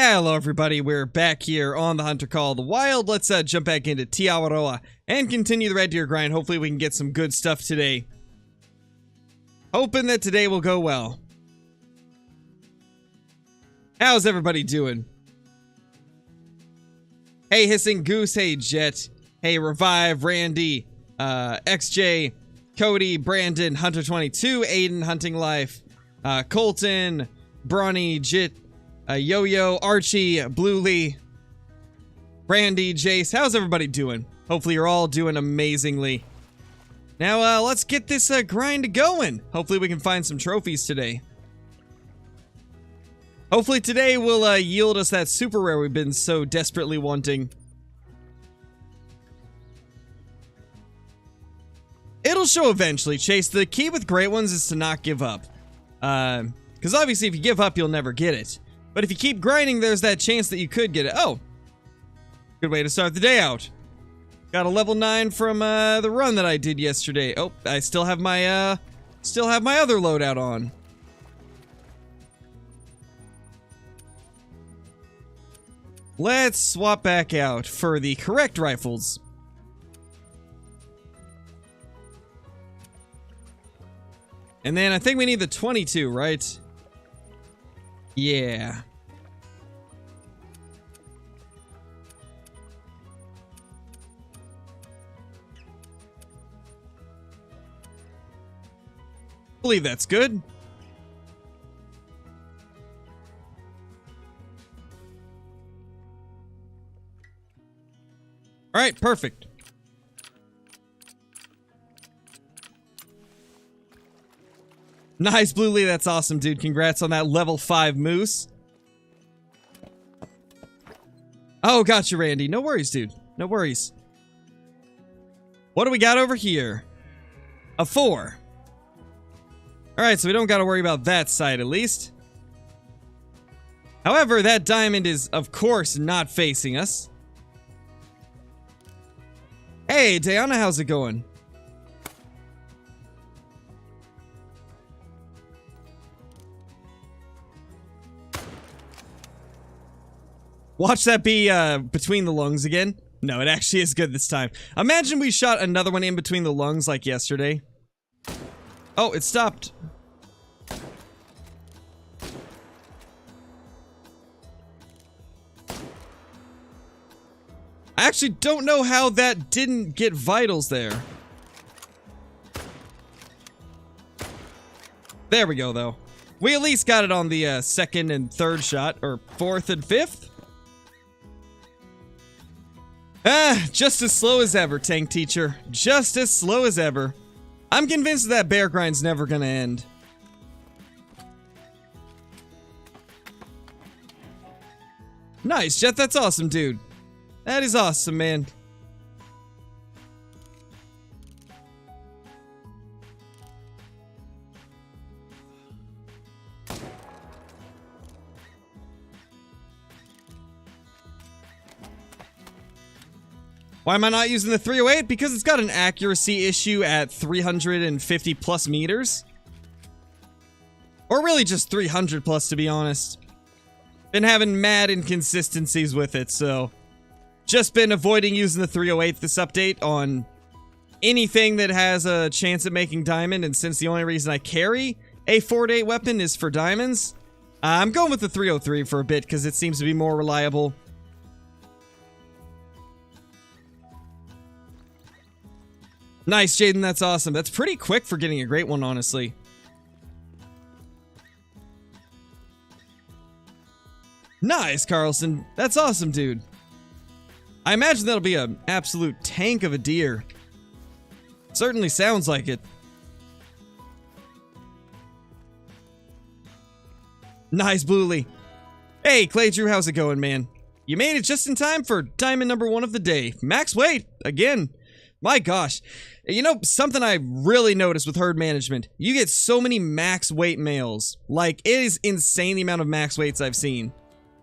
Hello everybody, we're back here on the Hunter Call of the Wild. Let's jump back into Te Awaroa and continue the Red Deer grind. Hopefully we can get some good stuff today. Hoping that today will go well. How's everybody doing? Hey Hissing Goose, hey Jet, hey Revive, Randy, XJ, Cody, Brandon, Hunter22, Aiden, Hunting Life, Colton, Bronny, Jit, Yo-Yo, Archie, Blue Lee, Brandy, Jace. How's everybody doing? Hopefully you're all doing amazingly. Now, let's get this grind going. Hopefully we can find some trophies today. Hopefully today will yield us that super rare we've been so desperately wanting. It'll show eventually, Chase. The key with great ones is to not give up. Because obviously if you give up, you'll never get it. But if you keep grinding, there's that chance that you could get it. Oh, good way to start the day out. Got a level 9 from the run that I did yesterday. Oh, I still have my other loadout on. Let's swap back out for the correct rifles. And then I think we need the 22, right? Yeah. I believe that's good. All right, perfect. Nice, Blue Lee. That's awesome, dude. Congrats on that level 5 moose. Oh, gotcha, Randy. No worries, dude. No worries. What do we got over here? A 4. Alright, so we don't got to worry about that side, at least. However, that diamond is, of course, not facing us. Hey, Diana, how's it going? Watch that be between the lungs again. No, it actually is good this time. Imagine we shot another one in between the lungs like yesterday. Oh, it stopped. I actually don't know how that didn't get vitals there. There we go, though. We at least got it on the second and third shot, or fourth and fifth. Just as slow as ever, Tank Teacher. Just as slow as ever. I'm convinced that bear grind's never gonna end. Nice, Jet. That's awesome, dude. That is awesome, man. Why am I not using the 308? Because it's got an accuracy issue at 350 plus meters. Or really just 300 plus, to be honest. Been having mad inconsistencies with it, so... Just been avoiding using the 308 this update on anything that has a chance at making diamond, and since the only reason I carry a 4-8 weapon is for diamonds, I'm going with the 303 for a bit because it seems to be more reliable. Nice, Jaden, that's awesome. That's pretty quick for getting a great one, honestly. Nice, Carlson. That's awesome, dude. I imagine that'll be an absolute tank of a deer. Certainly sounds like it. Nice, Blue Lee. Hey, Clay Drew, how's it going, man? You made it just in time for diamond number 1 of the day. Max weight, again. My gosh. You know, something I really noticed with herd management, you get so many max weight males. Like, it is insane the amount of max weights I've seen.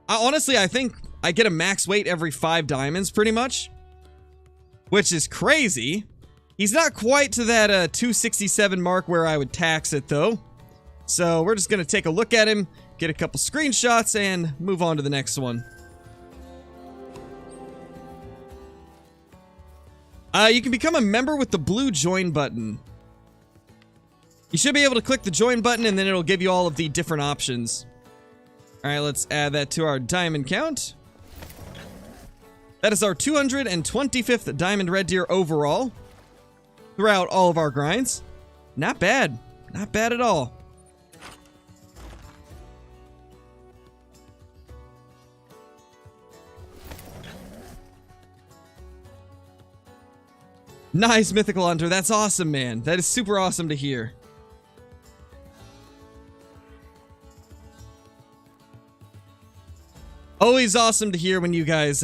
Honestly, I think I get a max weight every 5 diamonds, pretty much. Which is crazy. He's not quite to that 267 mark where I would tax it, though. So we're just going to take a look at him, get a couple screenshots, and move on to the next one. You can become a member with the blue join button. You should be able to click the join button, and then it'll give you all of the different options. Alright, let's add that to our diamond count. That is our 225th diamond red deer overall throughout all of our grinds. Not bad. Not bad at all. Nice, Mythical Hunter. That's awesome, man. That is super awesome to hear. Always awesome to hear when you guys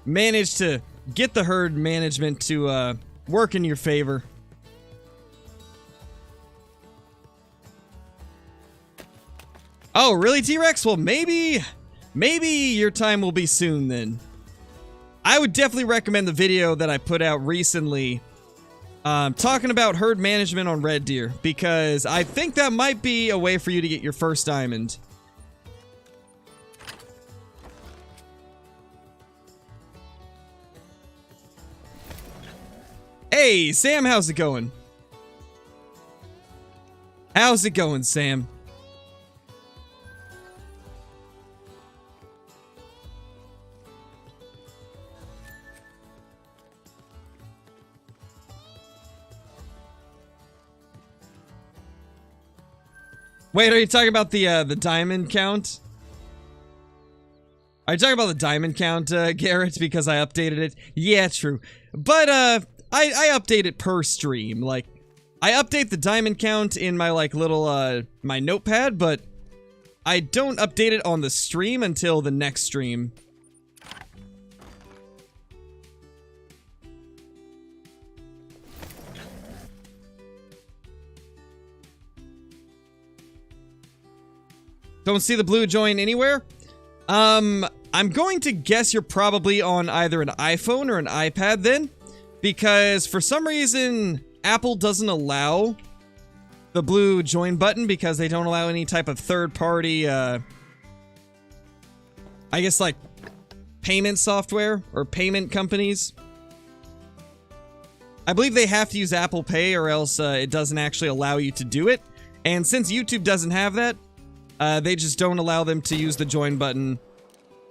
manage to get the herd management to work in your favor. Oh, really, T-Rex? Well, maybe your time will be soon then. I would definitely recommend the video that I put out recently talking about herd management on red deer, because I think that might be a way for you to get your first diamond. Hey, Sam, how's it going? How's it going, Sam? Wait, are you talking about the diamond count? Are you talking about the diamond count, Garrett, because I updated it? Yeah, true. But, I update it per stream. Like, I update the diamond count in my, like, little, my notepad, but I don't update it on the stream until the next stream. Don't see the blue join anywhere? I'm going to guess you're probably on either an iPhone or an iPad then, because for some reason, Apple doesn't allow the blue join button because they don't allow any type of third-party, I guess, like, payment software or payment companies. I believe they have to use Apple Pay or else it doesn't actually allow you to do it. And since YouTube doesn't have that, they just don't allow them to use the join button.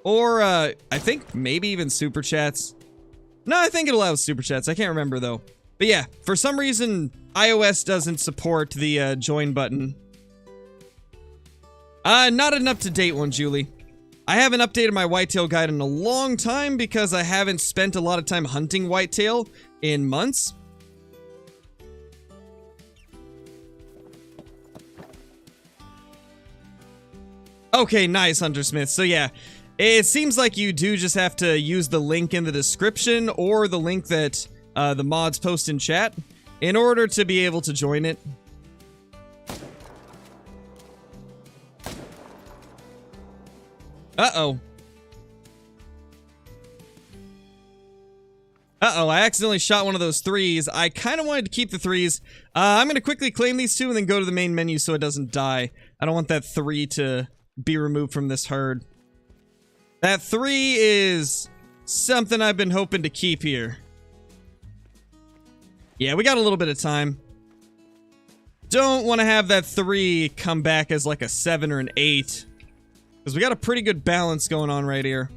Or, I think maybe even Super Chats. No, I think it allows Super Chats. I can't remember, though. But yeah, for some reason, iOS doesn't support the join button. Not an up-to-date one, Julie. I haven't updated my whitetail guide in a long time because I haven't spent a lot of time hunting whitetail in months. Okay, nice, Hunter Smith. So yeah, it seems like you do just have to use the link in the description or the link that the mods post in chat in order to be able to join it. Uh-oh. Uh-oh, I accidentally shot one of those threes. I kind of wanted to keep the threes. I'm going to quickly claim these two and then go to the main menu so it doesn't die. I don't want that three to be removed from this herd. That three is something I've been hoping to keep here. Yeah, we got a little bit of time. Don't want to have that three come back as like a 7 or an 8. Because we got a pretty good balance going on right here.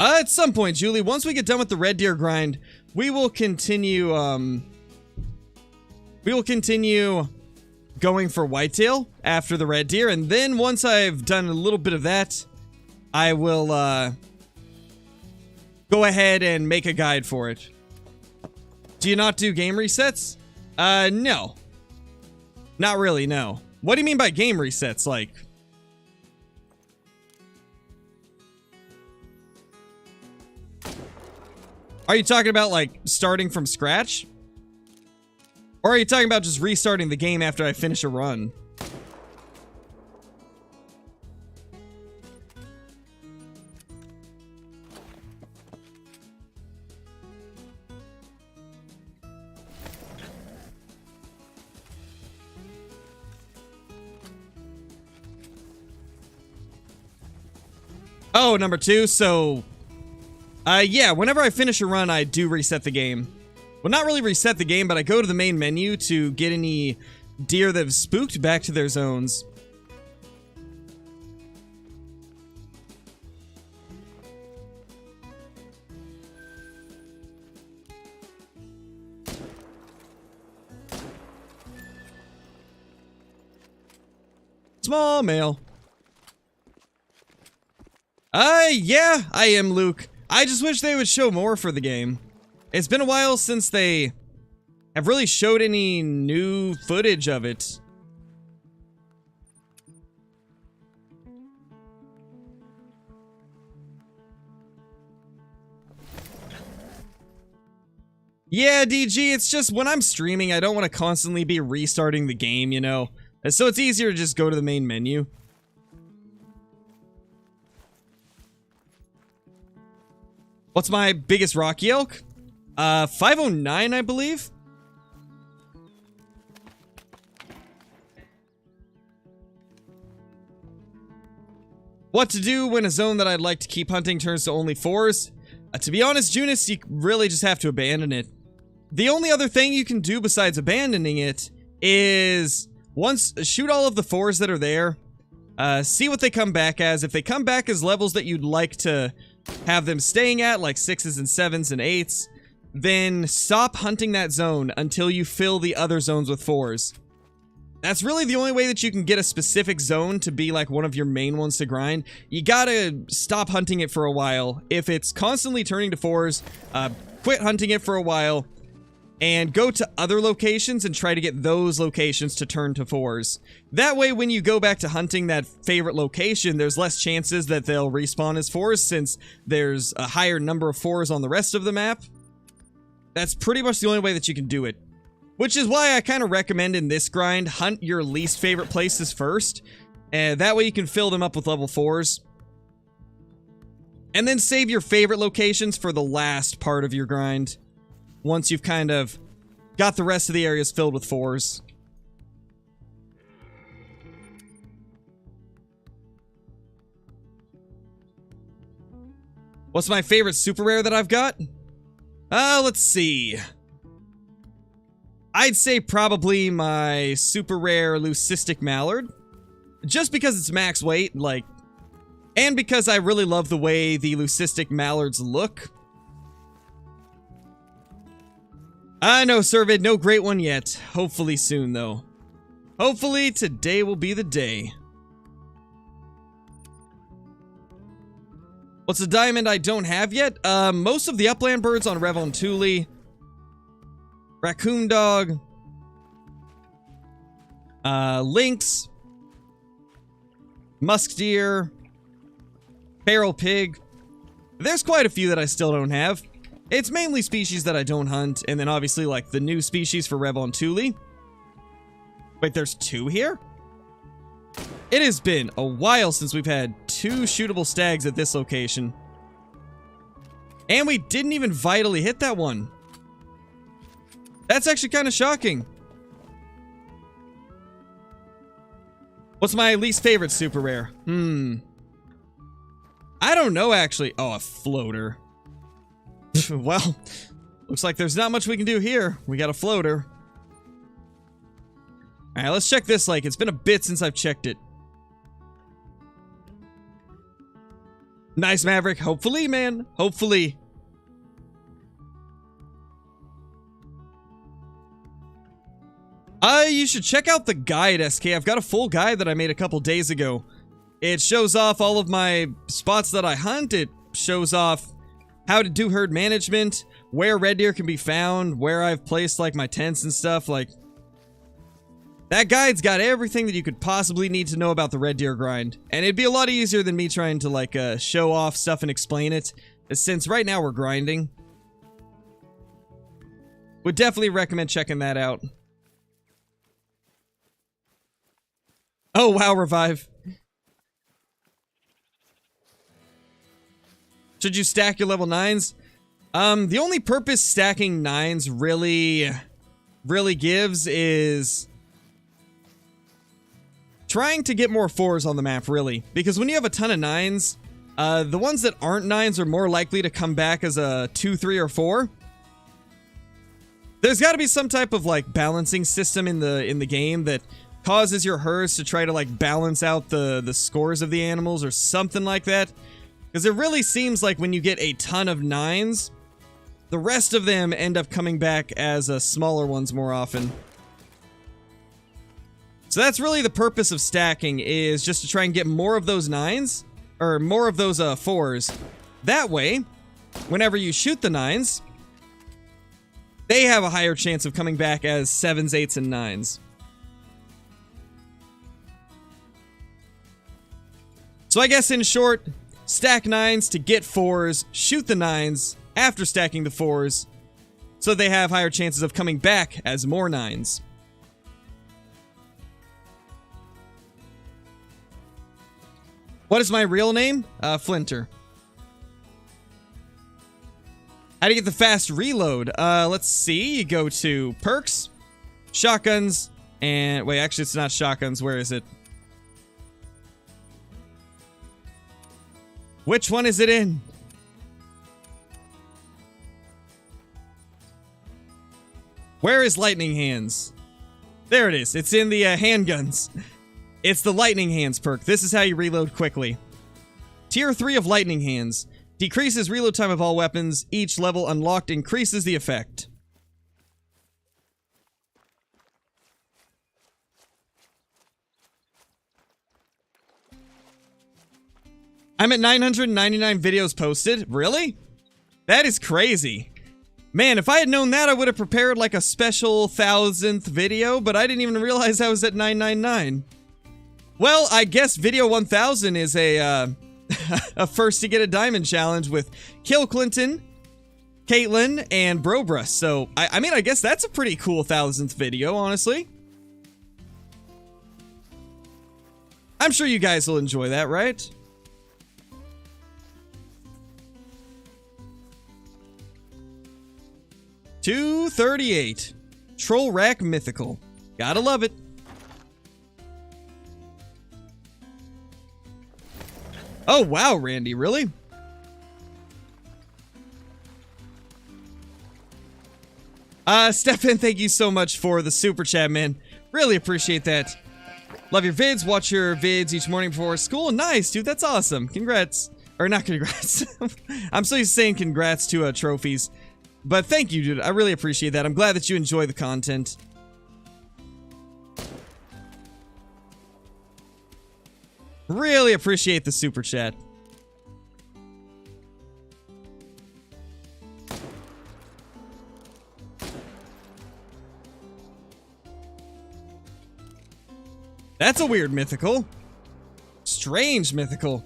At some point, Julie, once we get done with the red deer grind, we will continue, going for whitetail after the red deer, and then once I've done a little bit of that, I will, go ahead and make a guide for it. Do you not do game resets? No. Not really, no. What do you mean by game resets, like? Are you talking about, like, starting from scratch? Or are you talking about just restarting the game after I finish a run? Oh, number 2. So, yeah, whenever I finish a run, I do reset the game. Well, not really reset the game, but I go to the main menu to get any deer that have spooked back to their zones. Small mail. Yeah, I am Luke. I just wish they would show more for the game. It's been a while since they have really showed any new footage of it. Yeah, DG, it's just when I'm streaming, I don't want to constantly be restarting the game, you know? So it's easier to just go to the main menu. What's my biggest Rocky Elk? 509, I believe. What to do when a zone that I'd like to keep hunting turns to only 4s? To be honest, Junis, you really just have to abandon it. The only other thing you can do besides abandoning it is once shoot all of the 4s that are there. See what they come back as. If they come back as levels that you'd like to have them staying at, like 6s and 7s and 8s, then stop hunting that zone until you fill the other zones with 4s. That's really the only way that you can get a specific zone to be like one of your main ones to grind. You gotta stop hunting it for a while. If it's constantly turning to 4s, quit hunting it for a while and go to other locations and try to get those locations to turn to 4s. That way, when you go back to hunting that favorite location, there's less chances that they'll respawn as 4s since there's a higher number of 4s on the rest of the map. That's pretty much the only way that you can do it. Which is why I kind of recommend in this grind, hunt your least favorite places first. And that way you can fill them up with level 4s. And then save your favorite locations for the last part of your grind. Once you've kind of got the rest of the areas filled with 4s. What's my favorite super rare that I've got? Let's see. I'd say probably my super rare leucistic mallard. Just because it's max weight, like, and because I really love the way the leucistic mallards look. No, Servid, no great one yet. Hopefully soon, though. Hopefully today will be the day. What's a diamond I don't have yet? Most of the upland birds on Revon Thule. Raccoon dog. Lynx. Musk deer. Feral pig. There's quite a few that I still don't have. It's mainly species that I don't hunt, and then obviously like the new species for Revon Thule. Wait, there's 2 here? It has been a while since we've had 2 shootable stags at this location. And we didn't even vitally hit that one. That's actually kind of shocking. What's my least favorite super rare? I don't know, actually. Oh, a floater. Well, looks like there's not much we can do here. We got a floater. Alright, let's check this lake. It's been a bit since I've checked it. Nice, Maverick. Hopefully, man. Hopefully. You should check out the guide, SK. I've got a full guide that I made a couple days ago. It shows off all of my spots that I hunt. It shows off how to do herd management, where red deer can be found, where I've placed like my tents and stuff. Like, that guide's got everything that you could possibly need to know about the red deer grind. And it'd be a lot easier than me trying to like show off stuff and explain it, since right now we're grinding. Would definitely recommend checking that out. Oh, wow, Revive. Should you stack your level 9s? The only purpose stacking 9s really gives is trying to get more 4s on the map, really. Because when you have a ton of 9s, The ones that aren't 9s are more likely to come back as a 2, 3, or 4. There's got to be some type of like balancing system in the game that causes your herds to try to like balance out the scores of the animals or something like that. Because it really seems like when you get a ton of 9s, the rest of them end up coming back as smaller ones more often. So that's really the purpose of stacking, is just to try and get more of those 9s, or more of those 4s. That way, whenever you shoot the 9s, they have a higher chance of coming back as 7s, 8s, and 9s. So I guess in short, stack 9s to get 4s, shoot the 9s after stacking the 4s, so they have higher chances of coming back as more 9s. What is my real name? Flinter. How do you get the fast reload? Let's see. You go to perks, shotguns, and wait, actually it's not shotguns. Where is it? Which one is it in? Where is lightning hands? There it is. It's in the handguns. It's the lightning hands perk. This is how you reload quickly. Tier 3 of lightning hands. Decreases reload time of all weapons. Each level unlocked increases the effect. I'm at 999 videos posted. Really? That is crazy. Man, if I had known that, I would have prepared like a special 1000th video, but I didn't even realize I was at 999. Well, I guess video 1000 is a first to get a diamond challenge with Kill Clinton, Caitlin, and Brobra. So, I mean, I guess that's a pretty cool 1000th video, honestly. I'm sure you guys will enjoy that, right? $238. Troll Rack Mythical. Gotta love it. Oh, wow, Randy, really? Stefan, thank you so much for the super chat, man. Really appreciate that. Love your vids. Watch your vids each morning before school. Nice, dude. That's awesome. Congrats. Or not congrats. I'm so used to saying congrats to trophies. But thank you, dude. I really appreciate that. I'm glad that you enjoy the content. Really appreciate the super chat. That's a weird mythical. Strange mythical.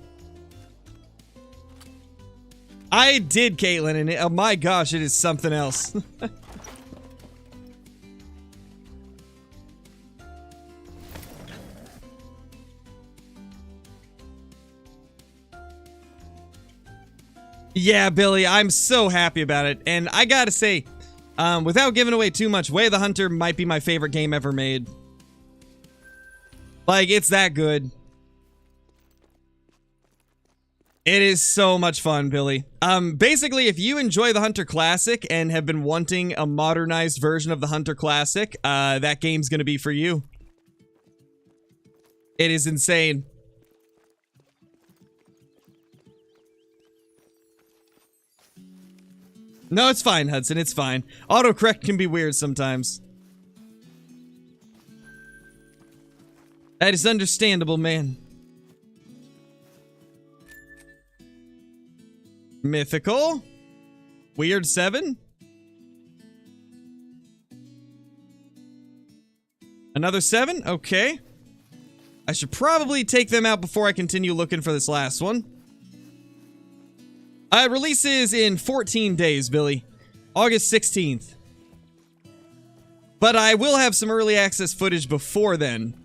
I did, Caitlin, and oh my gosh, it is something else. Yeah, Billy, I'm so happy about it. And I gotta say, without giving away too much, Way of the Hunter might be my favorite game ever made. Like, it's that good. It is so much fun, Billy. Basically, if you enjoy the Hunter Classic and have been wanting a modernized version of the Hunter Classic, that game's gonna be for you. It is insane. No, it's fine, Hudson, it's fine. Autocorrect can be weird sometimes. That is understandable, man. Mythical. Weird 7. Another 7? Okay. I should probably take them out before I continue looking for this last one. It releases in 14 days, Billy. August 16th. But I will have some early access footage before then.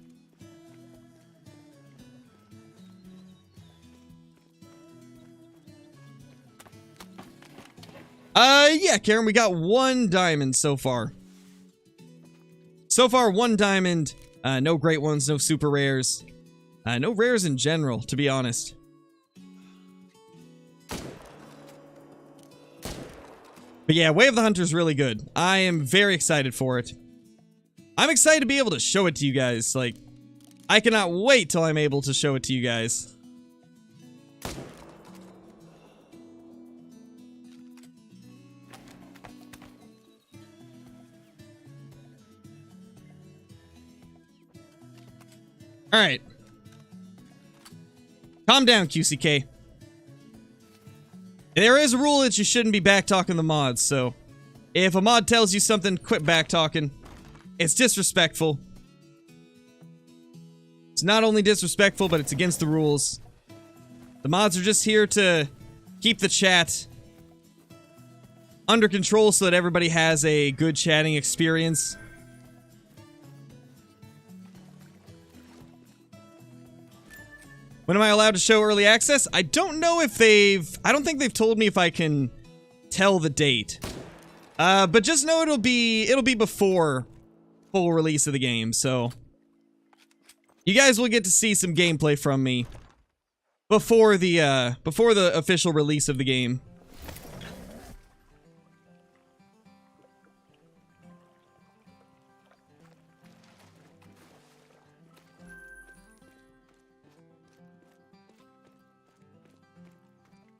Yeah, Karen, we got 1 diamond so far. So far, 1 diamond. No great ones, no super rares. No rares in general, to be honest. But yeah, Way of the Hunter is really good. I am very excited for it. I'm excited to be able to show it to you guys. Like, I cannot wait till I'm able to show it to you guys. Alright. Calm down, QCK. There is a rule that you shouldn't be back-talking the mods, so if a mod tells you something, quit back-talking. It's disrespectful. It's not only disrespectful, but it's against the rules. The mods are just here to keep the chat under control so that everybody has a good chatting experience. When am I allowed to show early access? I don't know if I don't think they've told me if I can tell the date. But just know it'll be before full release of the game, so you guys will get to see some gameplay from me before the official release of the game.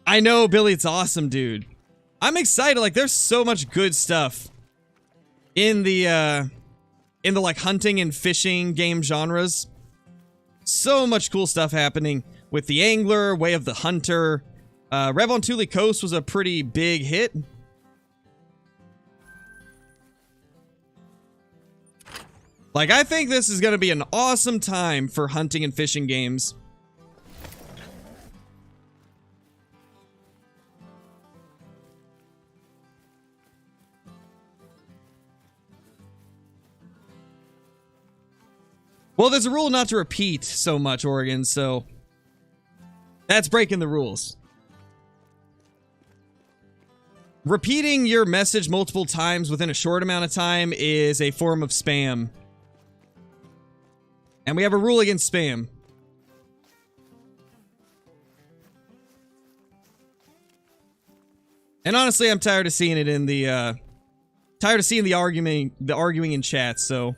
I know, Billy, it's awesome, dude. I'm excited. Like, there's so much good stuff in the like hunting and fishing game genres. So much cool stuff happening with the Angler, Way of the Hunter. Rev on Thule Coast was a pretty big hit. Like, I think this is going to be an awesome time for hunting and fishing games. Well, there's a rule not to repeat so much, Oregon, so that's breaking the rules. Repeating your message multiple times within a short amount of time is a form of spam. And we have a rule against spam. And honestly, I'm tired of seeing it in the arguing in chat, so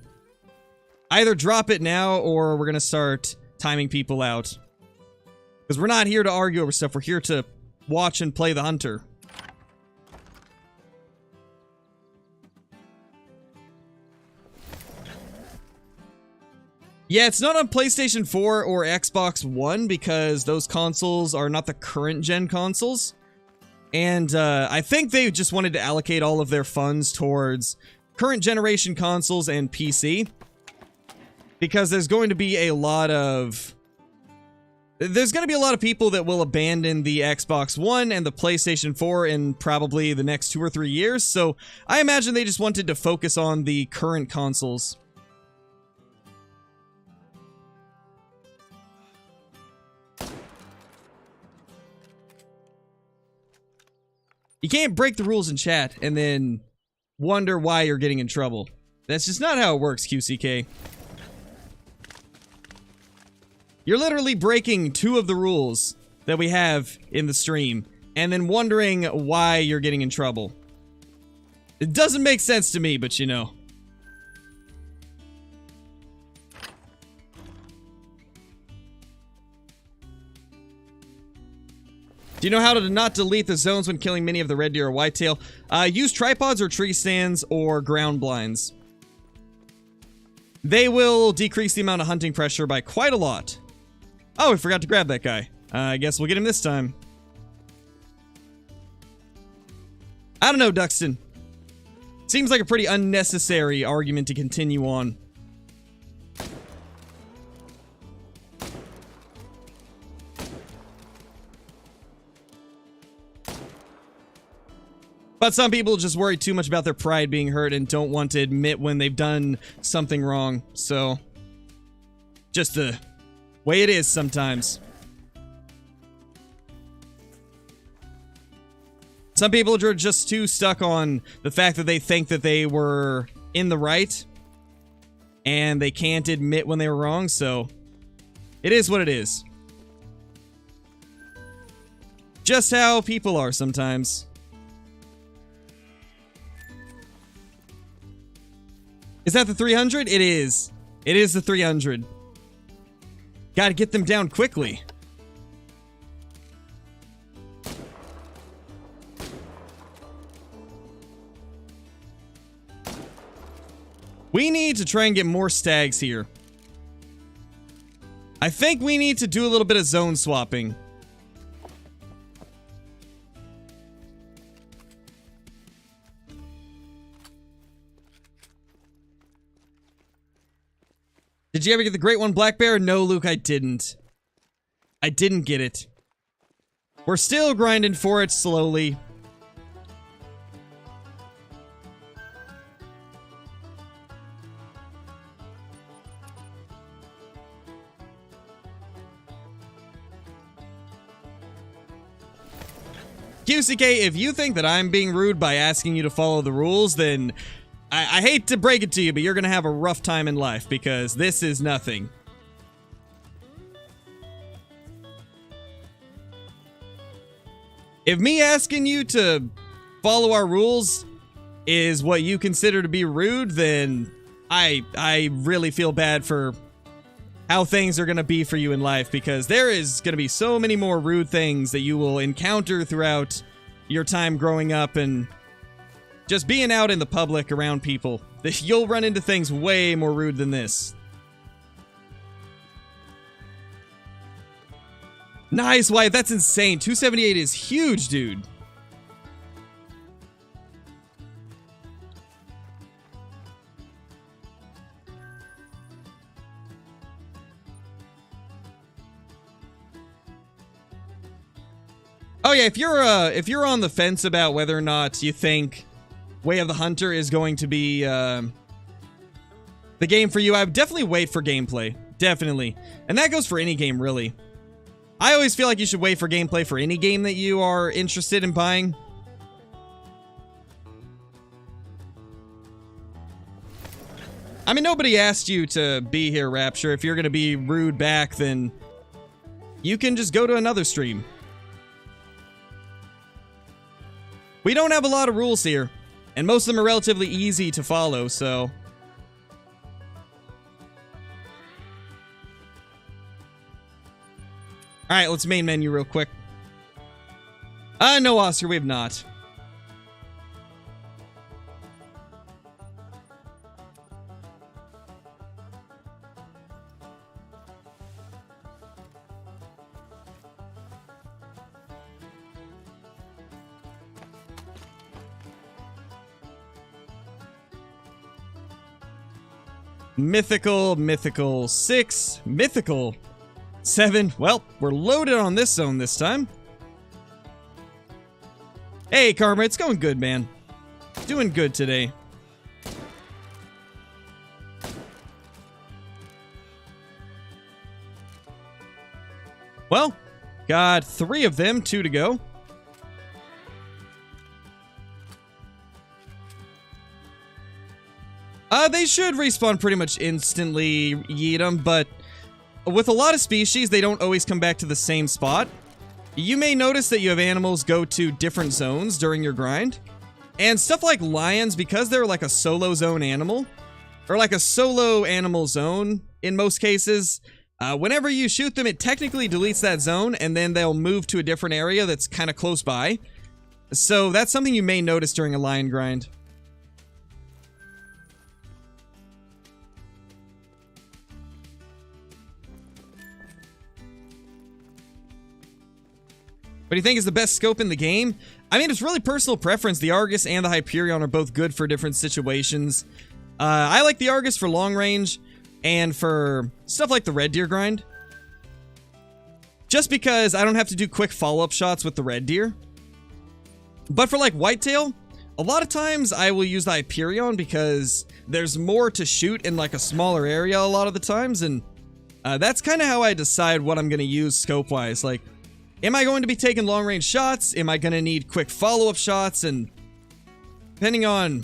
either drop it now or we're gonna start timing people out. Because we're not here to argue over stuff, we're here to watch and play the hunter. Yeah, it's not on PlayStation 4 or Xbox One because those consoles are not the current gen consoles. And I think they just wanted to allocate all of their funds towards current generation consoles and PC. Because there's going to be a lot of people that will abandon the Xbox One and the PlayStation 4 in probably the next 2 or 3 years. So I imagine they just wanted to focus on the current consoles. You can't break the rules in chat and then wonder why you're getting in trouble. That's just not how it works, QCK. You're literally breaking 2 of the rules that we have in the stream, and then wondering why you're getting in trouble. It doesn't make sense to me, but you know. Do you know how to not delete the zones when killing many of the red deer or whitetail? Use tripods or tree stands or ground blinds. They will decrease the amount of hunting pressure by quite a lot. Oh, we forgot to grab that guy. I guess we'll get him this time. I don't know, Duxton. Seems like a pretty unnecessary argument to continue on. But some people just worry too much about their pride being hurt and don't want to admit when they've done something wrong. So, just the way it is sometimes. Some people are just too stuck on the fact that they think that they were in the right and they can't admit when they were wrong, so it is what it is. Just how people are sometimes. Is that the 300? It is. It is the 300. Gotta get them down quickly. We need to try and get more stags here. I think we need to do a little bit of zone swapping. Did you ever get the Great One Black Bear? No, Luke, I didn't. I didn't get it. We're still grinding for it slowly. QCK, if you think that I'm being rude by asking you to follow the rules, then I hate to break it to you, but you're going to have a rough time in life, because this is nothing. If me asking you to follow our rules is what you consider to be rude, then I really feel bad for how things are going to be for you in life, because there is going to be so many more rude things that you will encounter throughout your time growing up and just being out in the public around people. You'll run into things way more rude than this. Nice, Wyatt. That's insane. 278 is huge, dude. Oh yeah, if you're on the fence about whether or not you think Way of the Hunter is going to be the game for you, I would definitely wait for gameplay. Definitely. And that goes for any game, really. I always feel like you should wait for gameplay for any game that you are interested in buying. I mean, nobody asked you to be here, Rapture. If you're going to be rude back, then you can just go to another stream. We don't have a lot of rules here, and most of them are relatively easy to follow, so... Alright, let's main menu real quick. No, Oscar, we have not. Mythical 6, mythical 7. Well, we're loaded on this zone this time. Hey, Karma, it's going good, man. Doing good today. Well, got 3 of them, 2 to go. They should respawn pretty much instantly, yeet them, but with a lot of species, they don't always come back to the same spot. You may notice that you have animals go to different zones during your grind. And stuff like lions, because they're like a solo zone animal, or like a solo animal zone in most cases, whenever you shoot them, it technically deletes that zone, and then they'll move to a different area that's kind of close by. So that's something you may notice during a lion grind. What do you think is the best scope in the game? I mean, it's really personal preference. The Argus and the Hyperion are both good for different situations. I like the Argus for long range and for stuff like the Red Deer grind. Just because I don't have to do quick follow-up shots with the Red Deer. But for like Whitetail, a lot of times I will use the Hyperion because there's more to shoot in like a smaller area a lot of the times. And that's kind of how I decide what I'm going to use scope-wise. Like, am I going to be taking long-range shots? Am I going to need quick follow-up shots? And depending on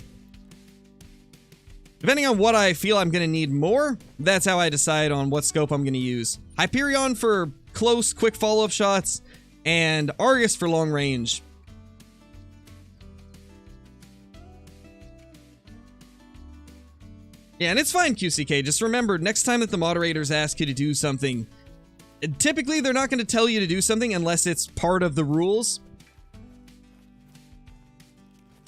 what I feel I'm going to need more, that's how I decide on what scope I'm going to use. Hyperion for close, quick follow-up shots, and Argus for long range. Yeah, and it's fine, QCK. Just remember, next time that the moderators ask you to do something, typically they're not going to tell you to do something unless it's part of the rules.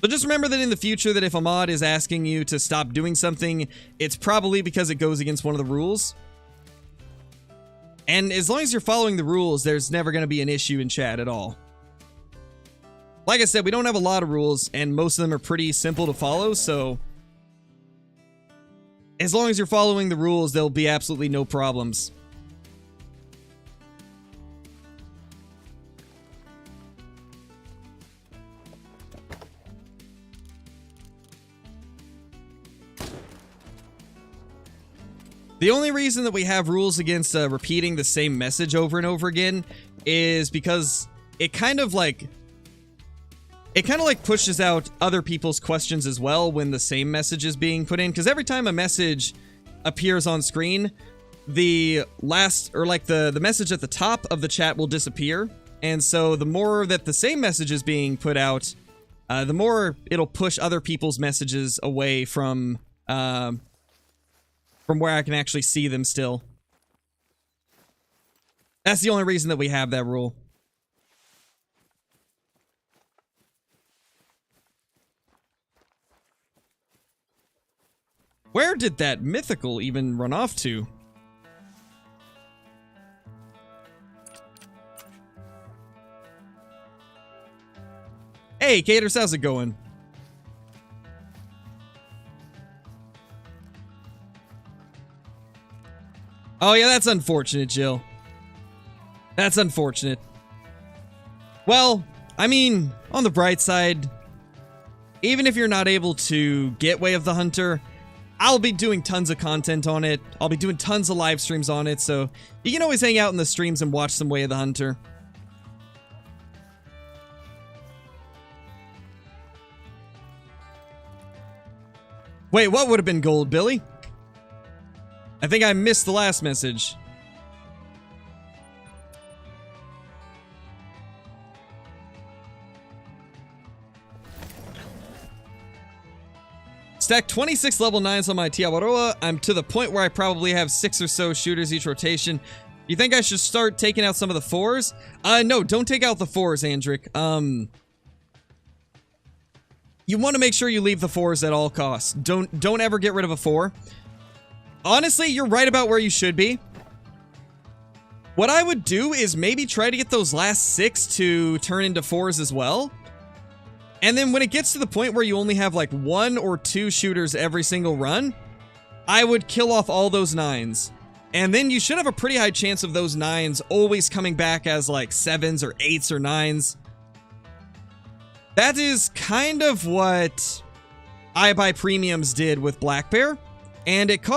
So just remember that in the future that if a mod is asking you to stop doing something, it's probably because it goes against one of the rules. And as long as you're following the rules, there's never going to be an issue in chat at all. Like I said, we don't have a lot of rules, and most of them are pretty simple to follow, so as long as you're following the rules, there'll be absolutely no problems. The only reason that we have rules against repeating the same message over and over again is because it kind of like pushes out other people's questions as well when the same message is being put in. Because every time a message appears on screen, the last, or like the message at the top of the chat will disappear. And so the more that the same message is being put out, the more it'll push other people's messages away from where I can actually see them still. That's the only reason that we have that rule. Where did that mythical even run off to? Hey, Caters, how's it going? Oh yeah, that's unfortunate, Jill. That's unfortunate. Well, I mean, on the bright side, even if you're not able to get Way of the Hunter, I'll be doing tons of content on it. I'll be doing tons of live streams on it, so you can always hang out in the streams and watch some Way of the Hunter. Wait, what would have been gold, Billy? I think I missed the last message. Stack 26 level 9s on my Tiawaroa. I'm to the point where I probably have 6 or so shooters each rotation. You think I should start taking out some of the 4s? No, don't take out the 4s, Andric. You want to make sure you leave the 4s at all costs. Don't ever get rid of a 4. Honestly, you're right about where you should be. What I would do is maybe try to get those last 6 to turn into 4s as well. And then when it gets to the point where you only have like 1 or 2 shooters every single run, I would kill off all those 9s. And then you should have a pretty high chance of those 9s always coming back as like 7s or 8s or 9s. That is kind of what I Buy Premiums did with Black Bear. And it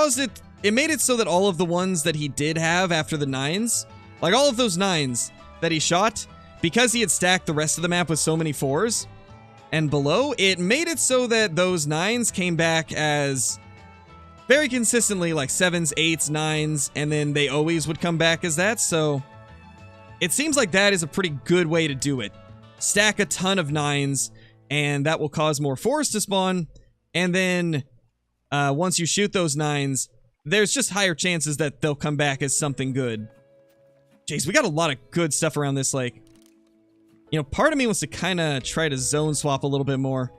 made it so that all of the ones that he did have after the 9s, like all of those 9s that he shot, because he had stacked the rest of the map with so many 4s and below, it made it so that those 9s came back as very consistently like 7s, 8s, 9s, and then they always would come back as that. So it seems like that is a pretty good way to do it. Stack a ton of 9s, and that will cause more 4s to spawn, and then once you shoot those 9s, there's just higher chances that they'll come back as something good. Jeez, we got a lot of good stuff around this lake. You know, part of me wants to kind of try to zone swap a little bit more.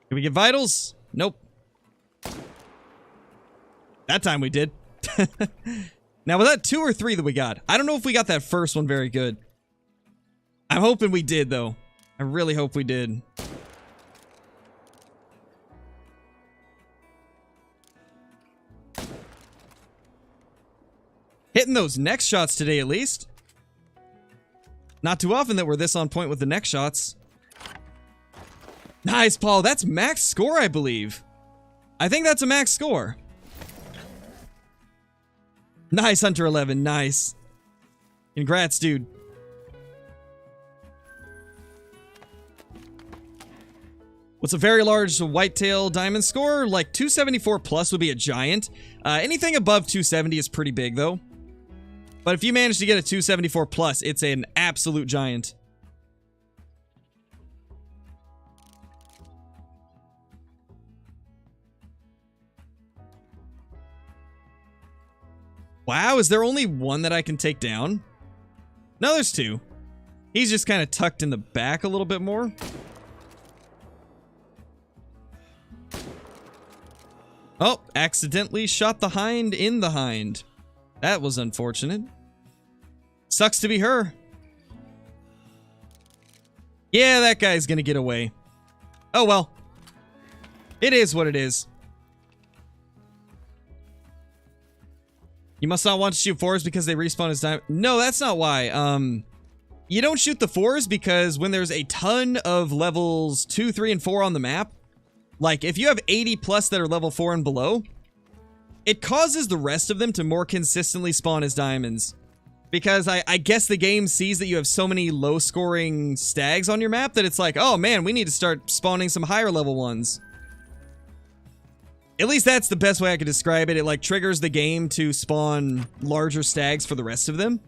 Did we get vitals? Nope. That time we did. Now, was that 2 or 3 that we got? I don't know if we got that first one very good. I'm hoping we did, though. I really hope we did. Hitting those next shots today, at least. Not too often that we're this on point with the next shots. Nice, Paul. That's max score, I believe. I think that's a max score. Nice, Hunter 11. Nice. Congrats, dude. What's a very large whitetail diamond score? Like 274 plus would be a giant. Anything above 270 is pretty big, though. But if you manage to get a 274 plus, it's an absolute giant. Wow, is there only one that I can take down? No, there's two. He's just kind of tucked in the back a little bit more. Oh, accidentally shot the hind in the hind. That was unfortunate. Sucks to be her. Yeah, that guy's gonna get away. Oh well. It is what it is. You must not want to shoot 4s because they respawn as diamond. No, that's not why. You don't shoot the 4s because when there's a ton of levels 2, 3, and 4 on the map, like if you have 80 plus that are level 4 and below, it causes the rest of them to more consistently spawn as diamonds. Because I guess the game sees that you have so many low scoring stags on your map that it's like, oh man, we need to start spawning some higher level ones. At least that's the best way I could describe it. It like triggers the game to spawn larger stags for the rest of them.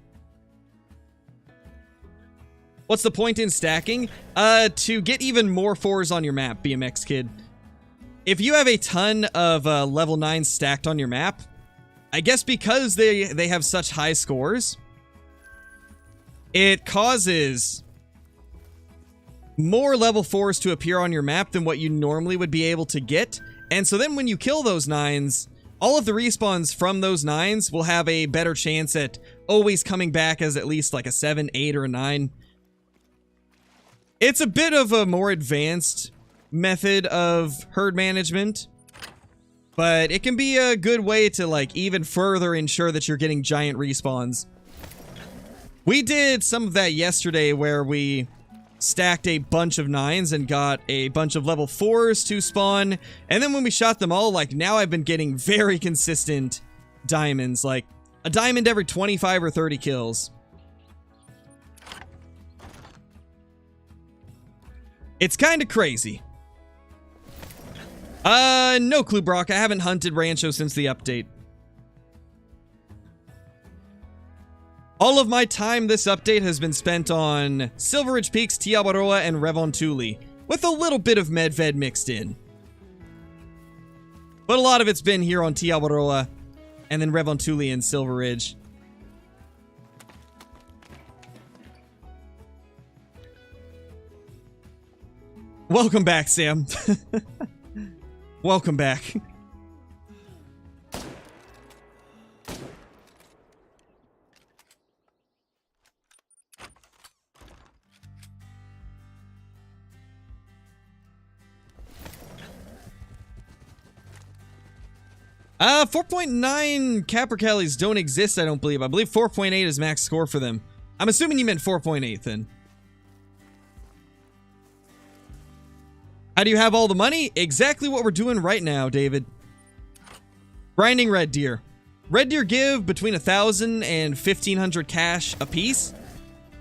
What's the point in stacking? To get even more 4s on your map, BMX Kid. If you have a ton of level 9 stacked on your map, I guess because they have such high scores, it causes more level 4s to appear on your map than what you normally would be able to get. And so then when you kill those 9s, all of the respawns from those 9s will have a better chance at always coming back as at least like a 7, 8, or a 9. It's a bit of a more advanced method of herd management, but it can be a good way to like even further ensure that you're getting giant respawns. We did some of that yesterday where we stacked a bunch of 9s and got a bunch of level 4s to spawn, and then when we shot them all, like now I've been getting very consistent diamonds, like a diamond every 25 or 30 kills. It's kind of crazy. No clue, Brock. I haven't hunted Rancho since the update. All of my time this update has been spent on Silver Ridge Peaks, Tiawaroa, and Revontuli, with a little bit of Medved mixed in. But a lot of it's been here on Tiawaroa, and then Revontuli and Silver Ridge. Welcome back, Sam. Welcome back. 4.9 Capercaillies don't exist, I don't believe. I believe 4.8 is max score for them. I'm assuming you meant 4.8 then. How do you have all the money? Exactly what we're doing right now, David. Grinding red deer. Red deer give between 1,000 and 1,500 cash a piece.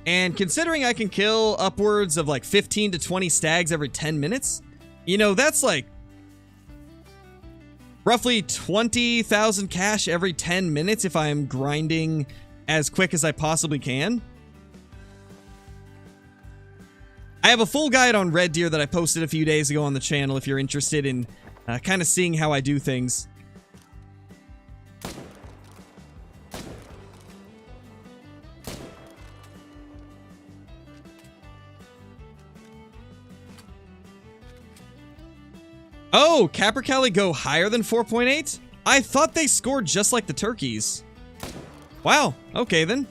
And considering I can kill upwards of like 15 to 20 stags every 10 minutes, you know, that's like roughly 20,000 cash every 10 minutes if I'm grinding as quick as I possibly can. I have a full guide on red deer that I posted a few days ago on the channel if you're interested in kind of seeing how I do things. Oh, Capercaillie go higher than 4.8? I thought they scored just like the turkeys. Wow, okay then.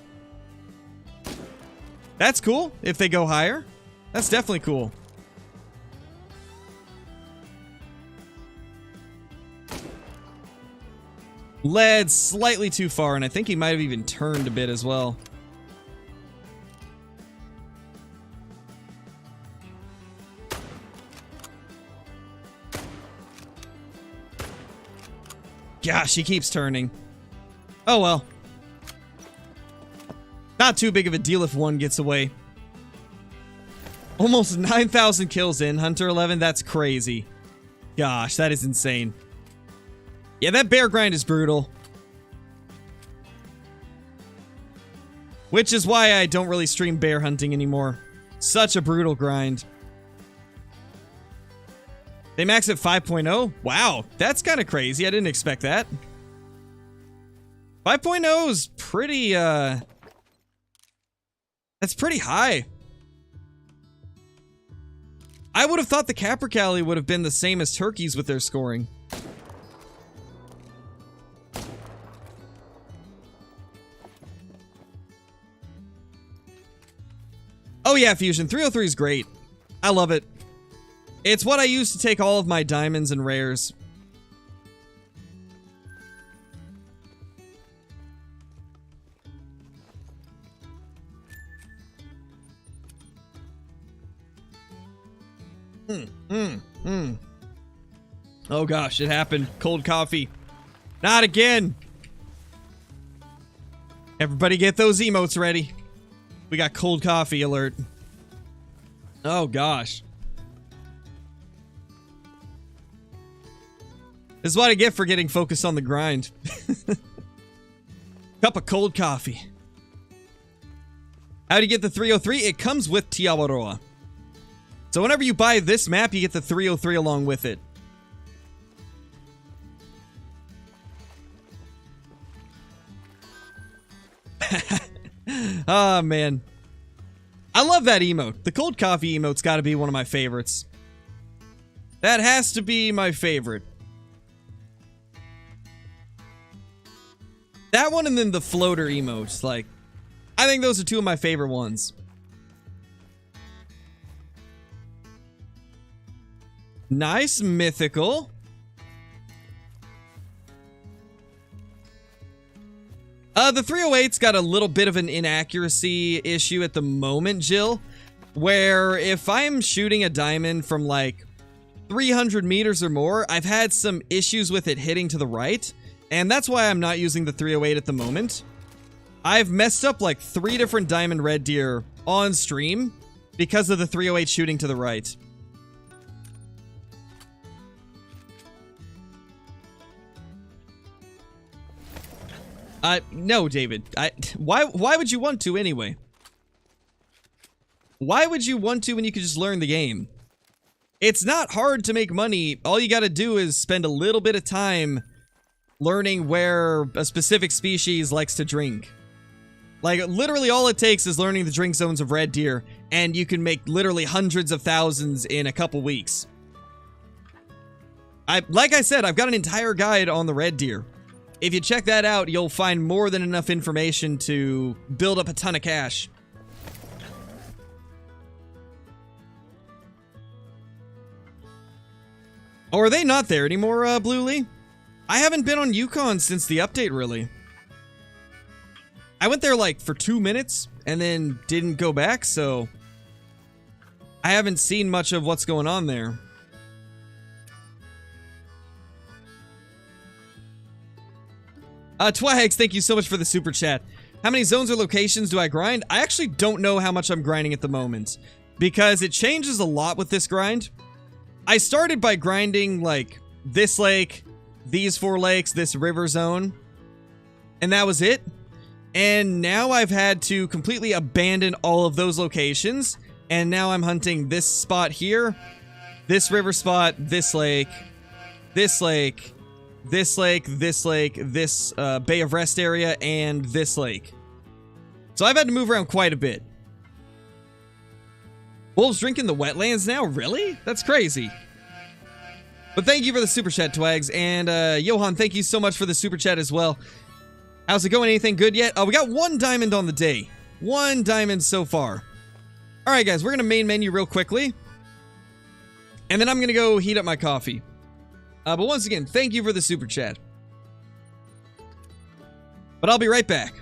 That's cool if they go higher. That's definitely cool. Led slightly too far, and I think he might have even turned a bit as well. Gosh, he keeps turning. Oh well. Not too big of a deal if one gets away. Almost 9,000 kills in, Hunter 11. That's crazy. Gosh, that is insane. Yeah, that bear grind is brutal. Which is why I don't really stream bear hunting anymore. Such a brutal grind. They max at 5.0? Wow, that's kind of crazy. I didn't expect that. 5.0 is pretty, that's pretty high. I would have thought the Capercaillie would have been the same as turkeys with their scoring. Oh yeah, Fusion. 303 is great. I love it. It's what I use to take all of my diamonds and rares. Oh gosh, it happened. Cold coffee. Not again. Everybody get those emotes ready. We got cold coffee alert. Oh gosh. This is what I get for getting focused on the grind. Cup of cold coffee. How do you get the 303? It comes with Tiawaroa. So whenever you buy this map, you get the 303 along with it. Oh, man. I love that emote. The cold coffee emote's got to be one of my favorites. That has to be my favorite. That one and then the floater emotes. Like, I think those are two of my favorite ones. Nice mythical. The 308's got a little bit of an inaccuracy issue at the moment, Jill, where if I'm shooting a diamond from like 300 meters or more, I've had some issues with it hitting to the right, and that's why I'm not using the 308 at the moment. I've messed up like 3 different diamond red deer on stream because of the 308 shooting to the right. No, David. Why would you want to anyway? Why would you want to when you could just learn the game? It's not hard to make money. All you gotta do is spend a little bit of time learning where a specific species likes to drink. Like, literally all it takes is learning the drink zones of red deer, and you can make literally hundreds of thousands in a couple weeks. Like I said, I've got an entire guide on the red deer. If you check that out, you'll find more than enough information to build up a ton of cash. Or are they not there anymore, Bluely? I haven't been on Yukon since the update, really. I went there, like, for 2 minutes, and then didn't go back, so I haven't seen much of what's going on there. Twags, thank you so much for the super chat. How many zones or locations do I grind? I actually don't know how much I'm grinding at the moment, because it changes a lot with this grind. I started by grinding, like, this lake, these 4 lakes, this river zone, and that was it. And now I've had to completely abandon all of those locations, and now I'm hunting this spot here, this river spot, this lake, this lake, this lake, this lake, this Bay of Rest area, and this lake. So I've had to move around quite a bit. Wolves drinking the wetlands now? Really? That's crazy. But thank you for the super chat, Twags. And Johan, thank you so much for the super chat as well. How's it going? Anything good yet? Oh, we got 1 diamond on the day. 1 diamond so far. Alright, guys, we're going to main menu real quickly. And then I'm going to go heat up my coffee. But once again, thank you for the super chat. But I'll be right back.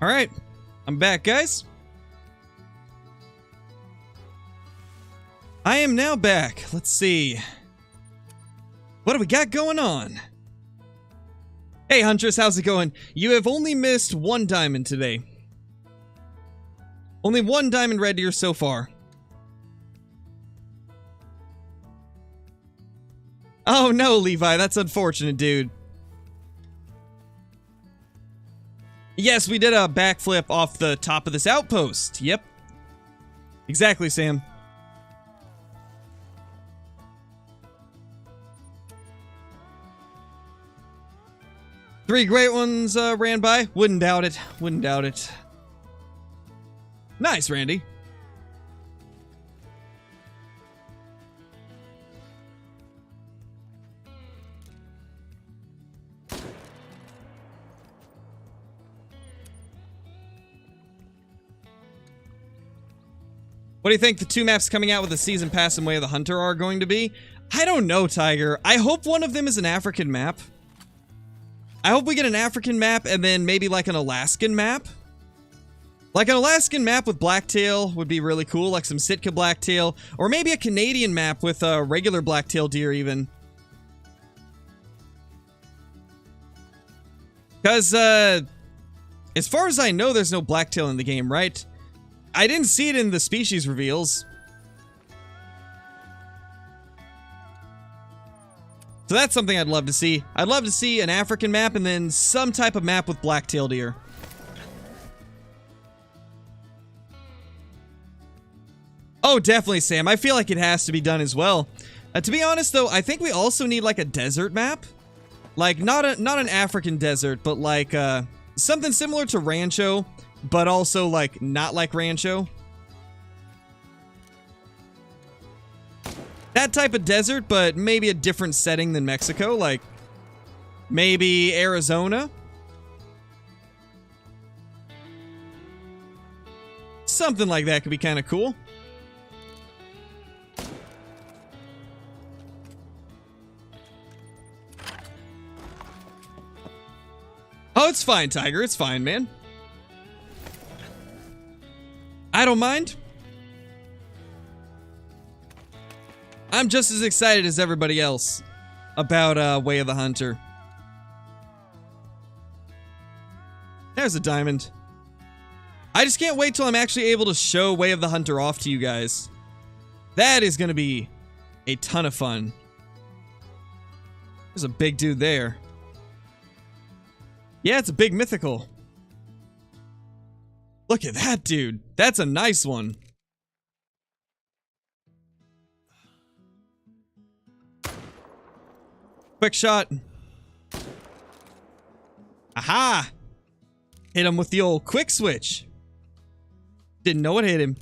Alright, I'm back, guys. I am now back. Let's see. What do we got going on? Hey, Huntress, how's it going? You have only missed 1 diamond today. Only 1 diamond red deer so far. Oh no, Levi, that's unfortunate, dude. Yes, we did a backflip off the top of this outpost. Yep. Exactly, Sam. Three great ones ran by. Wouldn't doubt it. Wouldn't doubt it. Nice, Randy. What do you think the 2 maps coming out with the Season Pass and Way of the Hunter are going to be? I don't know, Tiger. I hope one of them is an African map. I hope we get an African map and then maybe like an Alaskan map. Like an Alaskan map with blacktail would be really cool, like some Sitka blacktail. Or maybe a Canadian map with a regular blacktail deer even. Because, as far as I know, there's no blacktail in the game, right? I didn't see it in the species reveals. So that's something I'd love to see. I'd love to see an African map and then some type of map with black-tailed deer. Oh, definitely, Sam. I feel like it has to be done as well. To be honest, though, I think we also need like a desert map. Like, not an African desert, but like something similar to Rancho, but also like not like Rancho. That type of desert, but maybe a different setting than Mexico, like maybe Arizona. Something like that could be kind of cool. Oh, it's fine, Tiger. It's fine, man. I don't mind. I'm just as excited as everybody else about Way of the Hunter. There's a diamond. I just can't wait till I'm actually able to show Way of the Hunter off to you guys. That is going to be a ton of fun. There's a big dude there. Yeah, it's a big mythical. Look at that, dude. That's a nice one. Quick shot. Aha! Hit him with the old quick switch. Didn't know it hit him.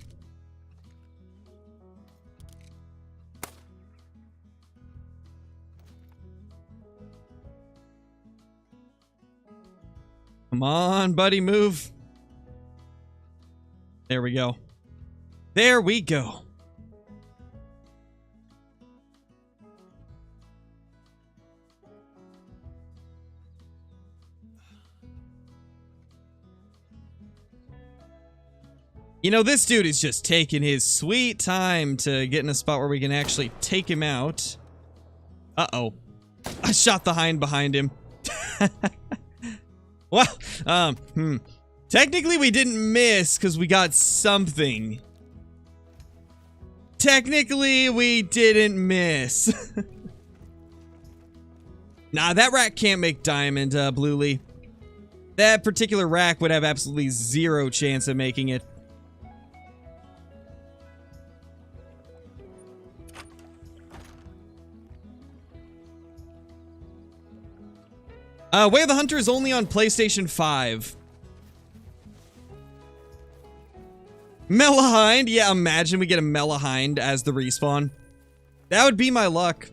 Come on, buddy, move. There we go. There we go. You know, this dude is just taking his sweet time to get in a spot where we can actually take him out. Uh-oh. I shot the hind behind him. Well, technically we didn't miss because we got something. Technically we didn't miss. Nah, that rack can't make diamond, Bluely. That particular rack would have absolutely zero chance of making it. Way of the Hunter is only on PlayStation 5. Melahind? Yeah, imagine we get a Melahind as the respawn. That would be my luck.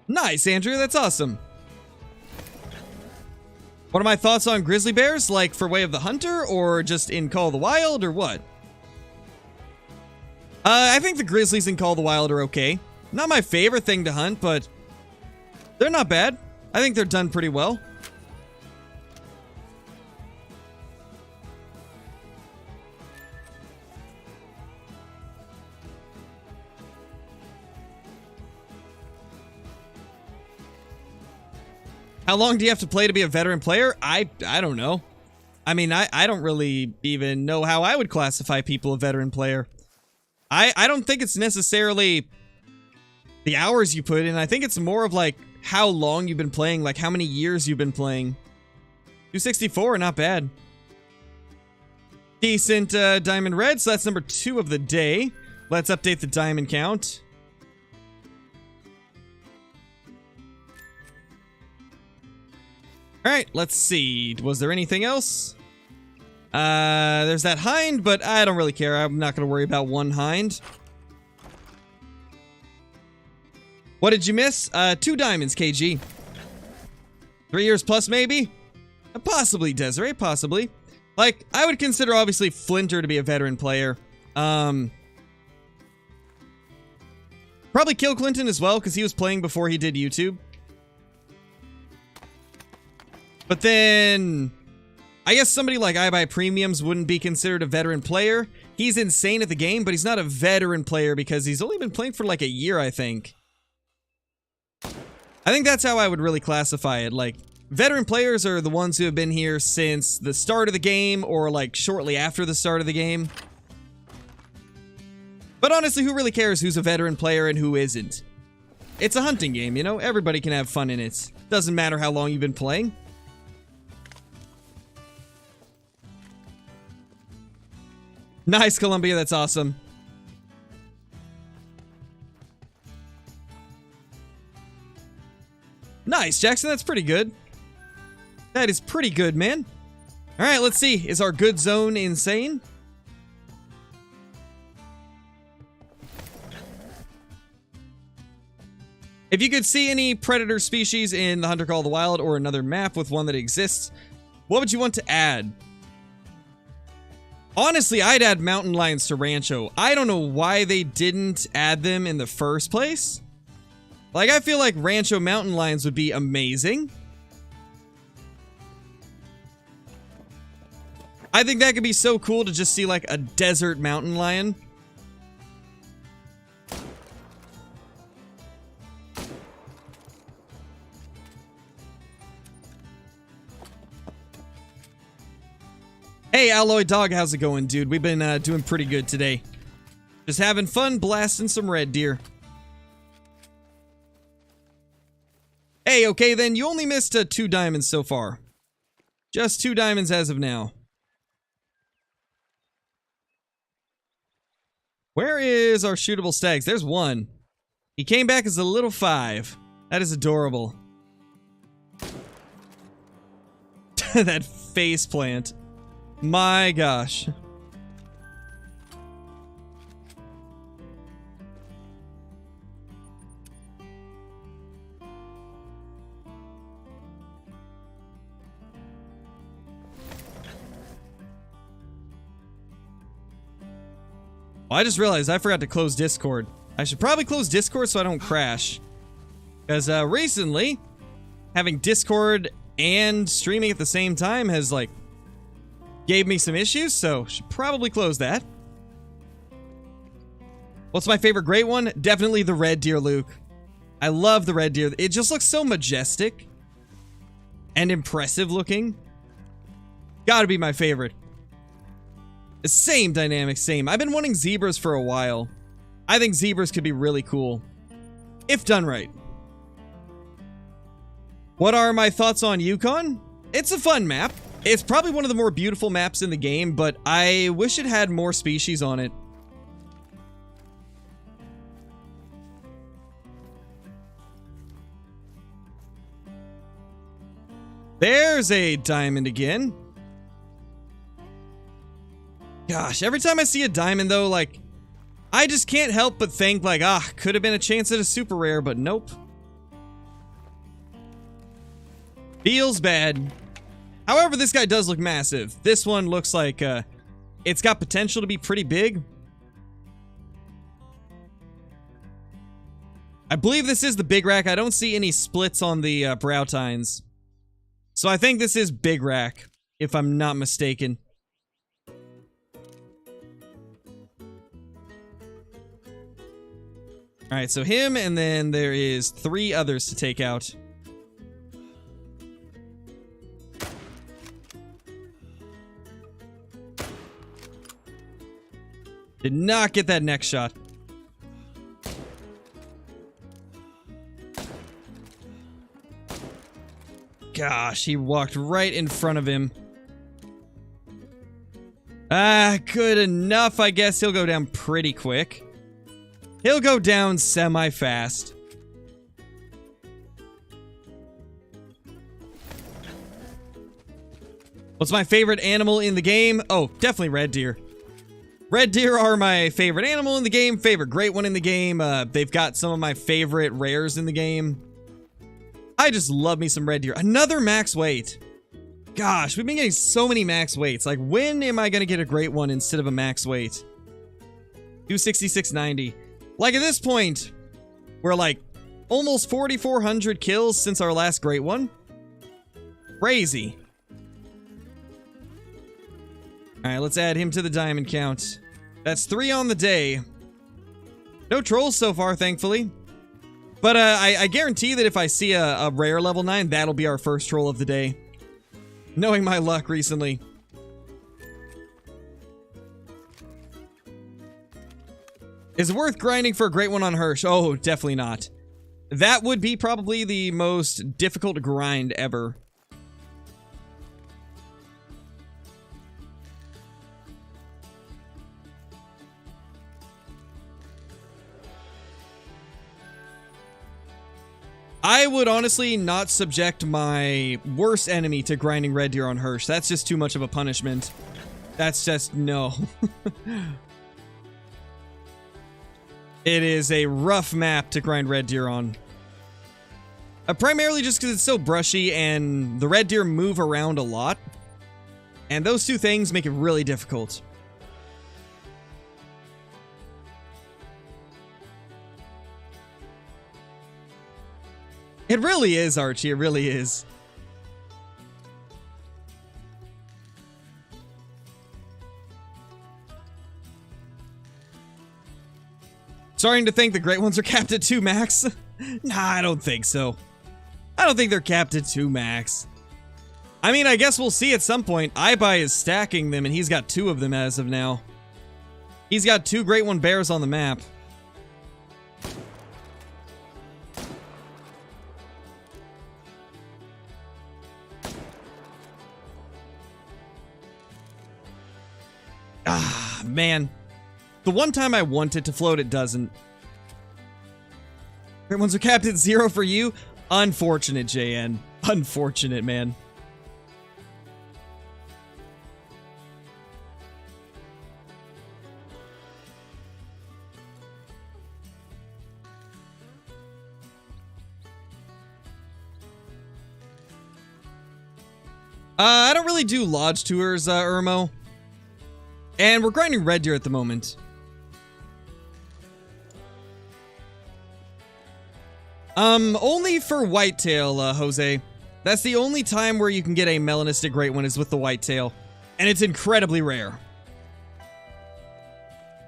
Nice, Andrew. That's awesome. What are my thoughts on grizzly bears? Like for Way of the Hunter or just in Call of the Wild or what? I think the grizzlies in Call of the Wild are okay. Not my favorite thing to hunt, but they're not bad. I think they're done pretty well. How long do you have to play to be a veteran player? I don't know. I mean, I don't really even know how I would classify people a veteran player. I don't think it's necessarily the hours you put in. I think it's more of like how long you've been playing, like how many years you've been playing. 264, not bad. Decent diamond red, so that's number 2 of the day. Let's update the diamond count. Alright, let's see. Was there anything else? There's that hind, but I don't really care. I'm not going to worry about one hind. What did you miss? 2 diamonds, KG. 3 years plus, maybe? Possibly, Desiree, possibly. Like, I would consider, obviously, Flinter to be a veteran player. Probably Kill Clinton as well, because he was playing before he did YouTube. But then, I guess somebody like I Buy Premiums wouldn't be considered a veteran player. He's insane at the game, but he's not a veteran player because he's only been playing for like a year, I think. I think that's how I would really classify it. Like, veteran players are the ones who have been here since the start of the game or like shortly after the start of the game. But honestly, who really cares who's a veteran player and who isn't? It's a hunting game, you know? Everybody can have fun in it. Doesn't matter how long you've been playing. Nice, Columbia. That's awesome. Nice, Jackson. That's pretty good. That is pretty good, man. All right, let's see. Is our good zone insane? If you could see any predator species in the Hunter Call of the Wild or another map with one that exists, what would you want to add? Honestly, I'd add mountain lions to Rancho. I don't know why they didn't add them in the first place. Like, I feel like Rancho mountain lions would be amazing. I think that could be so cool to just see, like, a desert mountain lion. Hey, Alloy Dog, how's it going, dude? We've been doing pretty good today. Just having fun blasting some red deer. Hey, okay then, you only missed 2 diamonds so far. Just 2 diamonds as of now. Where is our shootable stags? There's one. He came back as a little 5. That is adorable. That face plant. My gosh. Well, I just realized I forgot to close Discord. I should probably close Discord so I don't crash. Because recently, having Discord and streaming at the same time has, like, gave me some issues, so should probably close that. What's my favorite great one? Definitely the red deer, Luke. I love the red deer. It just looks so majestic and impressive looking. Gotta be my favorite. Same dynamic, same. I've been wanting zebras for a while. I think zebras could be really cool, if done right. What are my thoughts on Yukon? It's a fun map. It's probably one of the more beautiful maps in the game, but I wish it had more species on it. There's a diamond again. Gosh, every time I see a diamond though, like, I just can't help but think like, could have been a chance at a super rare, but nope. Feels bad. However, this guy does look massive. This one looks like, it's got potential to be pretty big. I believe this is the big rack. I don't see any splits on the Broutines. So I think this is big rack, if I'm not mistaken. Alright, so him, and then there is 3 others to take out. Did not get that next shot. Gosh, he walked right in front of him. Good enough. I guess he'll go down pretty quick. He'll go down semi-fast. What's my favorite animal in the game? Oh, definitely red deer. Red deer are my favorite animal in the game, favorite great one in the game. They've got some of my favorite rares in the game. I just love me some red deer. Another max weight. Gosh, we've been getting so many max weights. Like, when am I going to get a great one instead of a max weight? 266.90. Like, at this point, we're like almost 4,400 kills since our last great one. Crazy. Alright, let's add him to the diamond count. That's 3 on the day. No trolls so far, thankfully. But I guarantee that if I see a rare level 9, that'll be our first troll of the day. Knowing my luck recently. Is it worth grinding for a great one on Hirsch? Oh, definitely not. That would be probably the most difficult to grind ever. I would honestly not subject my worst enemy to grinding red deer on Hirsch. That's just too much of a punishment. That's just no. It is a rough map to grind red deer on. Primarily just because it's so brushy and the red deer move around a lot. And those two things make it really difficult. It really is, Archie. It really is. Starting to think the great ones are capped at 2 max? Nah, I don't think so. I don't think they're capped at 2 max. I mean, I guess we'll see at some point. iBuy is stacking them, and he's got 2 of them as of now. He's got 2 great one bears on the map. Ah, man. The one time I want it to float, it doesn't. Great ones are capped at 0 for you? Unfortunate, JN. Unfortunate, man. I don't really do lodge tours, Irmo. And we're grinding red deer at the moment. Only for whitetail, Jose. That's the only time where you can get a melanistic great one is with the whitetail. And it's incredibly rare.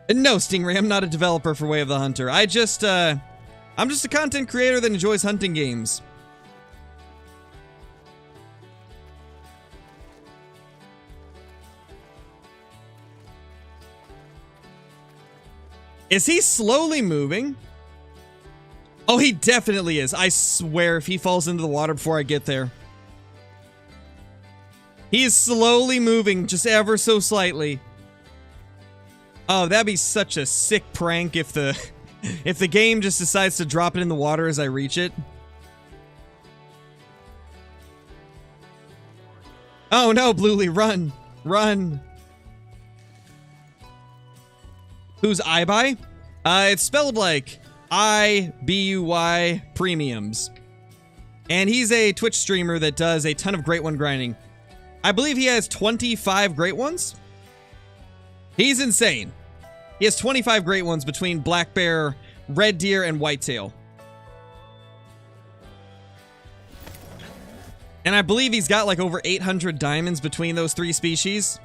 And no, Stingray, I'm not a developer for Way of the Hunter. I'm just a content creator that enjoys hunting games. Is he slowly moving? Oh, he definitely is. I swear if he falls into the water before I get there. He is slowly moving, just ever so slightly. Oh, that'd be such a sick prank if the if the game just decides to drop it in the water as I reach it. Oh no, Bluely, run. Run. Who's iBuy? It's spelled like IBUY premiums. And he's a Twitch streamer that does a ton of great one grinding. I believe he has 25 great ones. He's insane. He has 25 great ones between black bear, red deer, and whitetail. And I believe he's got like over 800 diamonds between those three species.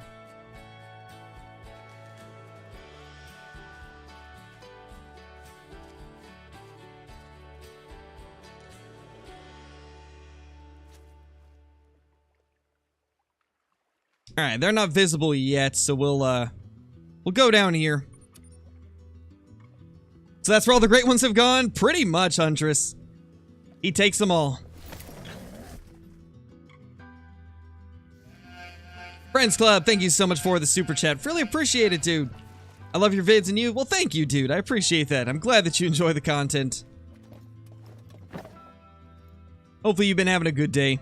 All right, they're not visible yet, so we'll go down here. So that's where all the great ones have gone? Pretty much, Huntress. He takes them all. Friends Club, thank you so much for the super chat. Really appreciate it, dude. I love your vids and you. Well, thank you, dude. I appreciate that. I'm glad that you enjoy the content. Hopefully you've been having a good day.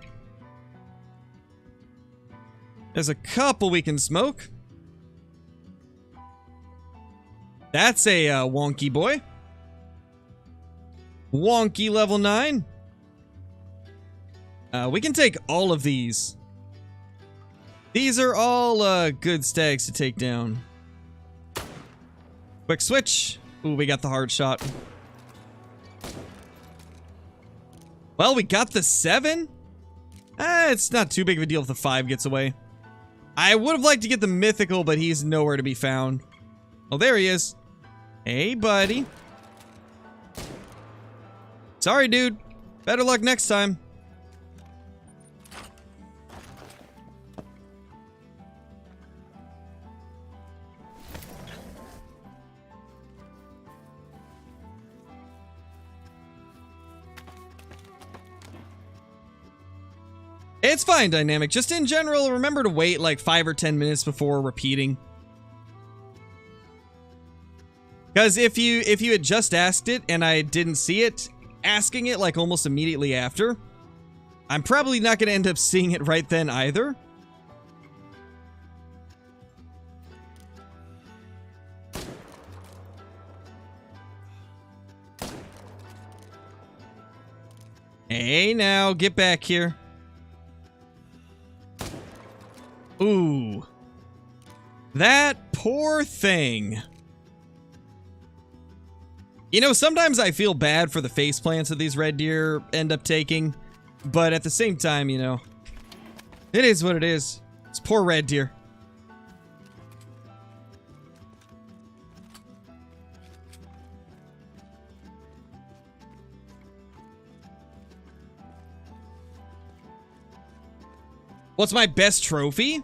There's a couple we can smoke. That's a wonky boy. Wonky level 9. We can take all of these. These are all good stags to take down. Quick switch. Ooh, we got the hard shot. Well, we got the 7. It's not too big of a deal if the 5 gets away. I would have liked to get the mythical, but he's nowhere to be found. Oh, there he is. Hey, buddy. Sorry, dude. Better luck next time. It's fine, Dynamic. Just in general, remember to wait like 5 or 10 minutes before repeating. Because if you had just asked it and I didn't see it, asking it like almost immediately after, I'm probably not going to end up seeing it right then either. Hey, now, get back here. Ooh. That poor thing. You know, sometimes I feel bad for the face plants that these red deer end up taking, but at the same time, you know, it is what it is. It's poor red deer. What's my best trophy?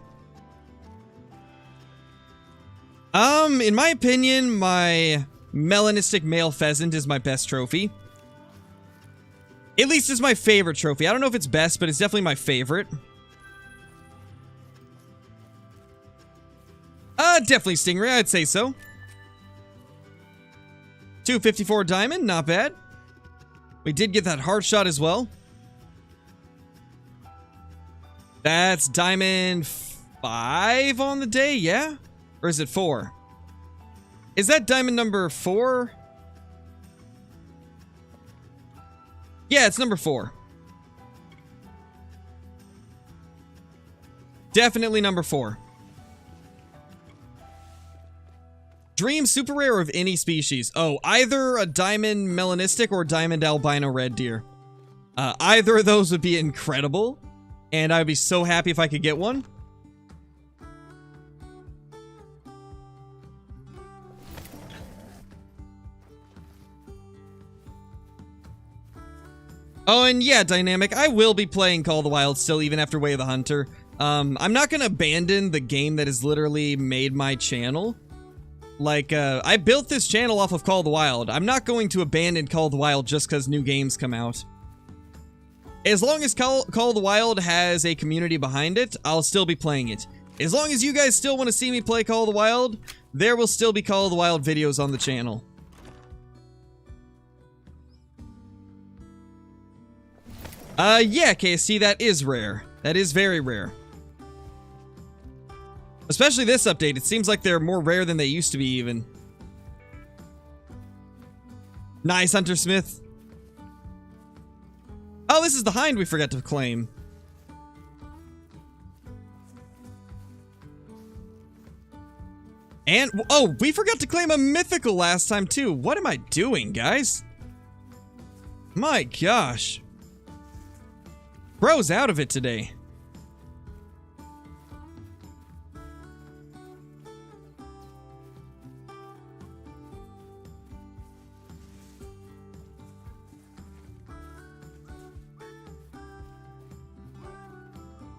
In my opinion, my melanistic male pheasant is my best trophy. At least it's my favorite trophy. I don't know if it's best, but it's definitely my favorite. Definitely Stingray, I'd say so. 254 diamond, not bad. We did get that hard shot as well. That's diamond 5 on the day, yeah? Or is it 4? Is that diamond number 4? Yeah, it's number 4. Definitely number 4. Dream super rare of any species. Oh, either a diamond melanistic or diamond albino red deer. Either of those would be incredible. And I'd be so happy if I could get one. Oh, and yeah, Dynamic, I will be playing Call of the Wild still, even after Way of the Hunter. I'm not gonna abandon the game that has literally made my channel. Like, I built this channel off of Call of the Wild. I'm not going to abandon Call of the Wild just because new games come out. As long as Call of the Wild has a community behind it, I'll still be playing it. As long as you guys still want to see me play Call of the Wild, there will still be Call of the Wild videos on the channel. Yeah, KSC, that is rare. That is very rare. Especially this update. It seems like they're more rare than they used to be, even. Nice, Hunter Smith. Oh, this is the hind we forgot to claim. And, oh, we forgot to claim a mythical last time, too. What am I doing, guys? My gosh. Bro's out of it today.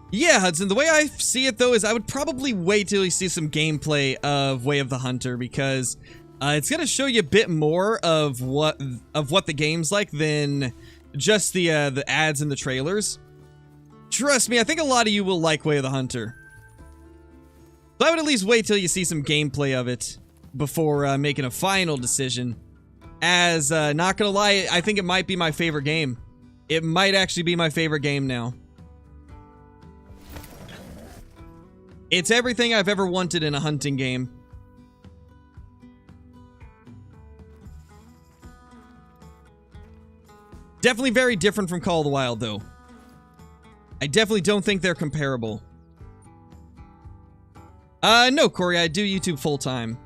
Yeah, Hudson, the way I see it, though, is I would probably wait till you see some gameplay of Way of the Hunter, because it's going to show you a bit more of what the game's like than just the ads and the trailers. Trust me, I think a lot of you will like Way of the Hunter. So I would at least wait till you see some gameplay of it before making a final decision. As, not gonna lie, I think it might be my favorite game. It might actually be my favorite game now. It's everything I've ever wanted in a hunting game. Definitely very different from Call of the Wild, though. I definitely don't think they're comparable. No, Corey, I do YouTube full-time.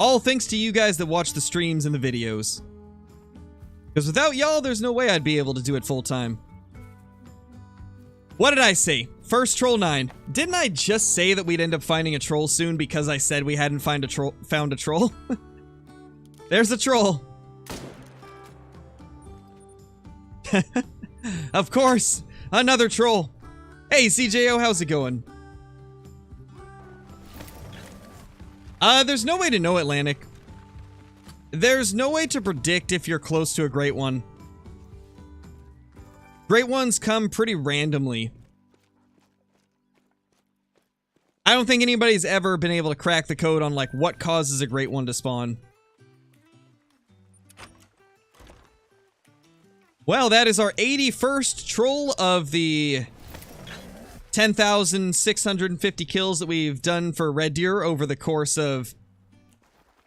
All thanks to you guys that watch the streams and the videos. Because without y'all, there's no way I'd be able to do it full-time. What did I say? First Troll 9. Didn't I just say that we'd end up finding a troll soon because I said we hadn't found a troll? There's a troll. Of course, another troll. Hey, CJO, how's it going? There's no way to know, Atlantic. There's no way to predict if you're close to a great one. Great ones come pretty randomly. I don't think anybody's ever been able to crack the code on, like, what causes a great one to spawn. Well, that is our 81st troll of the 10,650 kills that we've done for Red Deer over the course of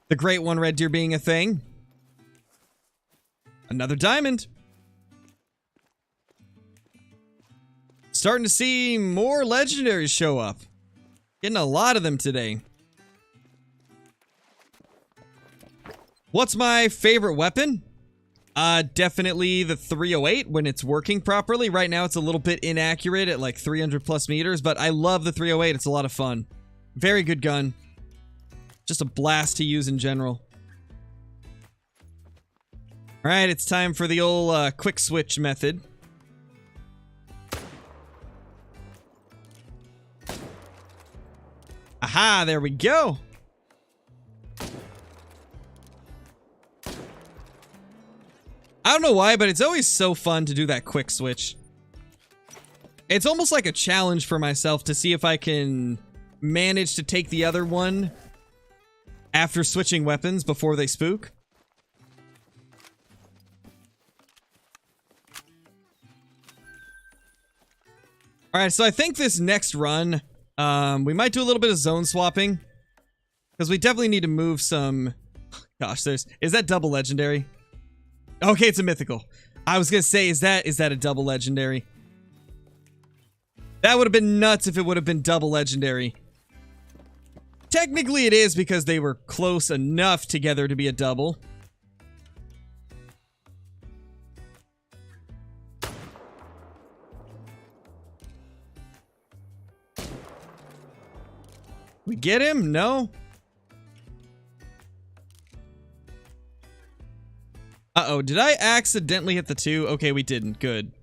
the Great One Red Deer being a thing. Another diamond. Starting to see more legendaries show up. Getting a lot of them today. What's my favorite weapon? Definitely the 308 when it's working properly. Right now it's a little bit inaccurate at like 300 plus meters, but I love the 308. It's a lot of fun. Very good gun. Just a blast to use in general. Alright, it's time for the old quick switch method. Aha, there we go. I don't know why, but it's always so fun to do that quick switch. It's almost like a challenge for myself to see if I can manage to take the other one after switching weapons before they spook. Alright, so I think this next run, we might do a little bit of zone swapping. Because we definitely need to move some... Gosh, is that double legendary? Okay, it's a mythical. I was gonna say, is that a double legendary? That would have been nuts if it would have been double legendary. Technically it is because they were close enough together to be a double. We get him? No? Uh-oh, did I accidentally hit the 2? Okay, we didn't. Good.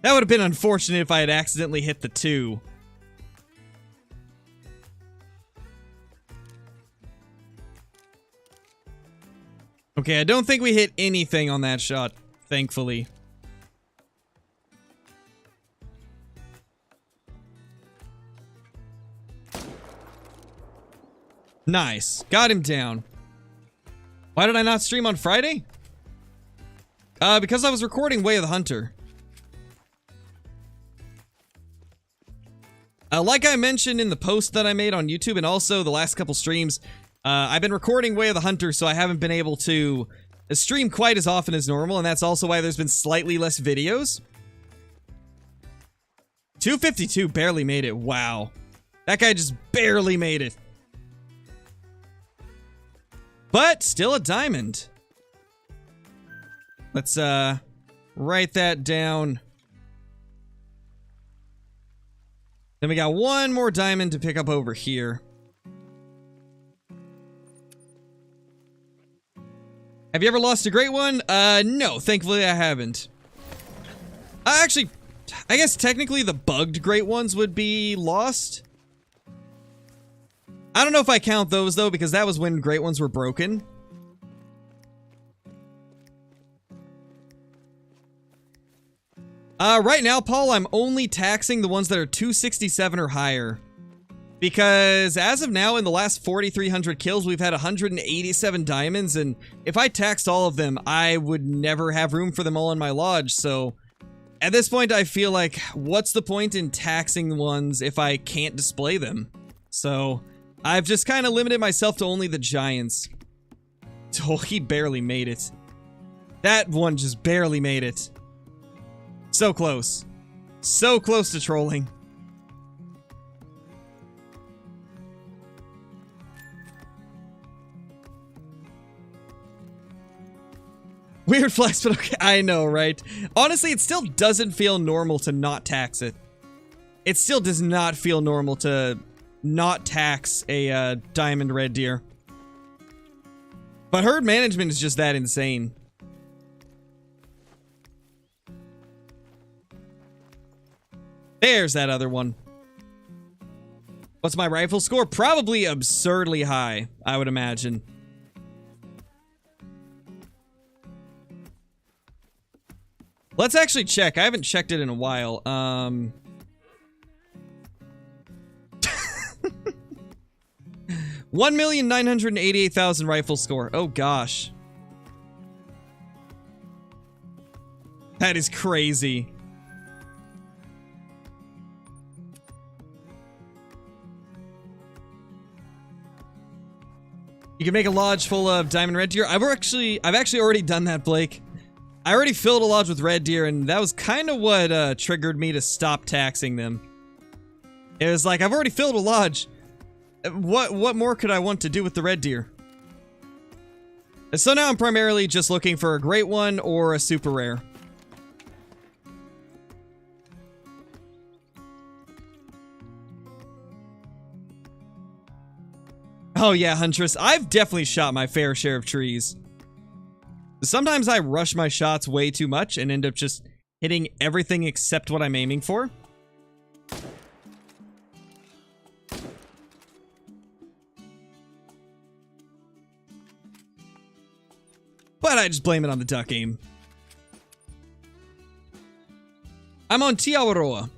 That would have been unfortunate if I had accidentally hit the 2. Okay, I don't think we hit anything on that shot, thankfully. Nice. Got him down. Why did I not stream on Friday? Because I was recording Way of the Hunter. Like I mentioned in the post that I made on YouTube and also the last couple streams, I've been recording Way of the Hunter, so I haven't been able to stream quite as often as normal, and that's also why there's been slightly less videos. 252 barely made it. Wow. That guy just barely made it. But still a diamond. Let's write that down. Then we got one more diamond to pick up over here. Have you ever lost a great one? No, thankfully I haven't. Actually, I guess technically the bugged great ones would be lost. I don't know if I count those though, because that was when great ones were broken. Right now, Paul, I'm only taxing the ones that are 267 or higher. Because as of now, in the last 4,300 kills, we've had 187 diamonds, and if I taxed all of them, I would never have room for them all in my lodge, so at this point, I feel like, what's the point in taxing ones if I can't display them? So, I've just kind of limited myself to only the giants. Oh, he barely made it. That one just barely made it. So close. So close to trolling. Weird flex, but okay. I know, right? Honestly, it still doesn't feel normal to not tax it. It still does not feel normal to not tax a diamond red deer. But herd management is just that insane. There's that other one. What's my rifle score? Probably absurdly high, I would imagine. Let's actually check. I haven't checked it in a while. 1,988,000 rifle score. Oh gosh. That is crazy. You can make a lodge full of diamond red deer. I've actually already done that, Blake. I already filled a lodge with red deer, and that was kind of what triggered me to stop taxing them. It was like, I've already filled a lodge. What more could I want to do with the red deer? So now I'm primarily just looking for a great one or a super rare. Oh yeah, Huntress. I've definitely shot my fair share of trees. Sometimes I rush my shots way too much and end up just hitting everything except what I'm aiming for. But I just blame it on the duck aim. I'm on Tiawaroa.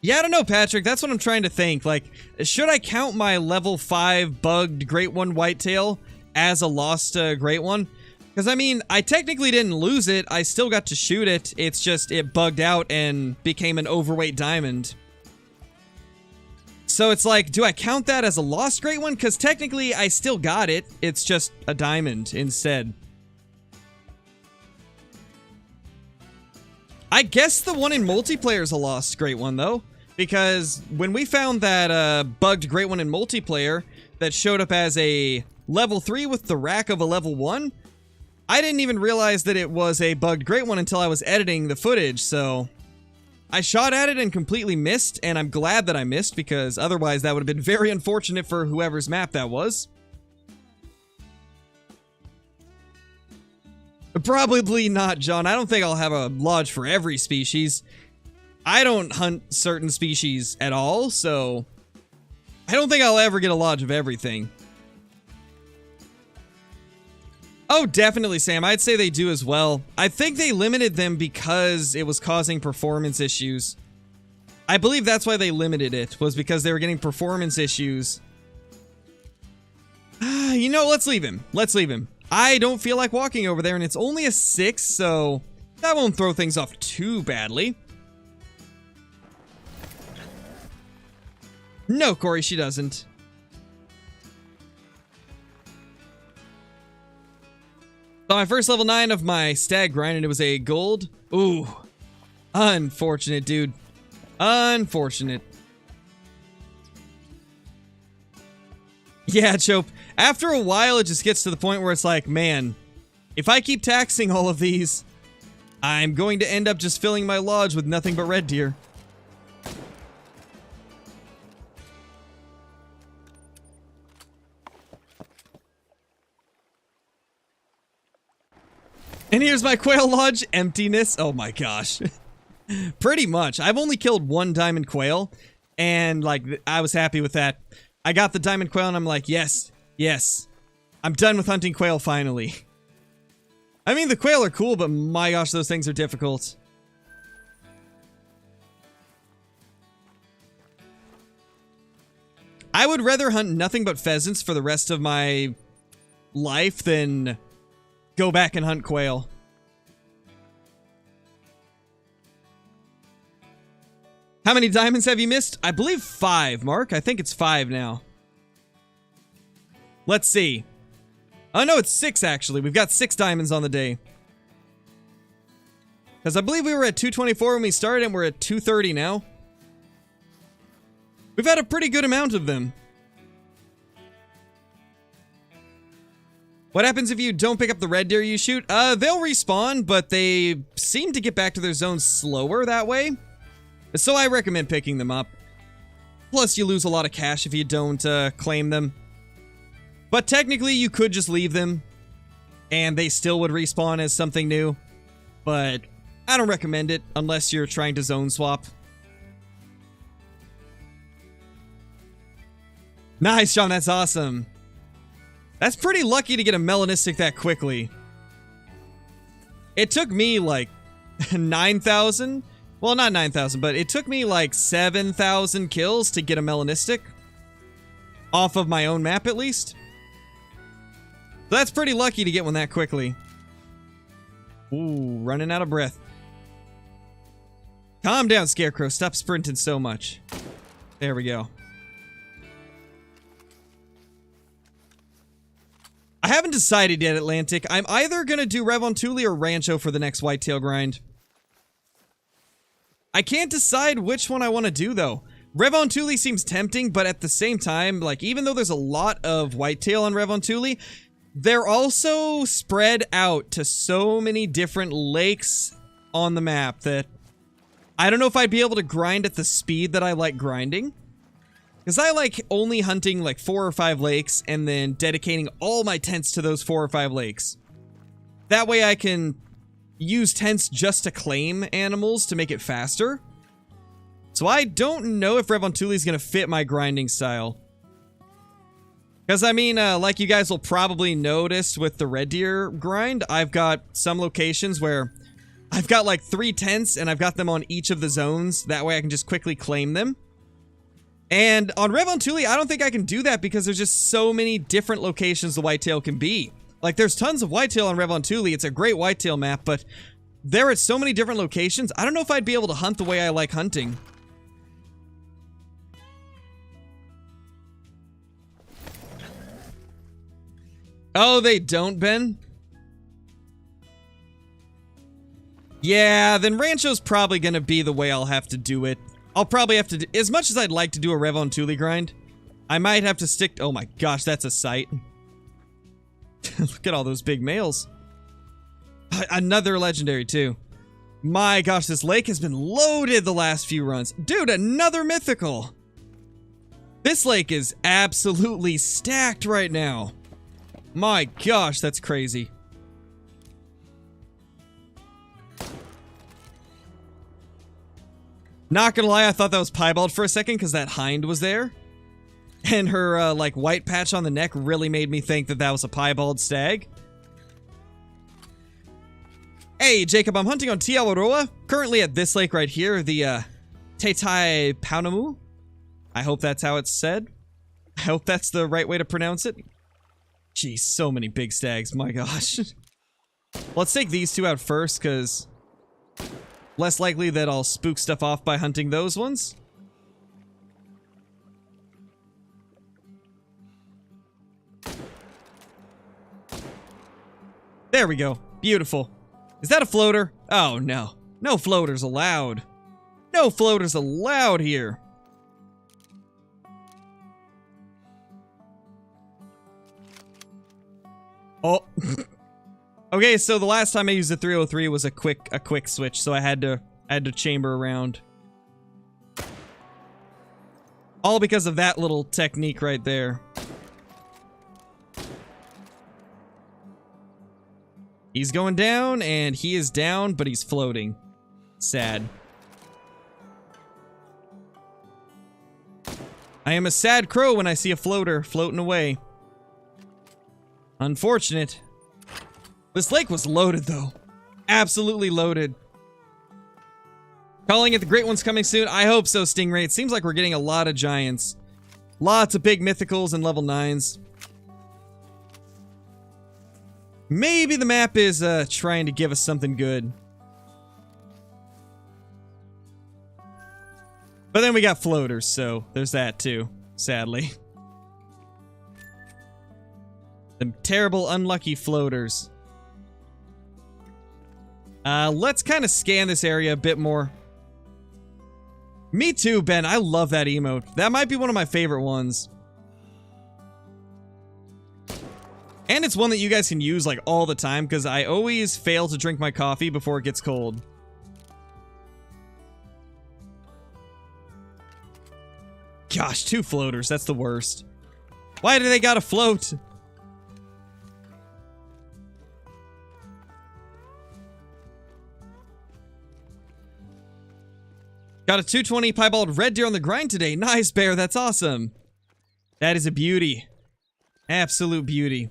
Yeah, I don't know, Patrick. That's what I'm trying to think. Like, should I count my level 5 bugged Great One Whitetail as a lost Great One? Because, I mean, I technically didn't lose it. I still got to shoot it. It's just it bugged out and became an overweight diamond. So it's like, do I count that as a lost Great One? Because technically, I still got it. It's just a diamond instead. I guess the one in multiplayer is a lost Great One, though. Because when we found that bugged Great One in multiplayer that showed up as a level 3 with the rack of a level 1, I didn't even realize that it was a bugged Great One until I was editing the footage, so I shot at it and completely missed, and I'm glad that I missed, because otherwise that would have been very unfortunate for whoever's map that was. Probably not, John. I don't think I'll have a lodge for every species. I don't hunt certain species at all, so I don't think I'll ever get a lodge of everything. Oh, definitely, Sam. I'd say they do as well. I think they limited them because it was causing performance issues. I believe that's why they limited it, was because they were getting performance issues. You know, let's leave him. Let's leave him. I don't feel like walking over there, and it's only a 6, so that won't throw things off too badly. No, Corey, she doesn't. So my first level 9 of my stag grind, and it was a gold. Ooh. Unfortunate, dude. Unfortunate. Yeah, Chope. After a while, it just gets to the point where it's like, man, if I keep taxing all of these, I'm going to end up just filling my lodge with nothing but red deer. And here's my quail lodge, emptiness. Oh my gosh. Pretty much. I've only killed one diamond quail, and like, I was happy with that. I got the diamond quail and I'm like, yes, yes. I'm done with hunting quail finally. I mean, the quail are cool, but my gosh, those things are difficult. I would rather hunt nothing but pheasants for the rest of my life than go back and hunt quail. How many diamonds have you missed? I believe 5, Mark. I think it's 5 now. Let's see. Oh, no, it's 6, actually. We've got 6 diamonds on the day. Because I believe we were at 224 when we started, and we're at 230 now. We've had a pretty good amount of them. What happens if you don't pick up the red deer you shoot? They'll respawn, but they seem to get back to their zones slower that way. So I recommend picking them up. Plus, you lose a lot of cash if you don't claim them. But technically, you could just leave them, and they still would respawn as something new. But I don't recommend it unless you're trying to zone swap. Nice, John. That's awesome. That's pretty lucky to get a melanistic that quickly. It took me like 9,000. Well, not 9,000, but it took me like 7,000 kills to get a melanistic. Off of my own map, at least. So that's pretty lucky to get one that quickly. Ooh, running out of breath. Calm down, Scarecrow. Stop sprinting so much. There we go. I haven't decided yet, Atlantic. I'm either going to do Revontuli or Rancho for the next whitetail grind. I can't decide which one I want to do, though. Revontuli seems tempting, but at the same time, like, even though there's a lot of whitetail on Revontuli, they're also spread out to so many different lakes on the map that I don't know if I'd be able to grind at the speed that I like grinding. Because I like only hunting like 4 or 5 lakes and then dedicating all my tents to those 4 or 5 lakes. That way I can use tents just to claim animals to make it faster. So I don't know if Revontuli is going to fit my grinding style. Because I mean, like you guys will probably notice with the red deer grind, I've got some locations where I've got like 3 tents and I've got them on each of the zones. That way I can just quickly claim them. And on Revontuli, I don't think I can do that because there's just so many different locations the whitetail can be. Like, there's tons of whitetail on Revontuli. It's a great whitetail map, but there are so many different locations. I don't know if I'd be able to hunt the way I like hunting. Oh, they don't, Ben? Yeah, then Rancho's probably gonna be the way I'll have to do it. I'll probably have to, as much as I'd like to do a Revontuli grind, I might have to stick, oh my gosh, that's a sight. Look at all those big males. Another legendary too. My gosh, this lake has been loaded the last few runs. Dude, another mythical. This lake is absolutely stacked right now. My gosh, that's crazy. Not gonna lie, I thought that was piebald for a second because that hind was there. And her, like, white patch on the neck really made me think that that was a piebald stag. Hey, Jacob, I'm hunting on Tiawaroa. Currently at this lake right here, the, Tetai Paunamu. I hope that's how it's said. I hope that's the right way to pronounce it. Jeez, so many big stags, my gosh. Let's take these 2 out first, because less likely that I'll spook stuff off by hunting those ones. There we go. Beautiful. Is that a floater? Oh, no. No floaters allowed. No floaters allowed here. Oh. Okay, so the last time I used the 303 was a quick switch, so I had to chamber around. All because of that little technique right there. He's going down, and he is down, but he's floating. Sad. I am a sad crow when I see a floater floating away. Unfortunate. This lake was loaded, though. Absolutely loaded. Calling it the Great One's coming soon. I hope so, Stingray. It seems like we're getting a lot of giants. Lots of big mythicals and level 9s. Maybe the map is trying to give us something good. But then we got floaters, so there's that too, sadly. Them terrible, unlucky floaters. Let's kind of scan this area a bit more. Me too, Ben. I love that emote. That might be one of my favorite ones. And it's one that you guys can use like all the time because I always fail to drink my coffee before it gets cold. Gosh, 2 floaters. That's the worst. Why do they gotta float? Got a 220 piebald red deer on the grind today. Nice, Bear. That's awesome. That is a beauty. Absolute beauty.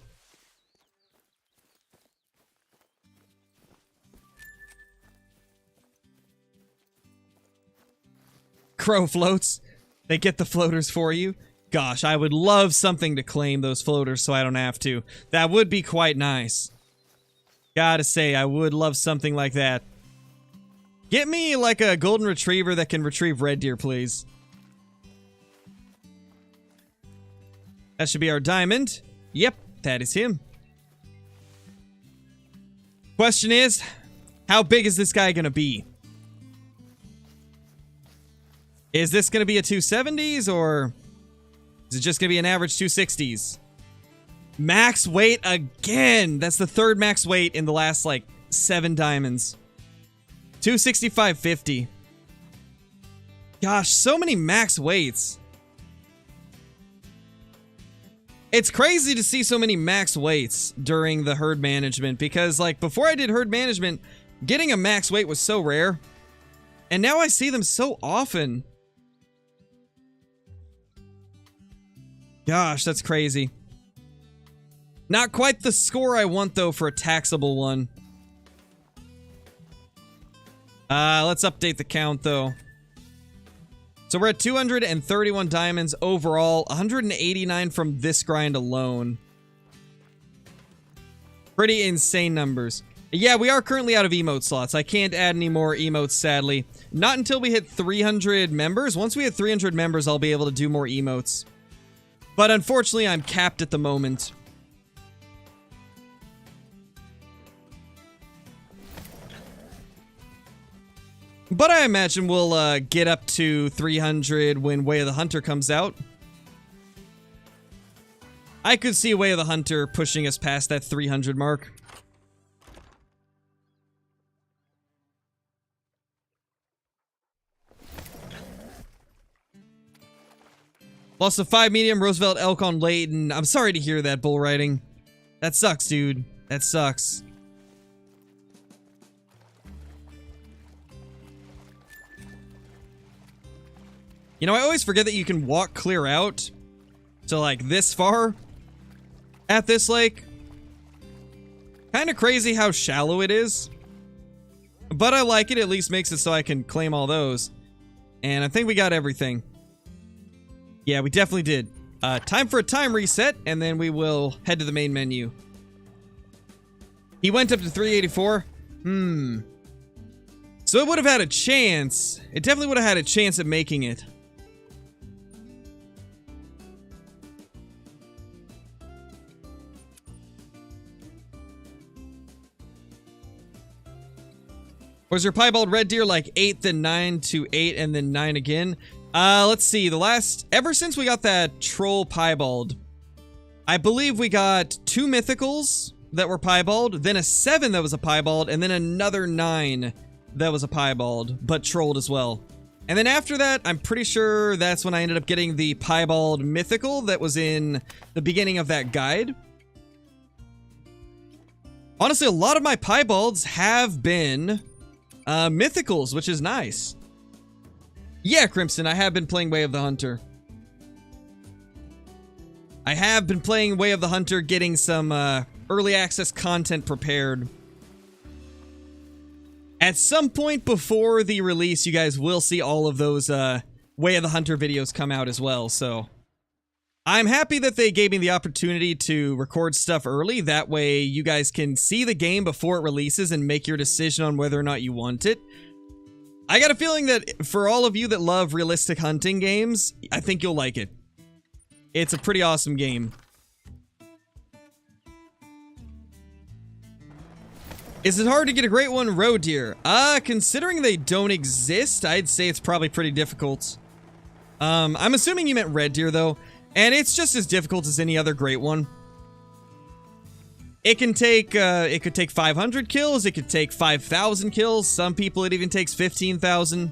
Crow floats. They get the floaters for you. Gosh, I would love something to claim those floaters so I don't have to. That would be quite nice. Gotta say, I would love something like that. Get me like a golden retriever that can retrieve red deer, please. That should be our diamond. Yep, that is him. Question is, how big is this guy gonna be? Is this gonna be a 270s or is it just gonna be an average 260s? Max weight again! That's the 3rd max weight in the last like 7 diamonds. 265.50. Gosh, so many max weights. It's crazy to see so many max weights during the herd management because like before I did herd management, getting a max weight was so rare. And now I see them so often. Gosh, that's crazy. Not quite the score I want though for a taxable one. Let's update the count though. So we're at 231 diamonds overall, 189 from this grind alone. Pretty insane numbers. Yeah, we are currently out of emote slots. I can't add any more emotes, sadly. Not until we hit 300 members. Once we hit 300 members, I'll be able to do more emotes. But unfortunately, I'm capped at the moment. But I imagine we'll get up to 300 when Way of the Hunter comes out. I could see Way of the Hunter pushing us past that 300 mark. Lost a 5 medium Roosevelt elk on Layton. I'm sorry to hear that, bull riding. That sucks, dude. That sucks. You know, I always forget that you can walk clear out to like this far at this lake. Kind of crazy how shallow it is. But I like it. At least makes it so I can claim all those. And I think we got everything. Yeah, we definitely did. Time for a time reset, and then we will head to the main menu. He went up to 384. So it would have had a chance. It definitely would have had a chance at making it. Was your piebald red deer like 8, then 9 to 8, and then 9 again? Let's see. Ever since we got that troll piebald, I believe we got 2 mythicals, that were piebald, then a 7 that was a piebald, and then another 9 that was a piebald, but trolled as well. And then after that, I'm pretty sure that's when I ended up getting the piebald mythical that was in the beginning of that guide. Honestly, a lot of my piebalds have been mythicals, which is nice. Yeah, Crimson, I have been playing Way of the Hunter. I have been playing Way of the Hunter, getting some early access content prepared. At some point before the release, you guys will see all of those Way of the Hunter videos come out as well, so I'm happy that they gave me the opportunity to record stuff early. That way you guys can see the game before it releases and make your decision on whether or not you want it. I got a feeling that for all of you that love realistic hunting games, I think you'll like it. It's a pretty awesome game. Is it hard to get a great one? Roe deer. Considering they don't exist, I'd say it's probably pretty difficult. I'm assuming you meant red deer though, and it's just as difficult as any other great one. It can take, it could take 500 kills, it could take 5,000 kills, some people it even takes 15,000.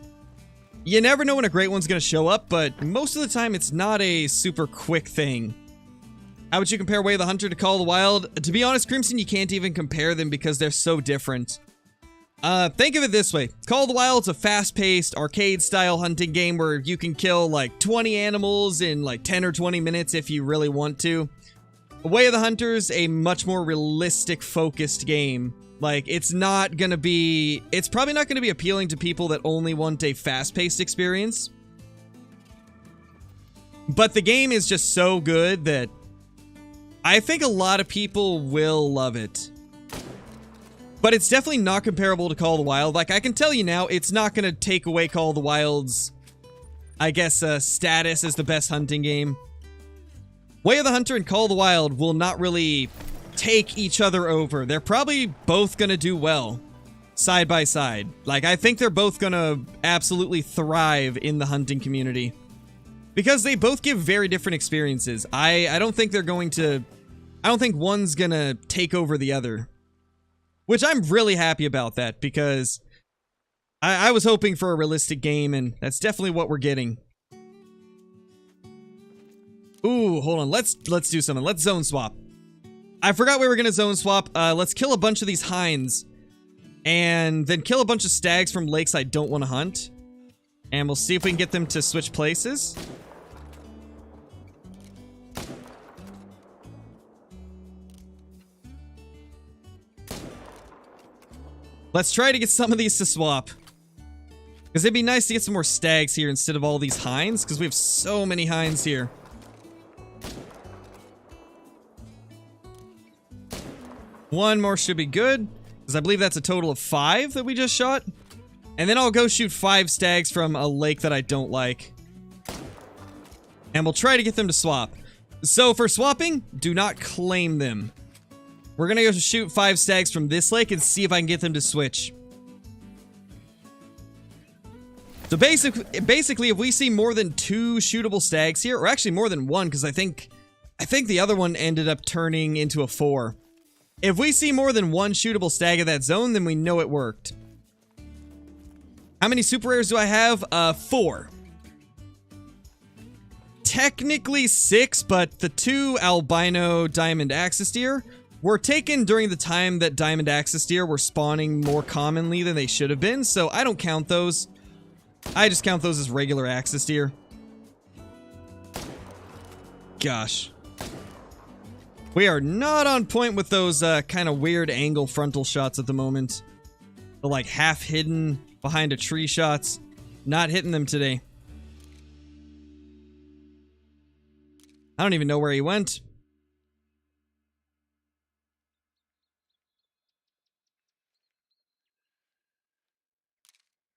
You never know when a great one's gonna show up, but most of the time it's not a super quick thing. How would you compare Way of the Hunter to Call of the Wild? To be honest, Crimson, you can't even compare them because they're so different. Think of it this way. Call of the Wild's a fast-paced, arcade-style hunting game where you can kill like 20 animals in like 10 or 20 minutes if you really want to. Way of the Hunter's a much more realistic, focused game. Like, it's probably not gonna be appealing to people that only want a fast-paced experience. But the game is just so good that I think a lot of people will love it. But it's definitely not comparable to Call of the Wild. Like, I can tell you now, it's not gonna take away Call of the Wild's, I guess, status as the best hunting game. Way of the Hunter and Call of the Wild will not really take each other over. They're probably both gonna do well, side by side. Like, I think they're both gonna absolutely thrive in the hunting community. Because they both give very different experiences. I don't think they're going to... I don't think one's gonna take over the other. Which I'm really happy about that, because I was hoping for a realistic game, and that's definitely what we're getting. Ooh, hold on. Let's do something. Let's zone swap. I forgot we were gonna zone swap. Let's kill a bunch of these hinds, and then kill a bunch of stags from lakes I don't want to hunt. And we'll see if we can get them to switch places. Let's try to get some of these to swap. Because it'd be nice to get some more stags here instead of all these hinds, because we have so many hinds here. One more should be good, because I believe that's a total of 5 that we just shot. And then I'll go shoot 5 stags from a lake that I don't like. And we'll try to get them to swap. So for swapping, do not claim them. We're gonna go shoot 5 stags from this lake and see if I can get them to switch. So basically, if we see more than 2 shootable stags here, or actually more than 1, because I think the other one ended up turning into a 4. If we see more than 1 shootable stag in that zone, then we know it worked. How many super rares do I have? 4. Technically 6, but the 2 albino diamond axis deer were taken during the time that diamond axis deer were spawning more commonly than they should have been, so I don't count those. I just count those as regular axis deer. Gosh. We are not on point with those kind of weird angle frontal shots at the moment. The like half hidden behind a tree shots. Not hitting them today. I don't even know where he went.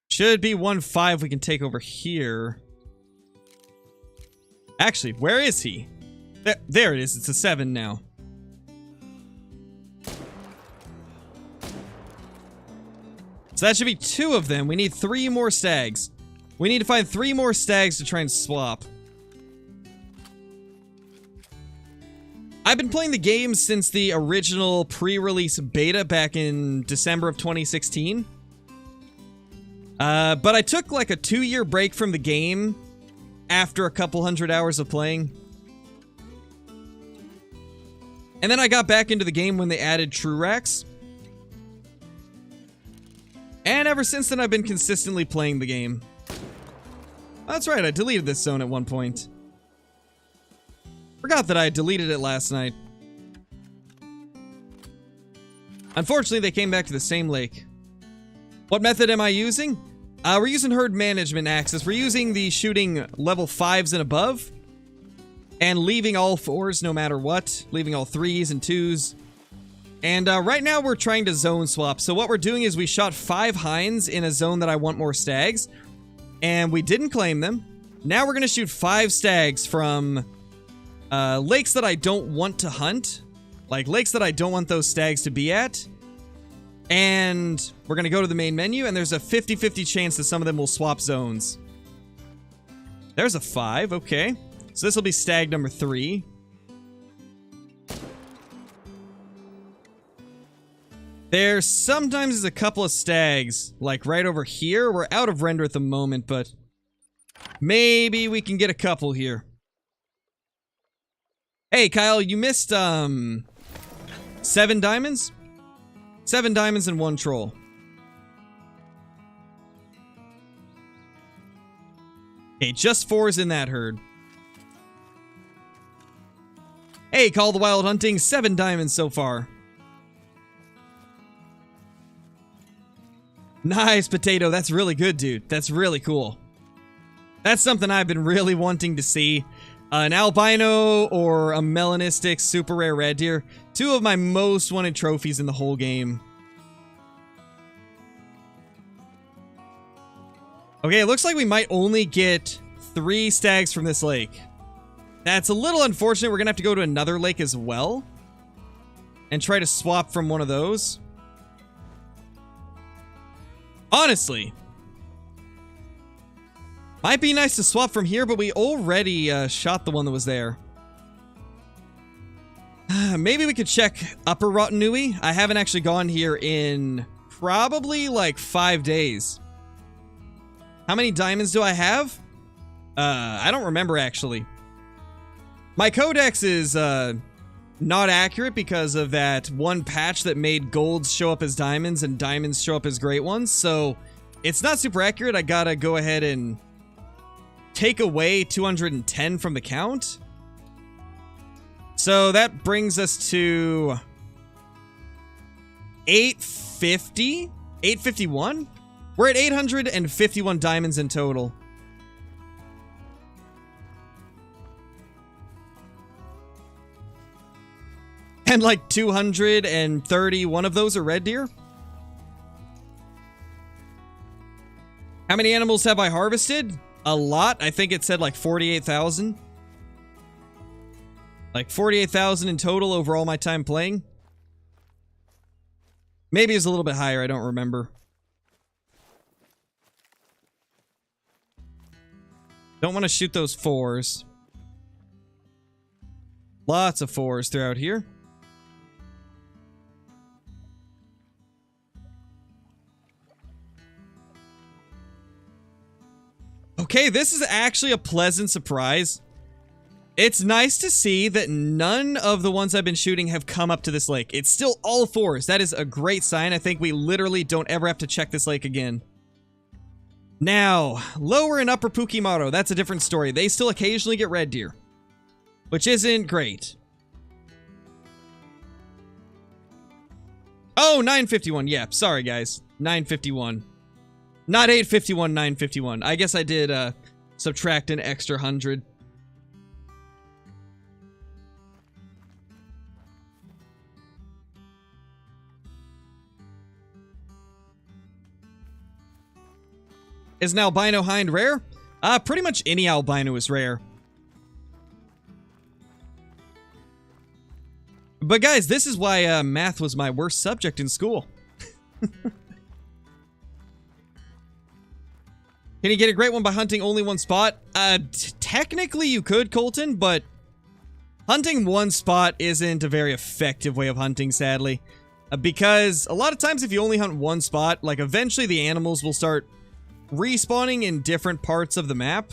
Should be 1-5 we can take over here. Actually, where is he? There it is. It's a 7 now. So that should be 2 of them. We need 3 more stags. We need to find 3 more stags to try and swap. I've been playing the game since the original pre-release beta back in December of 2016. But I took like a 2-year break from the game after a couple hundred hours of playing. And then I got back into the game when they added True Racks. And ever since then, I've been consistently playing the game. That's right, I deleted this zone at one point. Forgot that I deleted it last night. Unfortunately, they came back to the same lake. What method am I using? We're using herd management axis. We're using the shooting level 5s and above. And leaving all 4s no matter what. Leaving all 3s and 2s. And right now we're trying to zone swap. So what we're doing is we shot 5 hinds in a zone that I want more stags. And we didn't claim them. Now we're going to shoot 5 stags from lakes that I don't want to hunt. Like lakes that I don't want those stags to be at. And we're going to go to the main menu, and there's a 50-50 chance that some of them will swap zones. There's a 5, okay. So this will be stag number 3. There sometimes is a couple of stags, like right over here. We're out of render at the moment, but maybe we can get a couple here. Hey, Kyle, you missed, 7 diamonds? 7 diamonds and 1 troll. Okay, just 4s in that herd. Hey, Call the Wild Hunting, 7 diamonds so far. Nice, Potato. That's really good, dude. That's really cool. That's something I've been really wanting to see. An albino or a melanistic super rare red deer. 2 of my most wanted trophies in the whole game. Okay, it looks like we might only get 3 stags from this lake. That's a little unfortunate. We're gonna have to go to another lake as well. And try to swap from one of those. Honestly. Might be nice to swap from here, but we already shot the one that was there. Maybe we could check Upper Rotanui. I haven't actually gone here in probably like 5 days. How many diamonds do I have? I don't remember actually. My codex is not accurate because of that one patch that made golds show up as diamonds and diamonds show up as great ones. So it's not super accurate. I gotta go ahead and take away 210 from the count. So that brings us to 850? 851? We're at 851 diamonds in total. And like 231 of those are red deer. How many animals have I harvested? A lot. I think it said like 48,000. Like 48,000 in total over all my time playing. Maybe it's a little bit higher. I don't remember. Don't want to shoot those 4s. Lots of 4s throughout here. Okay, this is actually a pleasant surprise. It's nice to see that none of the ones I've been shooting have come up to this lake. It's still all 4s. That is a great sign. I think we literally don't ever have to check this lake again. Now, lower and upper Pukimaru, that's a different story. They still occasionally get red deer, which isn't great. Oh, 951. Yeah, sorry guys. 951. Not 851, 951. I guess I did subtract an extra 100. Is an albino hind rare? Pretty much any albino is rare. But guys, this is why math was my worst subject in school. Can you get a great one by hunting only one spot? Technically you could, Colton, but Hunting one spot isn't a very effective way of hunting, sadly. Because a lot of times if you only hunt one spot, like eventually the animals will start respawning in different parts of the map.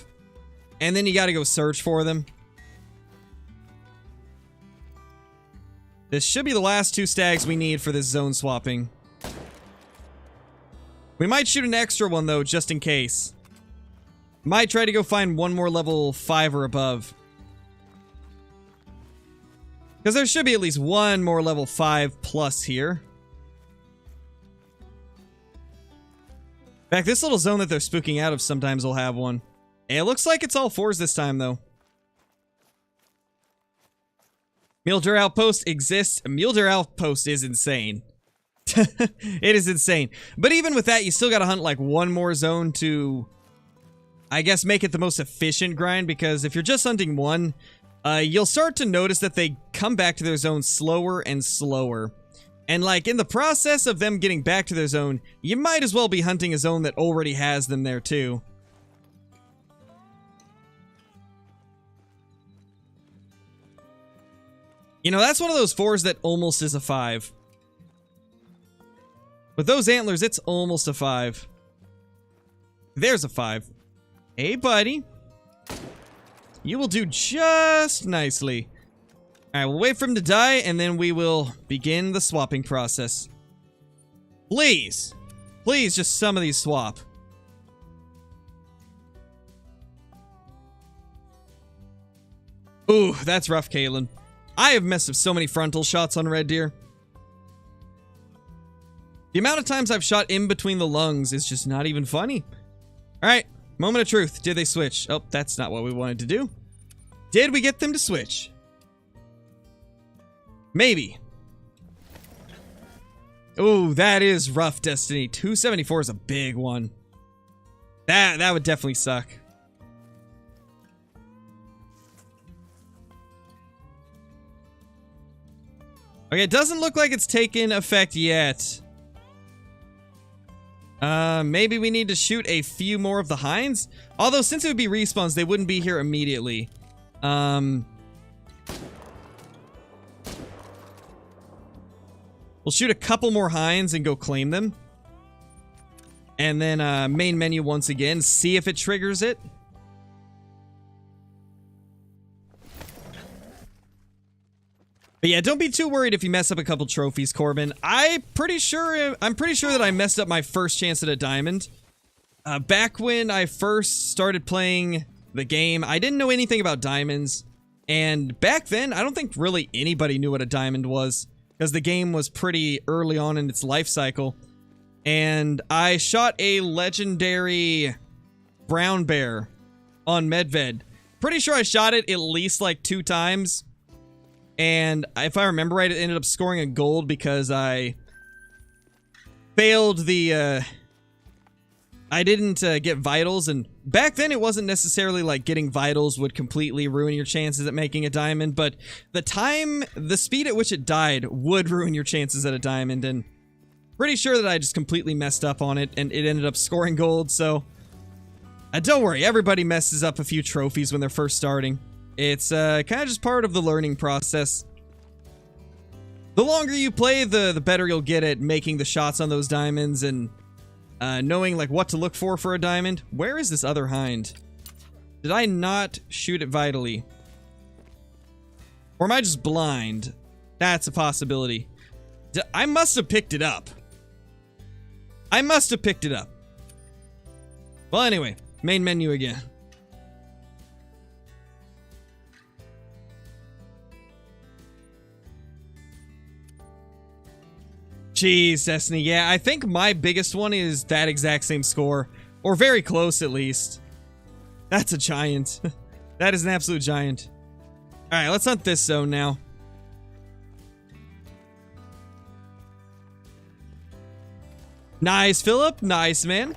And then you gotta go search for them. This should be the last 2 stags we need for this zone swapping. We might shoot an extra one though, just in case. Might try to go find one more level 5 or above. Because there should be at least one more level 5 plus here. In fact, this little zone that they're spooking out of sometimes will have one. It looks like it's all 4s this time, though. Mule Deer Outpost exists. Mule Deer Outpost is insane. It is insane. But even with that, you still gotta hunt like one more zone to, I guess, make it the most efficient grind. Because if you're just hunting one, you'll start to notice that they come back to their zone slower and slower. And like in the process of them getting back to their zone, you might as well be hunting a zone that already has them there too. You know, that's one of those 4s that almost is a 5. With those antlers, it's almost a 5. There's a 5. Hey, buddy. You will do just nicely. Alright, we'll wait for him to die, and then we will begin the swapping process. Please. Please, just some of these swap. Ooh, that's rough, Kalen. I have messed up so many frontal shots on red deer. The amount of times I've shot in between the lungs is just not even funny. Alright, moment of truth. Did they switch? Oh, that's not what we wanted to do. Did we get them to switch? Maybe. Ooh, that is rough, Destiny. 274 is a big one. That would definitely suck. Okay, it doesn't look like it's taken effect yet. Maybe we need to shoot a few more of the hinds. Although, since it would be respawns, they wouldn't be here immediately. We'll shoot a couple more hinds and go claim them. And then, main menu once again. See if it triggers it. But yeah, don't be too worried if you mess up a couple trophies, Corbin. I'm pretty sure that I messed up my first chance at a diamond. Back when I first started playing the game, I didn't know anything about diamonds. And back then, I don't think really anybody knew what a diamond was, because the game was pretty early on in its life cycle. And I shot a legendary brown bear on Medved. Pretty sure I shot it at least like 2 times. And if I remember right, it ended up scoring a gold because I failed the, I didn't get vitals, and back then it wasn't necessarily like getting vitals would completely ruin your chances at making a diamond, but the speed at which it died would ruin your chances at a diamond, and pretty sure that I just completely messed up on it, and it ended up scoring gold, so don't worry, everybody messes up a few trophies when they're first starting. It's kind of just part of the learning process. The longer you play, the better you'll get at making the shots on those diamonds and knowing like what to look for a diamond. Where is this other hind? Did I not shoot it vitally? Or am I just blind? That's a possibility. I must have picked it up. I must have picked it up. Well, anyway, main menu again. Jeez, Destiny. Yeah, I think my biggest one is that exact same score. Or very close, at least. That's a giant. That is an absolute giant. Alright, let's hunt this zone now. Nice, Philip. Nice, man.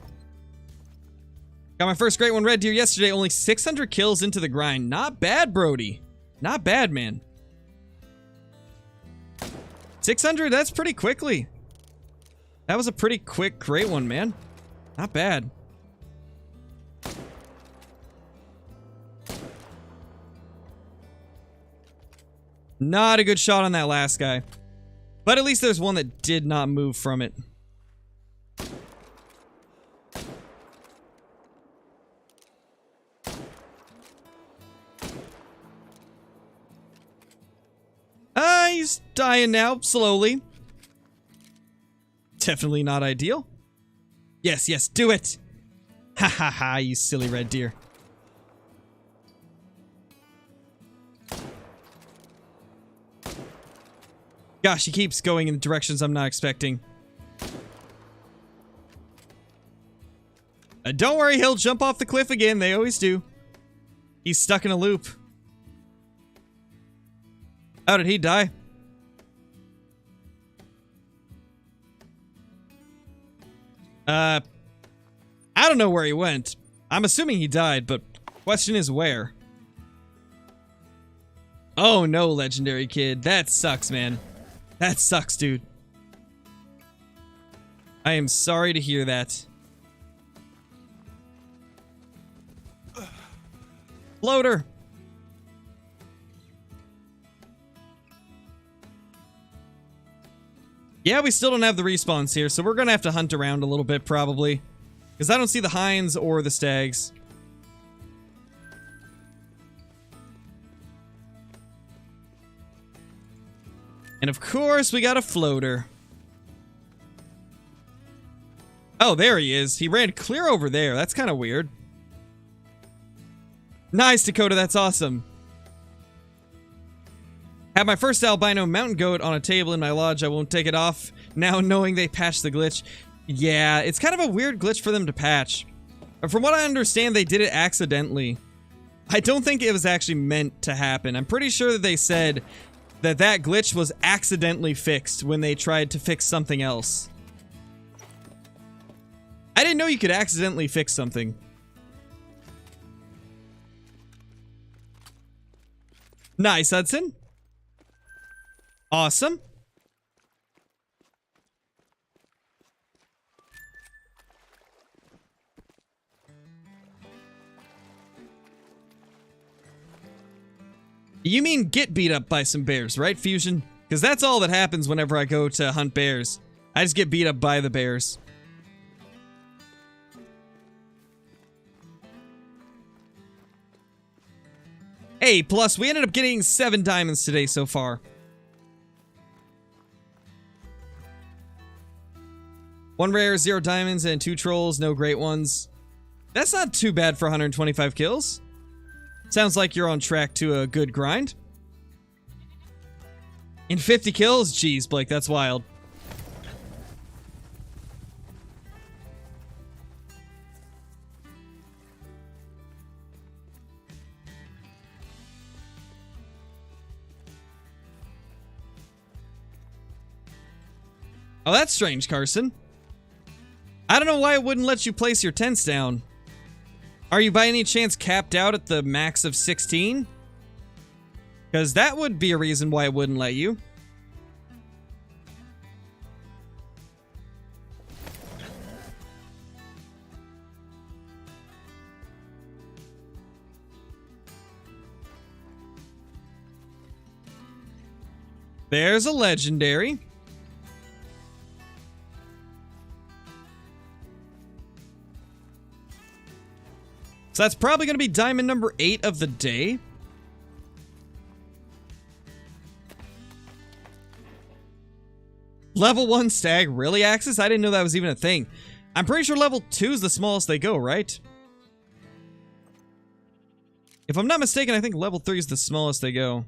Got my first great one red deer yesterday. Only 600 kills into the grind. Not bad, Brody. Not bad, man. 600, that's pretty quickly. That was a pretty quick, great one, man. Not bad. Not a good shot on that last guy. But at least there's one that did not move from it. He's dying now, slowly. Definitely not ideal. Yes, yes, do it! Ha ha ha, you silly red deer. Gosh, he keeps going in directions I'm not expecting. Don't worry, he'll jump off the cliff again. They always do. He's stuck in a loop. How did he die? I don't know where he went. I'm assuming he died, but question is where? Oh no, legendary kid. That sucks, man. That sucks, dude. I am sorry to hear that. Floater. Yeah, we still don't have the respawns here, so we're gonna have to hunt around a little bit, probably. Because I don't see the hinds or the stags. And of course, we got a floater. Oh, there he is. He ran clear over there. That's kind of weird. Nice, Dakota. That's awesome. Had my first albino mountain goat on a table in my lodge. I won't take it off now knowing they patched the glitch. Yeah, it's kind of a weird glitch for them to patch. But from what I understand, they did it accidentally. I don't think it was actually meant to happen. I'm pretty sure that they said that that glitch was accidentally fixed when they tried to fix something else. I didn't know you could accidentally fix something. Nice, Hudson. Awesome. You mean get beat up by some bears, right, Fusion? Because that's all that happens whenever I go to hunt bears. I just get beat up by the bears. Hey, plus we ended up getting 7 diamonds today so far. One rare, 0 diamonds, and 2 trolls, no great ones. That's not too bad for 125 kills. Sounds like you're on track to a good grind. In 50 kills? Jeez, Blake, that's wild. Oh, that's strange, Carson. I don't know why it wouldn't let you place your tents down. Are you by any chance capped out at the max of 16? Because that would be a reason why it wouldn't let you. There's a legendary. So that's probably going to be diamond number 8 of the day. Level 1 stag, really, Axis? I didn't know that was even a thing. I'm pretty sure level 2 is the smallest they go, right? If I'm not mistaken, I think level 3 is the smallest they go.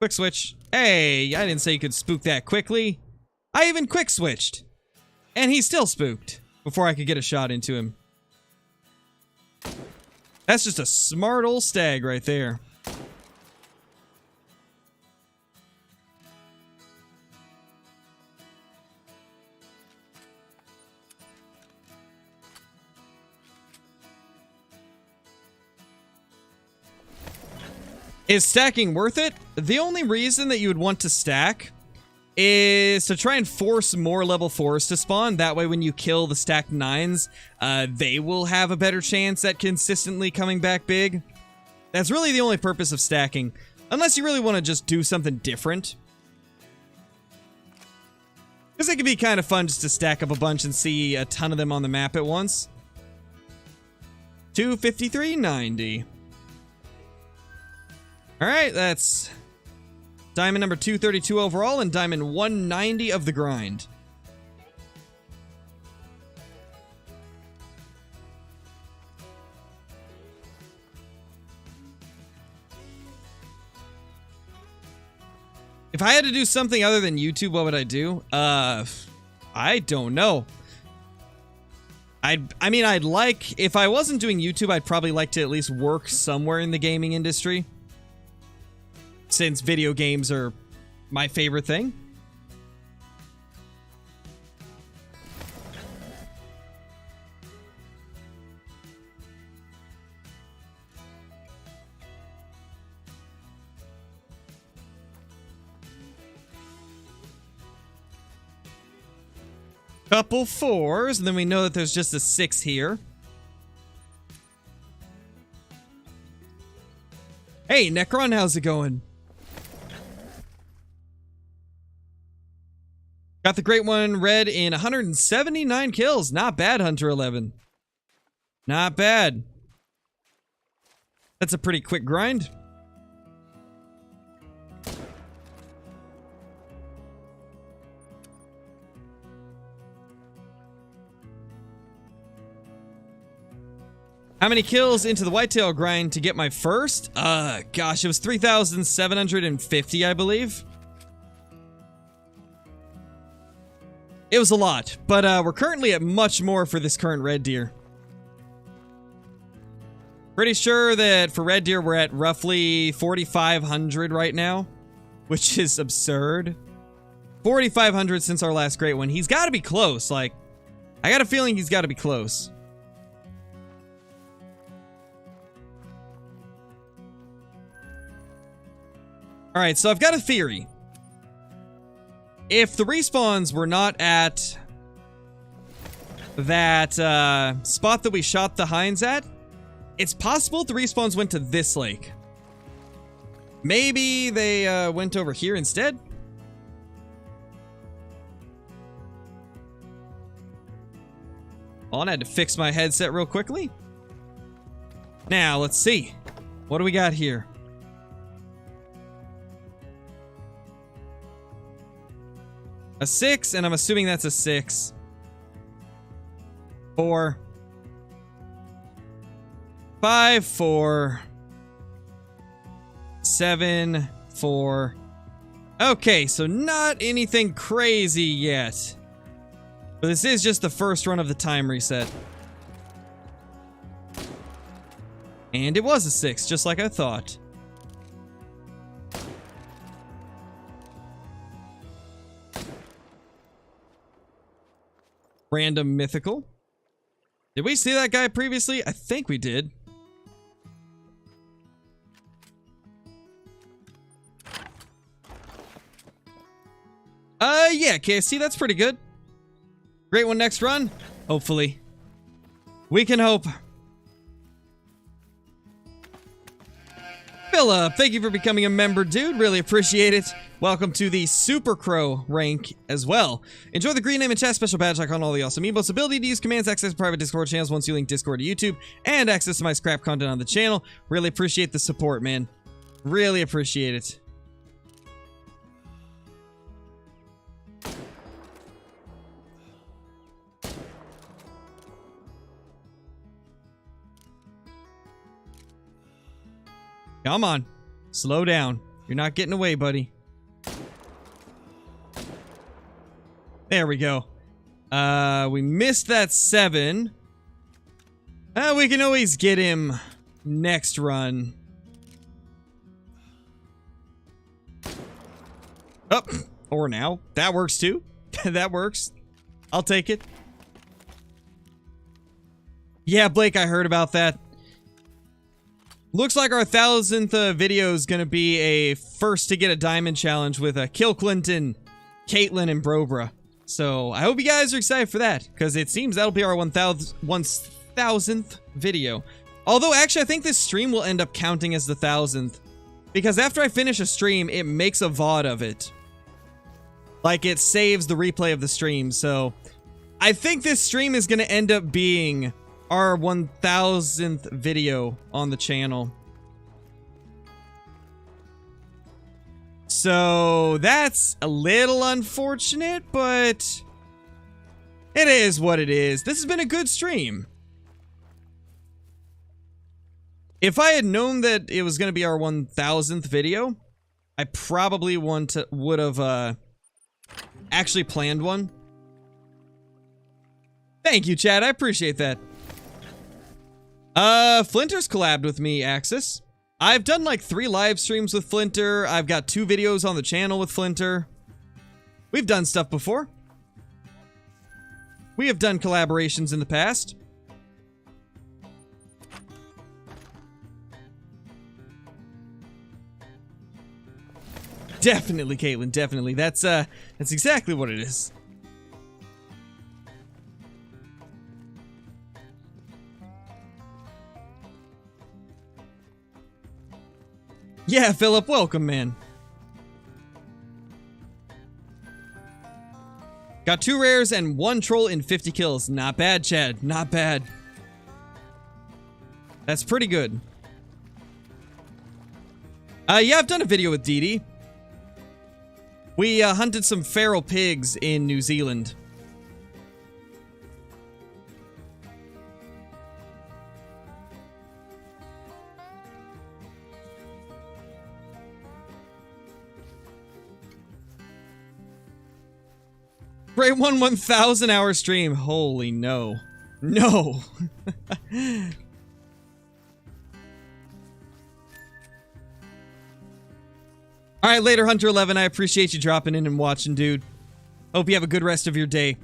Quick switch. Hey, I didn't say you could spook that quickly. I even quick switched. And he's still spooked before I could get a shot into him. That's just a smart old stag right there. Is stacking worth it? The only reason that you would want to stack is to try and force more level 4s to spawn. That way when you kill the stacked 9s, they will have a better chance at consistently coming back big. That's really the only purpose of stacking. Unless you really want to just do something different. Because it can be kind of fun just to stack up a bunch and see a ton of them on the map at once. 253.90. Alright, that's diamond number 232 overall and diamond 190 of the grind. If I had to do something other than YouTube, what would I do? I don't know. I mean, I'd like, if I wasn't doing YouTube, I'd probably like to at least work somewhere in the gaming industry. Since video games are my favorite thing. Couple 4s, and then we know that there's just a 6 here. Hey, Necron, how's it going? Got the great one red in 179 kills. Not bad, Hunter 11. Not bad. That's a pretty quick grind. How many kills into the whitetail grind to get my first? Gosh, it was 3,750, I believe. It was a lot, but we're currently at much more for this current red deer. Pretty sure that for red deer, we're at roughly 4,500 right now, which is absurd. 4,500 since our last great one. He's got to be close. Like, I got a feeling he's got to be close. Alright, so I've got a theory. If the respawns were not at that spot that we shot the hinds at, it's possible the respawns went to this lake. Maybe they went over here instead? Hold on, I had to fix my headset real quickly. Now, let's see. What do we got here? A 6, and I'm assuming that's a 6. 4. 5, 4. 7, 4. Okay, so not anything crazy yet. But this is just the first run of the time reset. And it was a 6, just like I thought. Random mythical. Did we see that guy previously? I think we did. Yeah, KST, that's pretty good. Great one next run. Hopefully. We can hope. Philip, thank you for becoming a member, dude. Really appreciate it. Welcome to the Super Crow rank as well. Enjoy the green name and chat, special badge icon, all the awesome emotes, ability to use commands, access to private Discord channels once you link Discord to YouTube, and access to my scrap content on the channel. Really appreciate the support, man. Really appreciate it. Come on. Slow down. You're not getting away, buddy. There we go. We missed that 7. We can always get him next run. Oh, or now. That works too. That works. I'll take it. Yeah, Blake, I heard about that. Looks like our 1000th video is going to be a first to get a diamond challenge with Kill Clinton, Caitlyn, and Brobra. So I hope you guys are excited for that, because it seems that'll be our 1000th video. Although, actually, I think this stream will end up counting as the 1000th. Because after I finish a stream, it makes a VOD of it. Like, it saves the replay of the stream, so... I think this stream is going to end up being our 1000th video on the channel. So, that's a little unfortunate, but... it is what it is. This has been a good stream. If I had known that it was going to be our 1000th video, I probably would have actually planned one. Thank you, Chad. I appreciate that. Flinter's collabed with me, Axis. I've done like 3 live streams with Flinter. I've got 2 videos on the channel with Flinter. We've done stuff before. We have done collaborations in the past. Definitely, Caitlin, definitely. That's exactly what it is. Yeah, Philip, welcome, man. Got 2 rares and 1 troll in 50 kills. Not bad, Chad. Not bad. That's pretty good. Yeah, I've done a video with Dee Dee. We hunted some feral pigs in New Zealand. Great 1,000 hour stream. Holy no. No. Alright, later, Hunter11. I appreciate you dropping in and watching, dude. Hope you have a good rest of your day.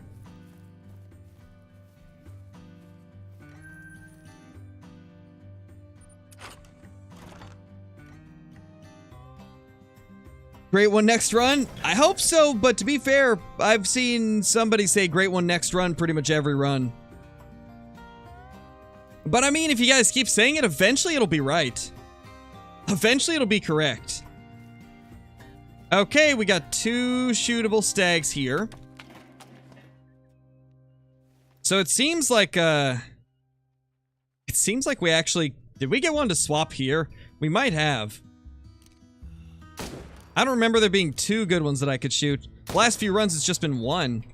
Great one next run? I hope so, but to be fair, I've seen somebody say great one next run pretty much every run. But I mean, if you guys keep saying it, eventually it'll be right. Eventually it'll be correct. Okay, we got 2 shootable stags here. So it seems like we actually... Did we get one to swap here? We might have. I don't remember there being 2 good ones that I could shoot. The last few runs, it's just been 1.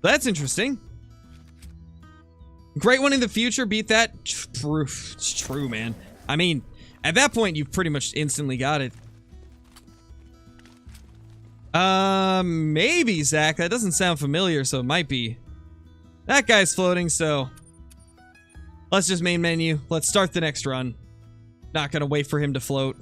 That's interesting. Great one in the future, beat that? True. It's true, man. I mean, at that point, you've pretty much instantly got it. Maybe, Zach. That doesn't sound familiar, so it might be. That guy's floating, so... Let's just main menu. Let's start the next run. Not gonna wait for him to float.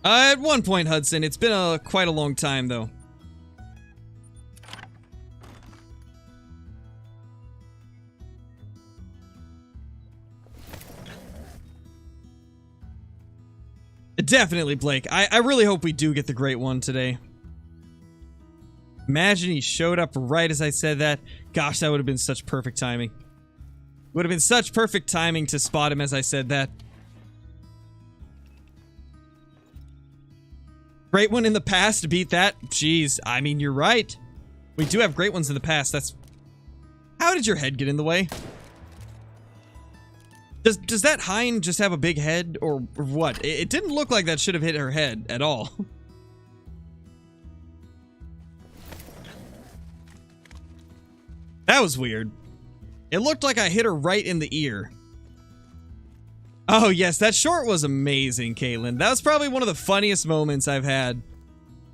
At one point, Hudson. It's been quite a long time, though. Definitely, Blake. I really hope we do get the great one today. Imagine he showed up right as I said that. Gosh, that would have been such perfect timing. Would have been such perfect timing to spot him as I said that. Great one in the past to beat that? Jeez, I mean, you're right. We do have great ones in the past. That's... How did your head get in the way? Does that hind just have a big head, or what? It didn't look like that should have hit her head at all. That was weird. It looked like I hit her right in the ear. Oh yes, that short was amazing, Caitlin. That was probably one of the funniest moments I've had.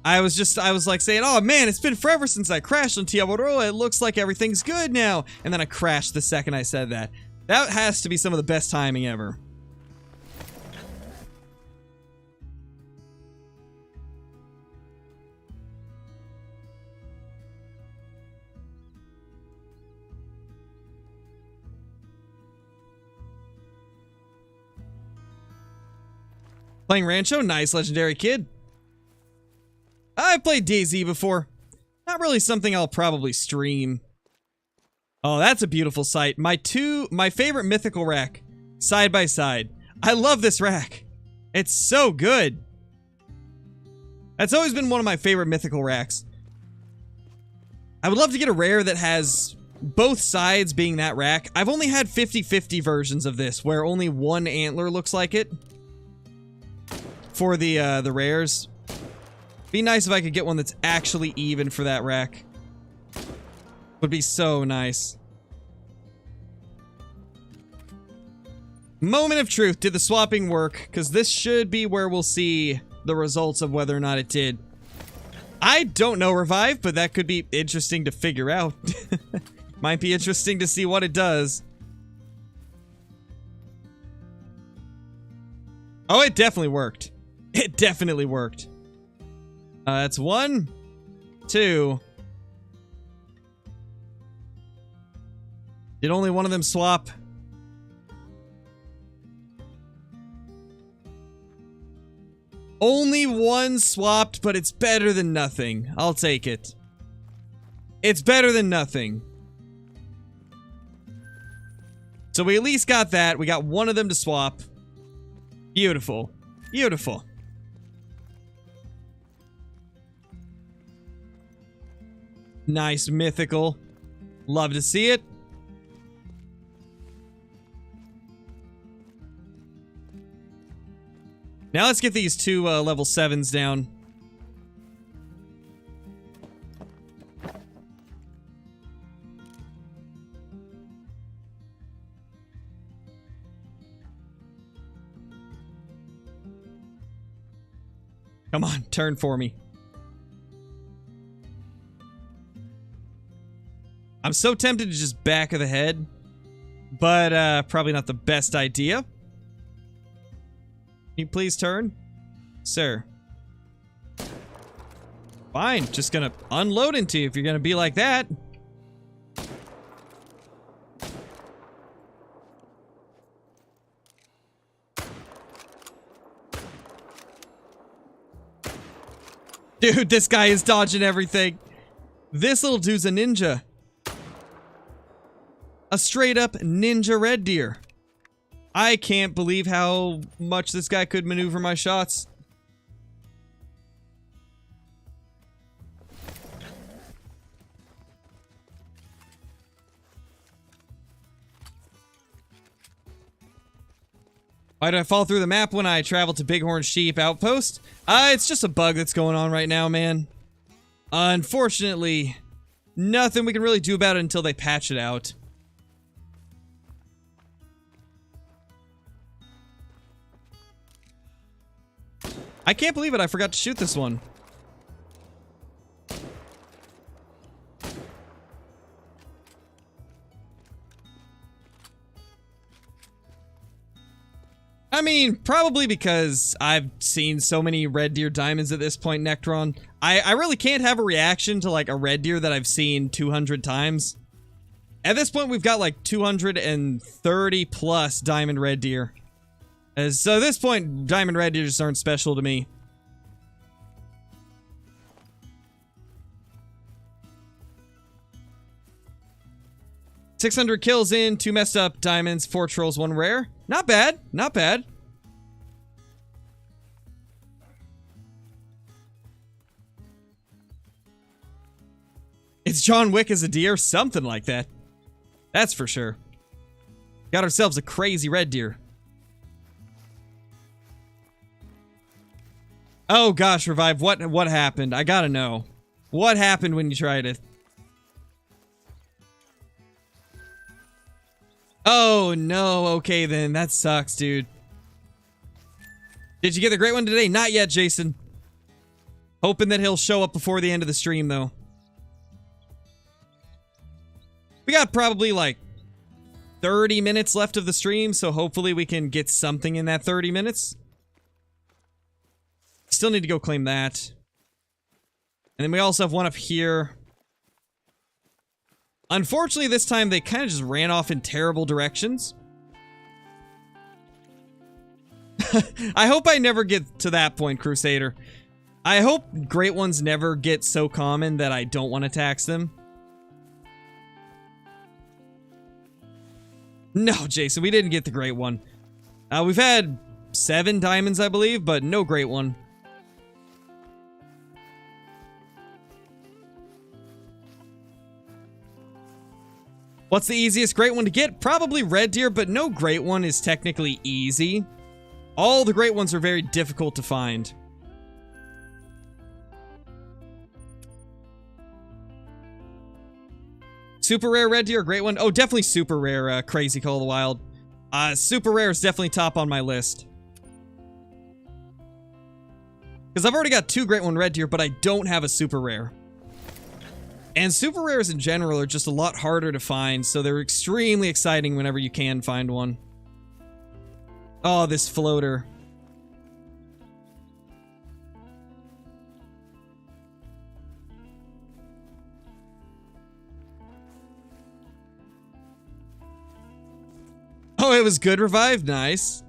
I was like saying, oh man, it's been forever since I crashed on Tiawaroa. It looks like everything's good now. And then I crashed the second I said that. That has to be some of the best timing ever. Playing Rancho? Nice, legendary kid. I've played DayZ before. Not Not really something I'll probably stream. Oh, that's a beautiful sight. My favorite mythical rack, side by side. I love this rack. It's so good. That's always been one of my favorite mythical racks. I would love to get a rare that has both sides being that rack. I've only had 50-50 versions of this, where only one antler looks like it. For the rares. Be nice if I could get one that's actually even for that rack. Would be so nice. Moment of truth. Did the swapping work? Because this should be where we'll see the results of whether or not it did. I don't know, Revive, but that could be interesting to figure out. Might be interesting to see what it does. Oh, it definitely worked. It definitely worked. That's 1, 2. Did only one of them swap? Only one swapped, but it's better than nothing. I'll take it. It's better than nothing. So we at least got that. We got one of them to swap. Beautiful. Beautiful. Nice mythical. Love to see it. Now let's get these two level 7s down. Come on, turn for me. I'm so tempted to just back of the head, but probably not the best idea. Can you please turn? Sir. Fine, just gonna unload into you if you're gonna be like that. Dude, this guy is dodging everything. This little dude's a ninja. A straight up ninja red deer. I can't believe how much this guy could maneuver my shots. Why did I fall through the map when I traveled to Bighorn Sheep Outpost? It's just a bug that's going on right now, man. Unfortunately, nothing we can really do about it until they patch it out. I can't believe it, I forgot to shoot this one. I mean, probably because I've seen so many red deer diamonds at this point, Nectron. I really can't have a reaction to like a red deer that I've seen 200 times. At this point, we've got like 230 plus diamond red deer. So at this point, diamond red deer just aren't special to me. $600 kills in, 2 messed up diamonds, 4 trolls, 1 rare. Not bad, not bad. It's John Wick as a deer, something like that. That's for sure. Got ourselves a crazy red deer. Oh gosh, Revive, what happened? I gotta know. What happened when you tried it? Oh no, okay then, that sucks, dude. Did you get the great one today? Not yet, Jason. Hoping that he'll show up before the end of the stream, though. We got probably like 30 minutes left of the stream, so hopefully we can get something in that 30 minutes. Still need to go claim that. And then we also have one up here. Unfortunately, this time they kind of just ran off in terrible directions. I hope I never get to that point, Crusader. I hope great ones never get so common that I don't want to tax them. No, Jason, we didn't get the great one. We've had 7 diamonds, I believe, but no great one. What's the easiest great one to get? Probably red deer, but no great one is technically easy. All the great ones are very difficult to find. Super rare red deer, great one. Oh, definitely super rare, Crazy Call of the Wild. Super rare is definitely top on my list. Because I've already got 2 great one red deer, but I don't have a super rare. And super rares in general are just a lot harder to find, so they're extremely exciting whenever you can find one. Oh, this floater. Oh, it was good revive? Nice.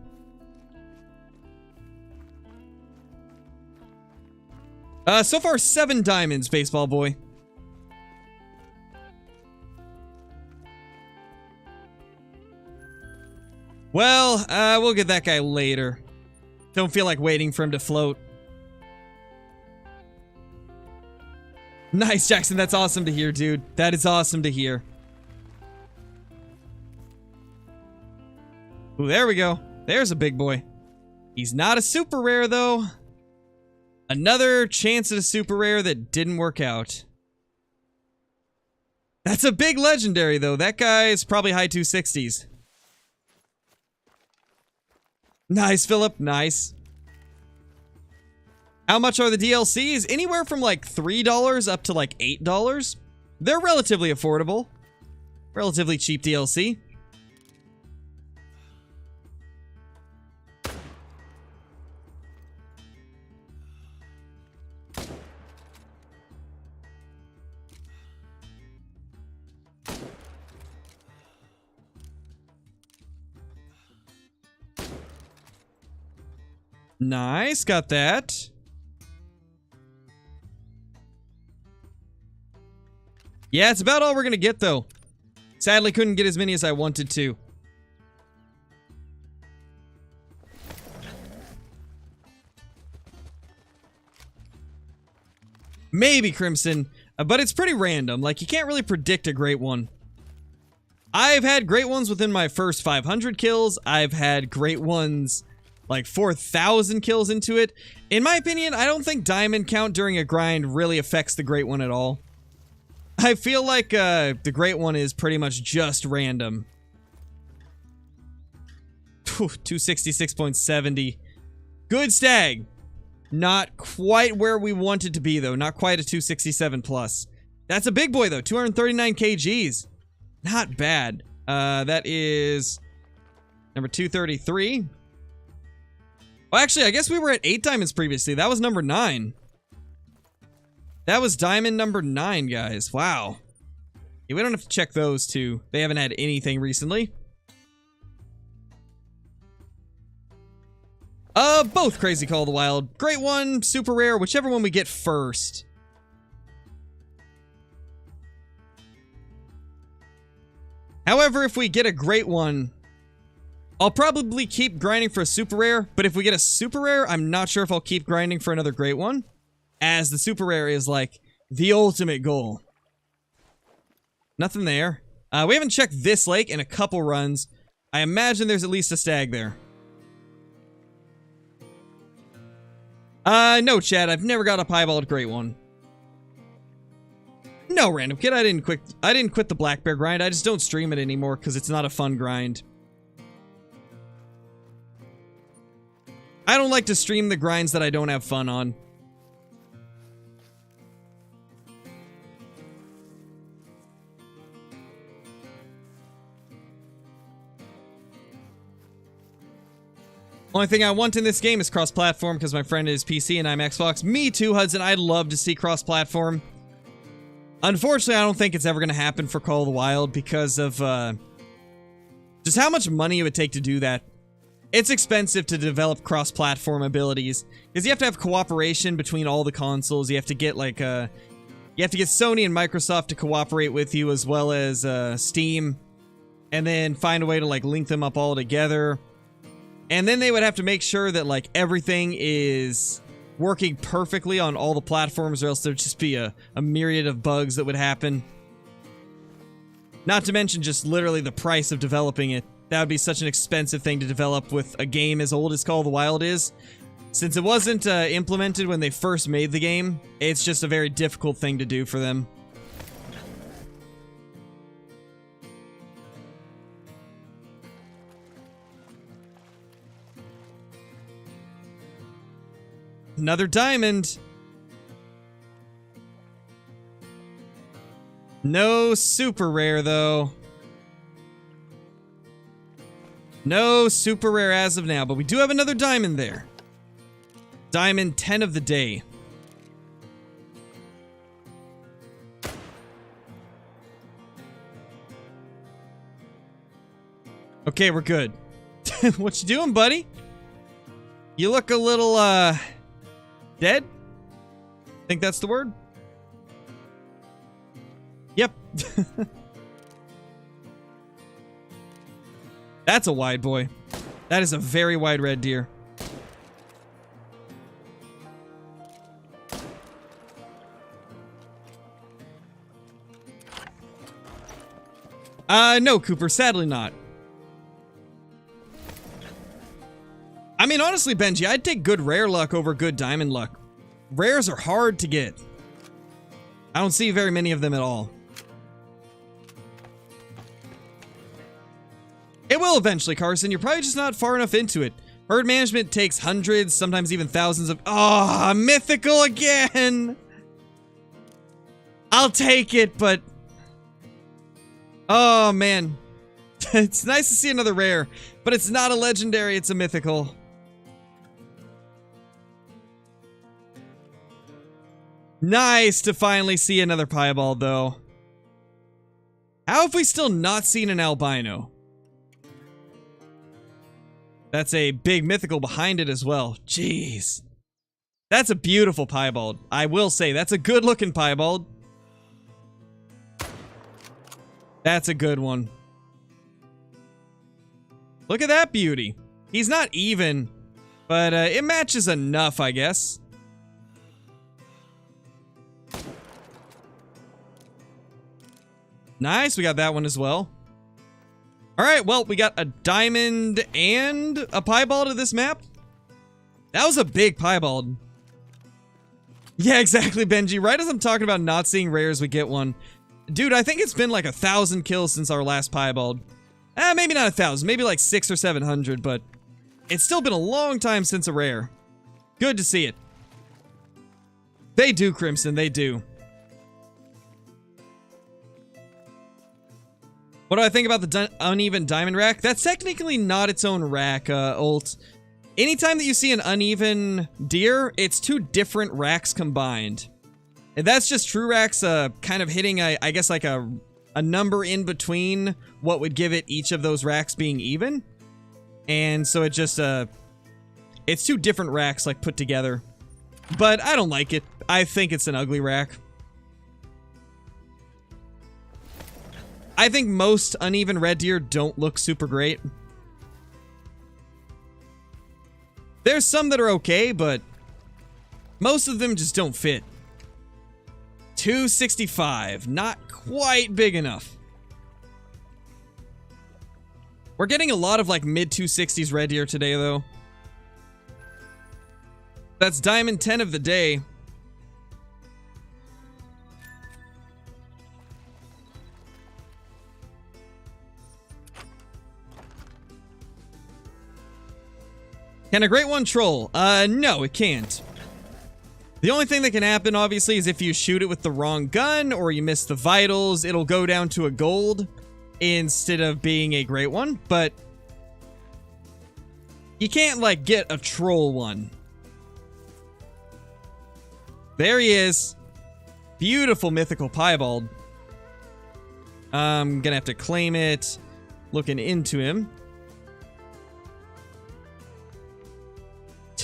So far 7 diamonds, baseball boy. Well, we'll get that guy later. Don't feel like waiting for him to float. Nice, Jackson. That's awesome to hear, dude. That is awesome to hear. Ooh, there we go. There's a big boy. He's not a super rare, though. Another chance at a super rare that didn't work out. That's a big legendary, though. That guy is probably high 260s. Nice, Philip. Nice. How much are the DLCs? Anywhere from like $3 up to like $8. They're relatively affordable. Relatively cheap DLC. Nice, got that. Yeah, it's about all we're gonna get, though. Sadly, couldn't get as many as I wanted to. Maybe Crimson, but it's pretty random. Like, you can't really predict a great one. I've had great ones within my first 500 kills. I've had great ones like 4,000 kills into it. In my opinion, I don't think diamond count during a grind really affects the great one at all. I feel like the great one is pretty much just random. 266.70. Good stag. Not quite where we wanted to be, though. Not quite a 267 plus. That's a big boy, though. 239 kgs. Not bad. That is number 233. Well, actually, I guess we were at 8 diamonds previously. That was number 9. That was diamond number 9, guys. Wow. Yeah, we don't have to check those two. They haven't had anything recently. Both Crazy Call of the Wild. Great one, super rare, whichever one we get first. However, if we get a great one, I'll probably keep grinding for a super rare, but if we get a super rare, I'm not sure if I'll keep grinding for another great one, as the super rare is like the ultimate goal. Nothing there. We haven't checked this lake in a couple runs. I imagine there's at least a stag there. No, Chad, I've never got a piebald great one. No, random kid, I didn't quit the black bear grind. I just don't stream it anymore because it's not a fun grind. I don't like to stream the grinds that I don't have fun on. Only thing I want in this game is cross-platform because my friend is PC and I'm Xbox. Me too, Hudson. I'd love to see cross-platform. Unfortunately, I don't think it's ever going to happen for Call of the Wild because of just how much money it would take to do that. It's expensive to develop cross-platform abilities because you have to have cooperation between all the consoles. You have to get like you have to get Sony and Microsoft to cooperate with you, as well as Steam, and then find a way to like link them up all together. And then they would have to make sure that like everything is working perfectly on all the platforms, or else there'd just be a myriad of bugs that would happen. Not to mention just literally the price of developing it. That would be such an expensive thing to develop with a game as old as Call of the Wild is. Since it wasn't implemented when they first made the game, it's just a very difficult thing to do for them. Another diamond. No super rare, though. No super rare as of now, but we do have another diamond there. Diamond 10 of the day. Okay, we're good. What you doing, buddy? You look a little, dead? Think that's the word? Yep. That's a wide boy. That is a very wide red deer. No, Cooper, sadly not. I mean, honestly, Benji, I'd take good rare luck over good diamond luck. Rares are hard to get. I don't see very many of them at all. It will eventually, Carson. You're probably just not far enough into it. Herd management takes hundreds, sometimes even thousands of... Oh, mythical again! I'll take it, but... Oh, man. It's nice to see another rare, but it's not a legendary, it's a mythical. Nice to finally see another piebald, though. How have we still not seen an albino? That's a big mythical behind it as well. Jeez. That's a beautiful piebald. I will say, that's a good-looking piebald. That's a good one. Look at that beauty. He's not even, but it matches enough, I guess. Nice, we got that one as well. Alright, well, we got a diamond and a piebald of this map. That was a big piebald. Yeah, exactly, Benji. Right as I'm talking about not seeing rares, we get one. Dude, I think it's been like 1,000 kills since our last piebald. Maybe not 1,000, maybe like 600 or 700, but it's still been a long time since a rare. Good to see it. They do, Crimson, they do. What do I think about the uneven diamond rack? That's technically not its own rack, Ult. Anytime that you see an uneven deer, it's two different racks combined. And that's just true racks kind of hitting, I guess, like a number in between what would give it each of those racks being even. And so it just, it's two different racks, like, put together. But I don't like it. I think it's an ugly rack. I think most uneven red deer don't look super great. There's some that are okay, but most of them just don't fit. 265, not quite big enough. We're getting a lot of like mid 260s red deer today, though. That's diamond 10 of the day. Can a great one troll? No, it can't. The only thing that can happen, obviously, is if you shoot it with the wrong gun or you miss the vitals, it'll go down to a gold instead of being a great one, but you can't, like, get a troll one. There he is. Beautiful mythical piebald. I'm gonna have to claim it. Looking into him.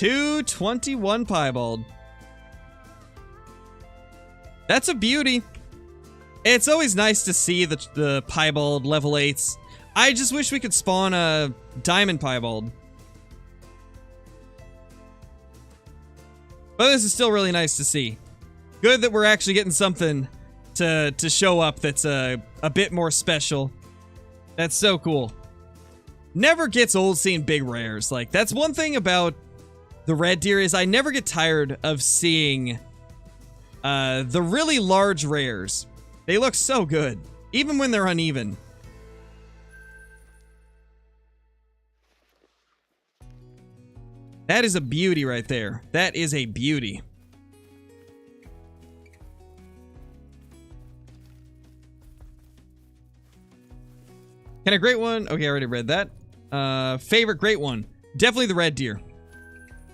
221 piebald. That's a beauty. It's always nice to see the piebald level 8s. I just wish we could spawn a diamond piebald. But this is still really nice to see. Good that we're actually getting something to show up that's a bit more special. That's so cool. Never gets old seeing big rares. Like, that's one thing about the red deer is I never get tired of seeing the really large rares. They look so good, even when they're uneven. That is a beauty right there. That is a beauty. Can a great one? Okay, I already read that. Favorite great one. Definitely the red deer.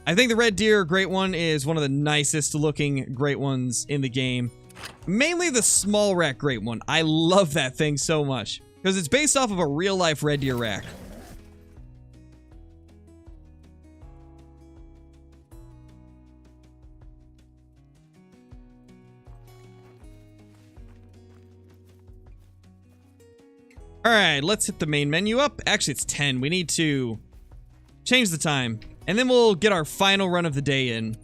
I think the red deer great one is one of the nicest looking great ones in the game. Mainly the small rack great one. I love that thing so much. Because it's based off of a real life red deer rack. Alright, let's hit the main menu up. Actually, it's 10. We need to change the time. And then we'll get our final run of the day in.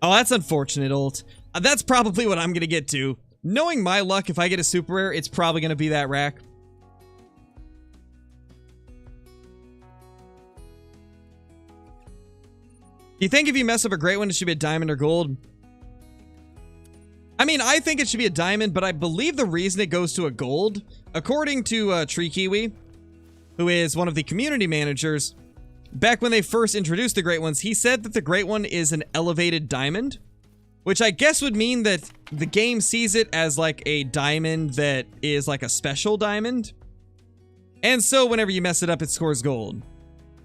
Oh, that's unfortunate, Ult. That's probably what I'm going to get to. Knowing my luck, if I get a super rare, it's probably going to be that rack. Do you think if you mess up a great one, it should be a diamond or gold? I mean, I think it should be a diamond, but I believe the reason it goes to a gold, according to Tree Kiwi, who is one of the community managers, back when they first introduced the Great Ones, he said that the Great One is an elevated diamond, which I guess would mean that the game sees it as like a diamond that is like a special diamond. And so whenever you mess it up, it scores gold.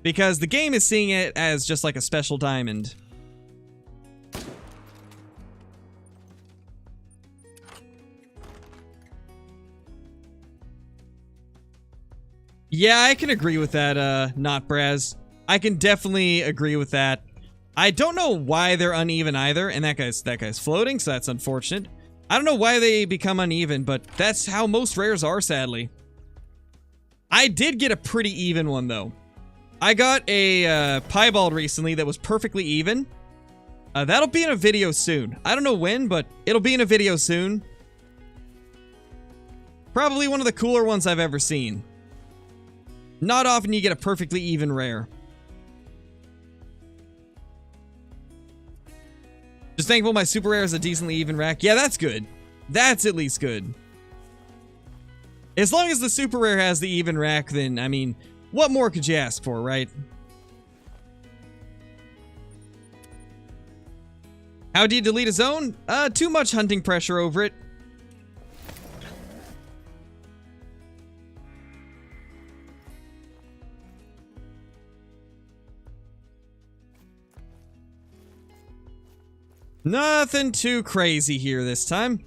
Because the game is seeing it as just like a special diamond. Yeah, I can agree with that, Not Braz. I can definitely agree with that. I don't know why they're uneven either, and that guy's floating, so that's unfortunate. I don't know why they become uneven, but that's how most rares are, sadly. I did get a pretty even one, though. I got a piebald recently that was perfectly even. That'll be in a video soon. I don't know when, but it'll be in a video soon. Probably one of the cooler ones I've ever seen. Not often you get a perfectly even rare. Just thankful my super rare is a decently even rack. Yeah, that's good. That's at least good. As long as the super rare has the even rack, then, I mean, what more could you ask for, right? How do you delete a zone? Too much hunting pressure over it. Nothing too crazy here this time.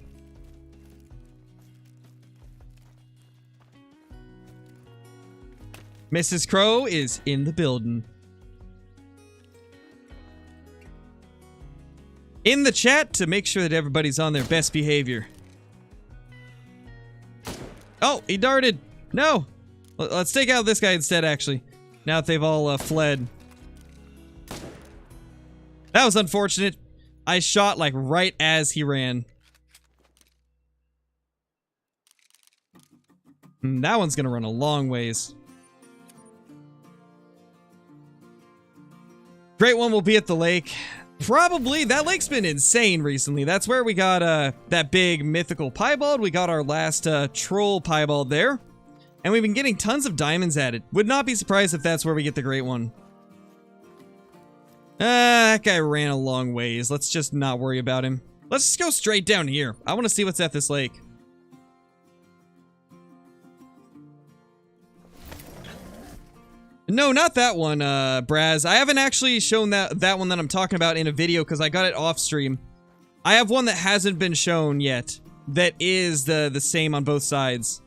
Mrs. Crow is in the building. In the chat to make sure that everybody's on their best behavior. Oh, he darted. No. Let's take out this guy instead, actually. Now that they've all fled. That was unfortunate. I shot, like, right as he ran. That one's gonna run a long ways. Great one will be at the lake. Probably. That lake's been insane recently. That's where we got, that big mythical piebald. We got our last, troll piebald there. And we've been getting tons of diamonds at it. Would not be surprised if that's where we get the great one. That guy ran a long ways. Let's just not worry about him. Let's just go straight down here. I want to see what's at this lake. No, not that one, Braz. I haven't actually shown that one that I'm talking about in a video because I got it off stream. I have one that hasn't been shown yet that is the same on both sides.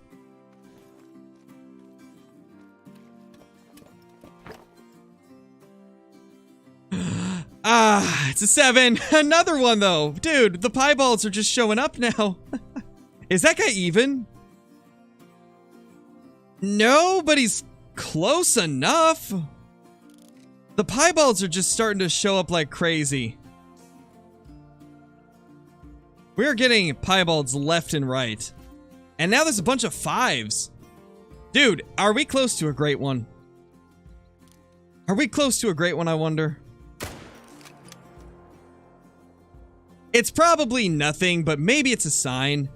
Ah, it's a 7. Another one, though. Dude, the piebalds are just showing up now. Is that guy even? No, but he's close enough. The piebalds are just starting to show up like crazy. We're getting piebalds left and right. And now there's a bunch of 5s. Dude, are we close to a great one? Are we close to a great one, I wonder? It's probably nothing, but maybe it's a sign.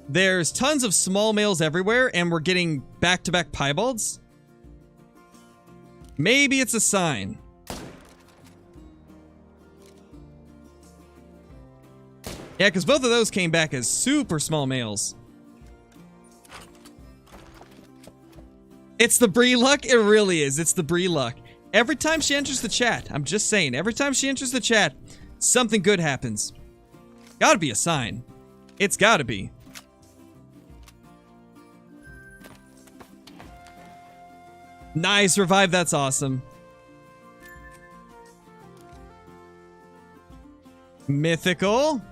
There's tons of small males everywhere, and we're getting back-to-back piebalds. Maybe it's a sign. Yeah, because both of those came back as super small males. It's the Bree luck? It really is. It's the Bree luck. Every time she enters the chat, I'm just saying, every time she enters the chat, something good happens. Gotta be a sign. It's gotta be. Nice revive, that's awesome. Mythical.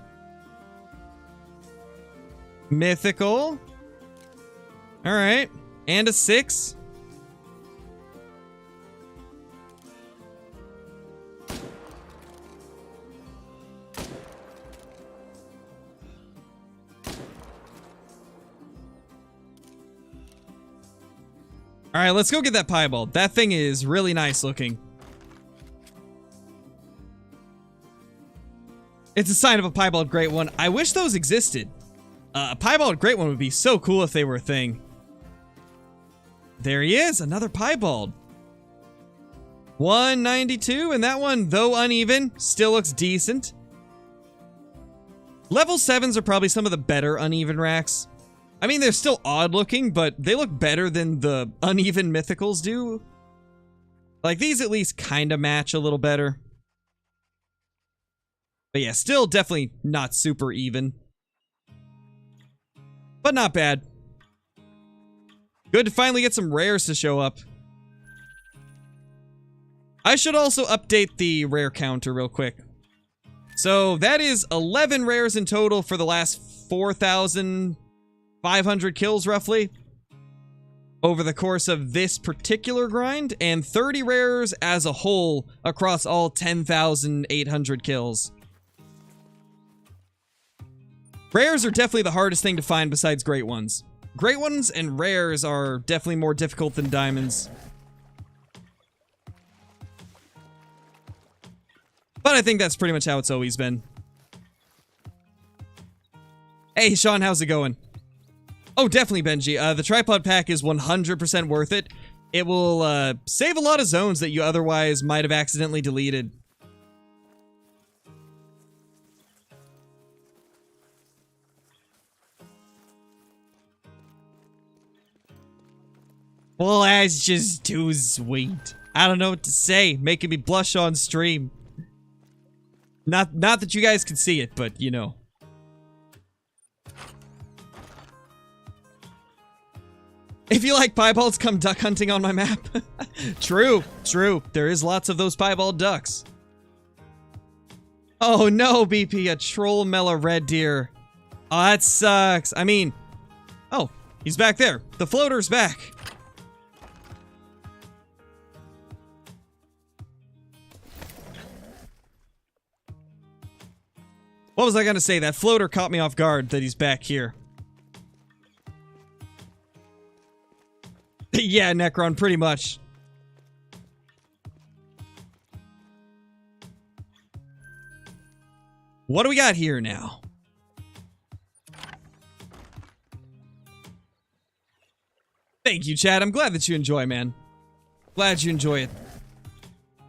Mythical. Alright. And a 6. Alright, let's go get that piebald. That thing is really nice looking. It's a sign of a piebald great one. I wish those existed. A piebald great one would be so cool if they were a thing. There he is, another piebald. 192, and that one, though uneven, still looks decent. Level 7s are probably some of the better uneven racks. I mean, they're still odd looking, but they look better than the uneven mythicals do. Like, these at least kind of match a little better. But yeah, still definitely not super even. But not bad. Good to finally get some rares to show up. I should also update the rare counter real quick. So that is 11 rares in total for the last 4,500 kills roughly over the course of this particular grind, and 30 rares as a whole across all 10,800 kills. Rares are definitely the hardest thing to find besides great ones. Great ones and rares are definitely more difficult than diamonds. But I think that's pretty much how it's always been. Hey, Sean, how's it going? Oh, definitely, Benji. The tripod pack is 100% worth it. It will save a lot of zones that you otherwise might have accidentally deleted. Well, that's just too sweet. I don't know what to say. Making me blush on stream. Not that you guys can see it, but you know. If you like piebalds, come duck hunting on my map. True, true. There is lots of those piebald ducks. Oh no, BP, a troll mela red deer. Oh, that sucks. I mean, oh, he's back there. The floater's back. What was I gonna say? That floater caught me off guard that he's back here. Yeah, Necron, pretty much. What do we got here now? Thank you, Chad. I'm glad that you enjoy, man. Glad you enjoy it.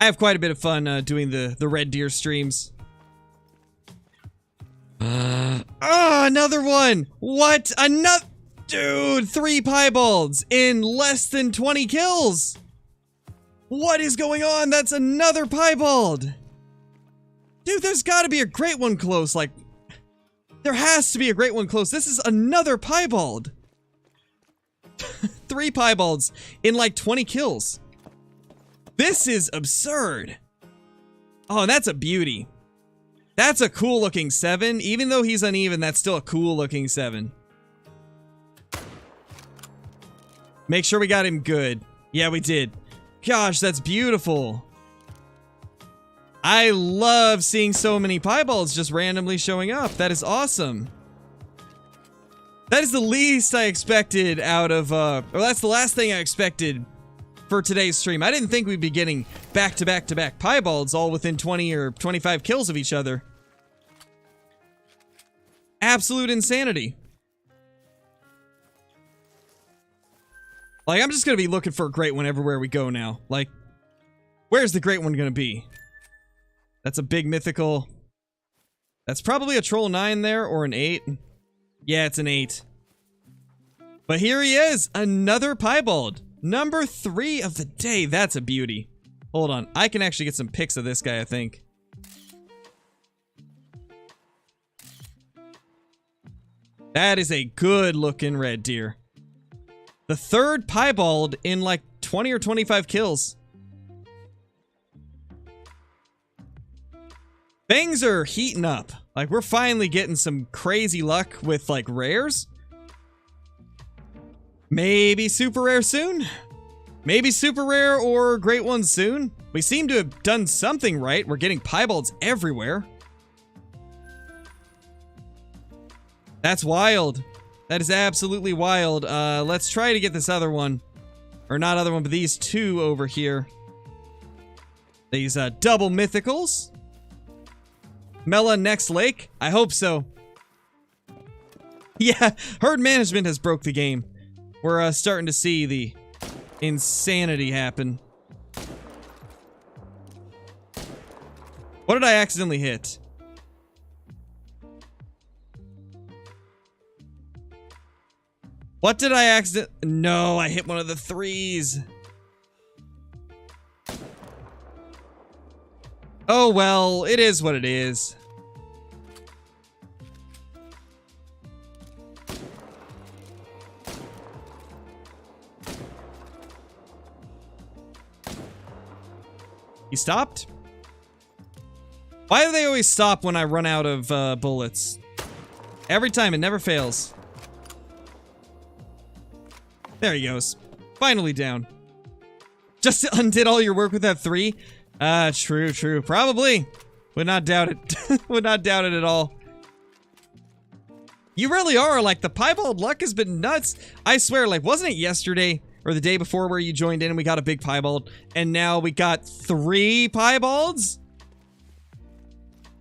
I have quite a bit of fun doing the Red Deer streams. Oh, another one! What? Another... Dude, 3 piebalds in less than 20 kills! What is going on? That's another piebald! Dude, there's gotta be a great one close, like... There has to be a great one close. This is another piebald! 3 piebalds in like 20 kills. This is absurd. Oh, that's a beauty. That's a cool looking 7. Even though he's uneven, that's still a cool looking 7. Make sure we got him good. Yeah, we did. Gosh, that's beautiful. I love seeing so many piebalds just randomly showing up. That is awesome. That is the least I expected out of, or that's the last thing I expected for today's stream. I didn't think we'd be getting back-to-back-to-back piebalds all within 20 or 25 kills of each other. Absolute insanity. Like, I'm just gonna be looking for a great one everywhere we go now. Like, where's the great one gonna be? That's a big mythical. That's probably a troll 9 there, or an 8. Yeah, it's an 8. But here he is, another piebald. Number 3 of the day. That's a beauty. Hold on, I can actually get some pics of this guy, I think. That is a good looking red deer. The 3rd piebald in like 20 or 25 kills. Things are heating up. Like, we're finally getting some crazy luck with like rares. Maybe super rare soon? Maybe super rare or great ones soon? We seem to have done something right. We're getting piebalds everywhere. That's wild. That is absolutely wild. Let's try to get this other one. Or not other one, but these 2 over here. These double mythicals. Mela next lake? I hope so. Yeah, herd management has broke the game. We're starting to see the insanity happen. What did I accidentally hit? What did I accident? No, I hit one of the 3s. Oh well, it is what it is. He stopped? Why do they always stop when I run out of bullets? Every time, it never fails. There he goes. Finally down. Just undid all your work with that 3? True. Probably. Would not doubt it. Would not doubt it at all. You really are, like, the piebald luck has been nuts. I swear, like, wasn't it yesterday or the day before where you joined in and we got a big piebald, and now we got 3 piebalds?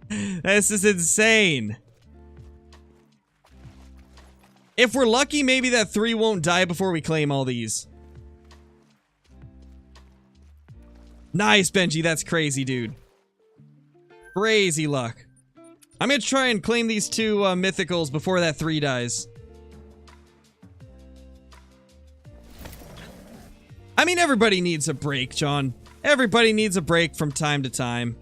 This is insane. If we're lucky, maybe that 3 won't die before we claim all these. Nice, Benji. That's crazy, dude. Crazy luck. I'm gonna try and claim these 2 mythicals before that 3 dies. I mean, everybody needs a break, John. Everybody needs a break from time to time.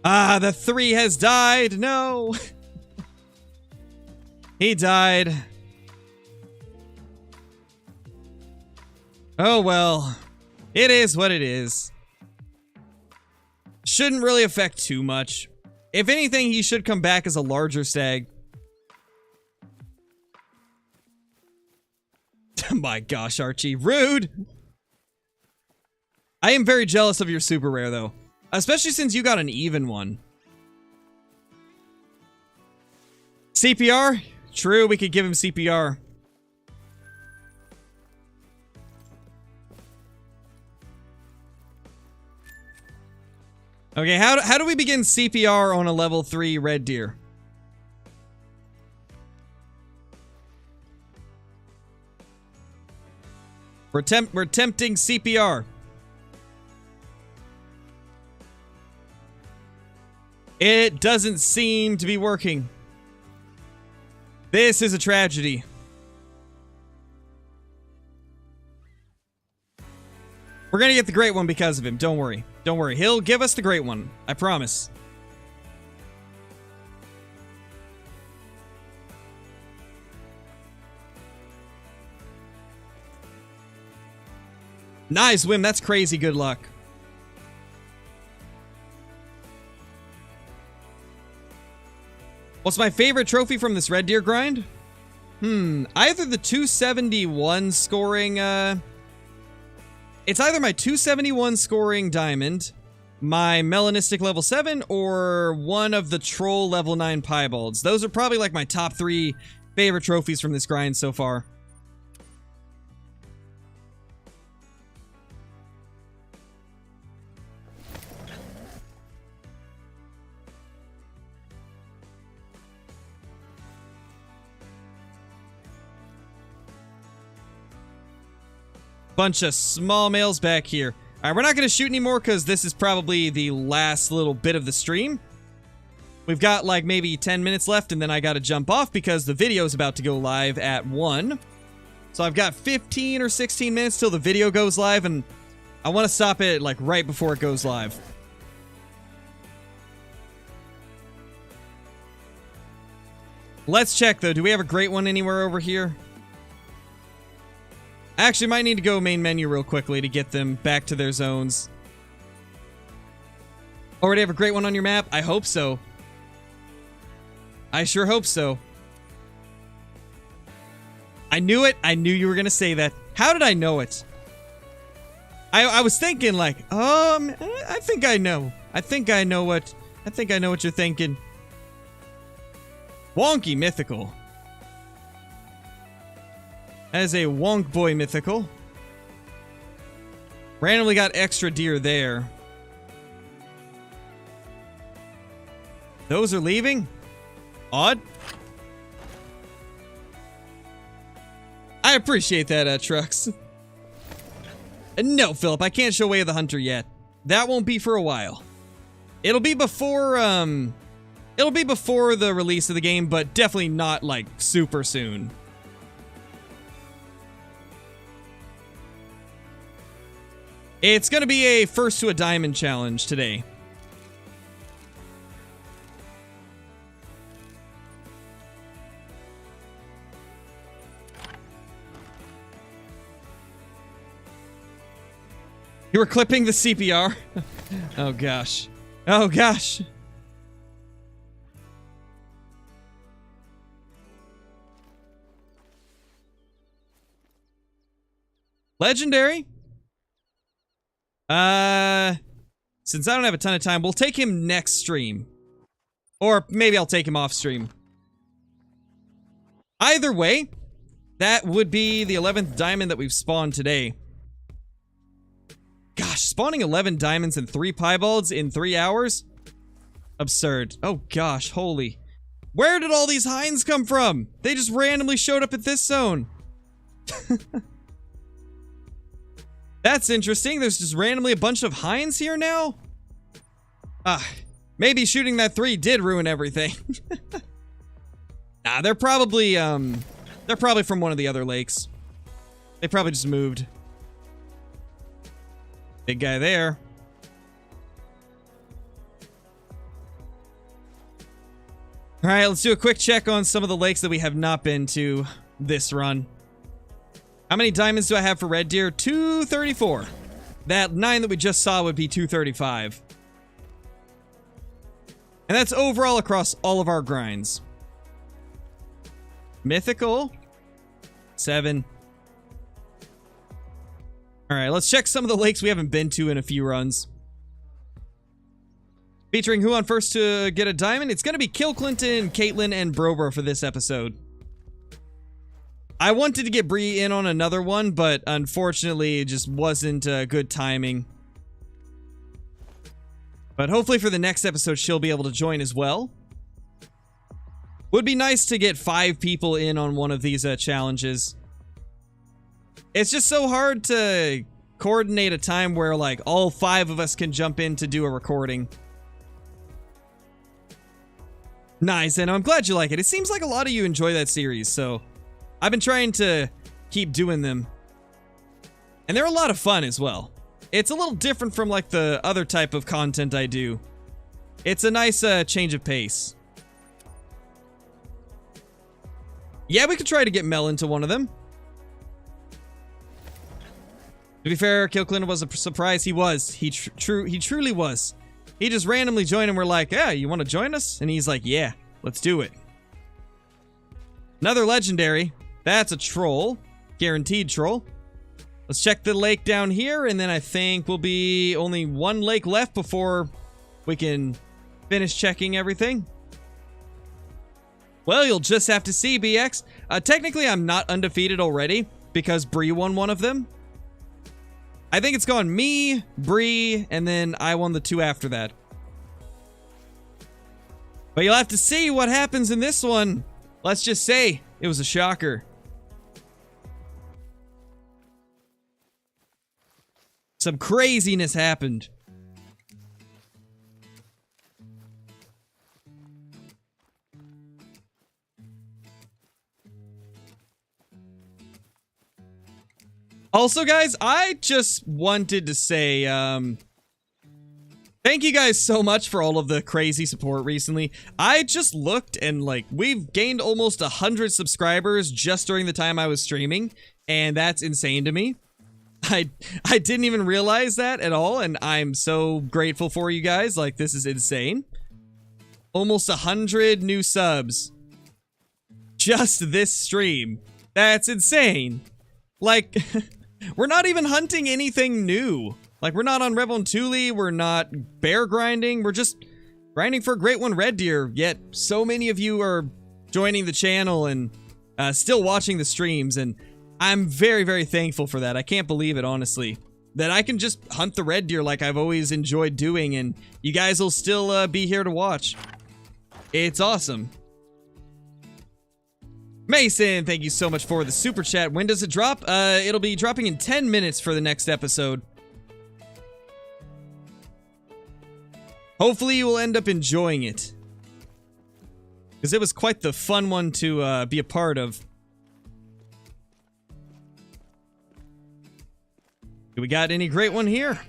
Ah, the 3 has died. No. He died. Oh well. It is what it is. Shouldn't really affect too much. If anything, he should come back as a larger stag. My gosh, Archie. Rude! I am very jealous of your super rare, though. Especially since you got an even one. CPR? True, we could give him CPR. Okay, how do we begin CPR on a level 3 red deer? We're attempting CPR. It doesn't seem to be working. This is a tragedy. We're gonna get the great one because of him. Don't worry. Don't worry. He'll give us the great one. I promise. Nice, Wim. That's crazy good luck. What's my favorite trophy from this Red Deer grind? Either the 271 scoring, it's either my 271 scoring diamond, my Melanistic level 7, or one of the Troll level 9 Piebalds. Those are probably like my top 3 favorite trophies from this grind so far. Bunch of small males back here. All right, we're not going to shoot anymore because this is probably the last little bit of the stream. We've got like maybe 10 minutes left, and then I got to jump off because the video is about to go live at 1. So I've got 15 or 16 minutes till the video goes live, and I want to stop it like right before it goes live. Let's check though. Do we have a great one anywhere over here? I actually might need to go main menu real quickly to get them back to their zones. Already have a great one on your map? I hope so. I sure hope so. I knew it. I knew you were going to say that. How did I know it? I was thinking like, I think I know. I think I know what you're thinking. Wonky mythical. That is a wonk boy mythical. Randomly got extra deer there. Those are leaving? Odd. I appreciate that, Trucks. No, Philip, I can't show Way of the Hunter yet. That won't be for a while. It'll be before the release of the game, but definitely not, like, super soon. It's gonna be a first to a diamond challenge today. You were clipping the CPR? Oh gosh. Oh gosh. Legendary? Since I don't have a ton of time, we'll take him next stream. Or maybe I'll take him off stream. Either way, that would be the 11th diamond that we've spawned today. Gosh, spawning 11 diamonds and 3 piebalds in 3 hours? Absurd. Oh gosh, holy. Where did all these hinds come from? They just randomly showed up at this zone. That's interesting. There's just randomly a bunch of hinds here now? Maybe shooting that 3 did ruin everything. Nah, they're probably from one of the other lakes. They probably just moved. Big guy there. Alright, let's do a quick check on some of the lakes that we have not been to this run. How many diamonds do I have for Red Deer? 234. That 9 that we just saw would be 235. And that's overall across all of our grinds. Mythical. 7. Alright, let's check some of the lakes we haven't been to in a few runs. Featuring who on first to get a diamond? It's going to be Kill Clinton, Caitlin, and Brobro for this episode. I wanted to get Bree in on another one, but unfortunately it just wasn't good timing. But hopefully for the next episode she'll be able to join as well. Would be nice to get 5 people in on one of these challenges. It's just so hard to coordinate a time where like all 5 of us can jump in to do a recording. Nice, and I'm glad you like it. It seems like a lot of you enjoy that series, so I've been trying to keep doing them. And they're a lot of fun as well. It's a little different from like the other type of content I do. It's a nice change of pace. Yeah, we could try to get Mel into one of them. To be fair, Kill Clinton was a surprise. He was. He truly was. He just randomly joined and we're like, yeah, you want to join us? And he's like, yeah. Let's do it. Another legendary. That's a troll. Guaranteed troll. Let's check the lake down here, and then I think we'll be only one lake left before we can finish checking everything. Well, you'll just have to see, BX. Technically, I'm not undefeated already because Bree won one of them. I think it's gone me, Bree, and then I won the 2 after that. But you'll have to see what happens in this one. Let's just say it was a shocker. Some craziness happened. Also, guys, I just wanted to say, thank you guys so much for all of the crazy support recently. I just looked and, like, we've gained almost 100 subscribers just during the time I was streaming, and that's insane to me. I didn't even realize that at all, and I'm so grateful for you guys. Like, this is insane. Almost 100 new subs. Just this stream. That's insane. Like, we're not even hunting anything new. Like, we're not on Revontuli, we're not bear grinding, we're just grinding for a great one red deer, yet so many of you are joining the channel and still watching the streams, and I'm very, very thankful for that. I can't believe it, honestly. That I can just hunt the red deer like I've always enjoyed doing, and you guys will still be here to watch. It's awesome. Mason, thank you so much for the super chat. When does it drop? It'll be dropping in 10 minutes for the next episode. Hopefully you will end up enjoying it. Because it was quite the fun one to be a part of. Do we got any great one here?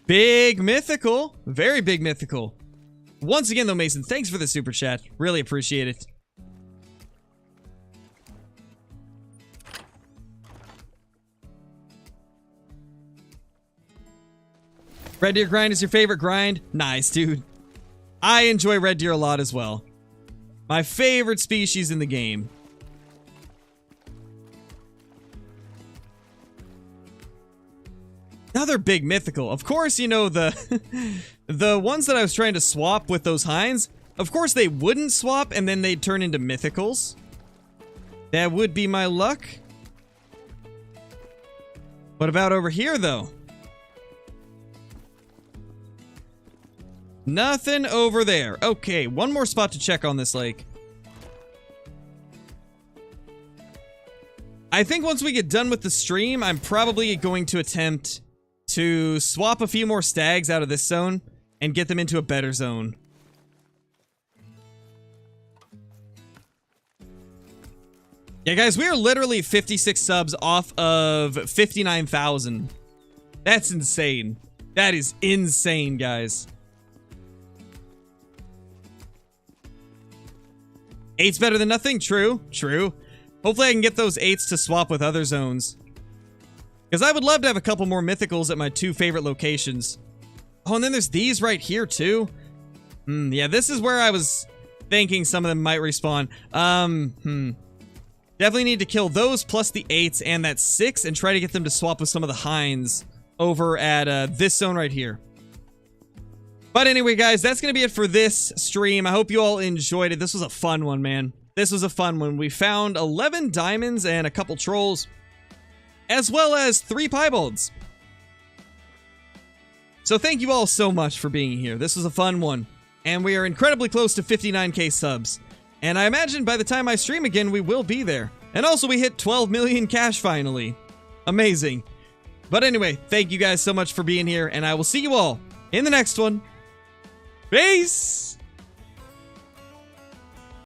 Big mythical. Very big mythical. Once again, though, Mason, thanks for the super chat. Really appreciate it. Red deer grind is your favorite grind? Nice, dude. I enjoy red deer a lot as well. My favorite species in the game. Another big mythical. Of course, you know, the ones that I was trying to swap with those hinds, of course they wouldn't swap and then they'd turn into mythicals. That would be my luck. What about over here, though? Nothing over there. Okay, one more spot to check on this lake. I think once we get done with the stream, I'm probably going to attempt to swap a few more stags out of this zone and get them into a better zone. Yeah, guys, we are literally 56 subs off of 59,000. That's insane. That is insane, guys. 8's better than nothing? True, true. Hopefully I can get those 8s to swap with other zones. Because I would love to have a couple more mythicals at my 2 favorite locations. Oh, and then there's these right here, too. Yeah, this is where I was thinking some of them might respawn. Definitely need to kill those plus the 8s and that 6 and try to get them to swap with some of the hinds over at this zone right here. But anyway, guys, that's going to be it for this stream. I hope you all enjoyed it. This was a fun one, man. This was a fun one. We found 11 diamonds and a couple trolls, as well as 3 piebalds. So thank you all so much for being here. This was a fun one. And we are incredibly close to 59k subs. And I imagine by the time I stream again, we will be there. And also we hit 12 million cash finally. Amazing. But anyway, thank you guys so much for being here. And I will see you all in the next one. Peace!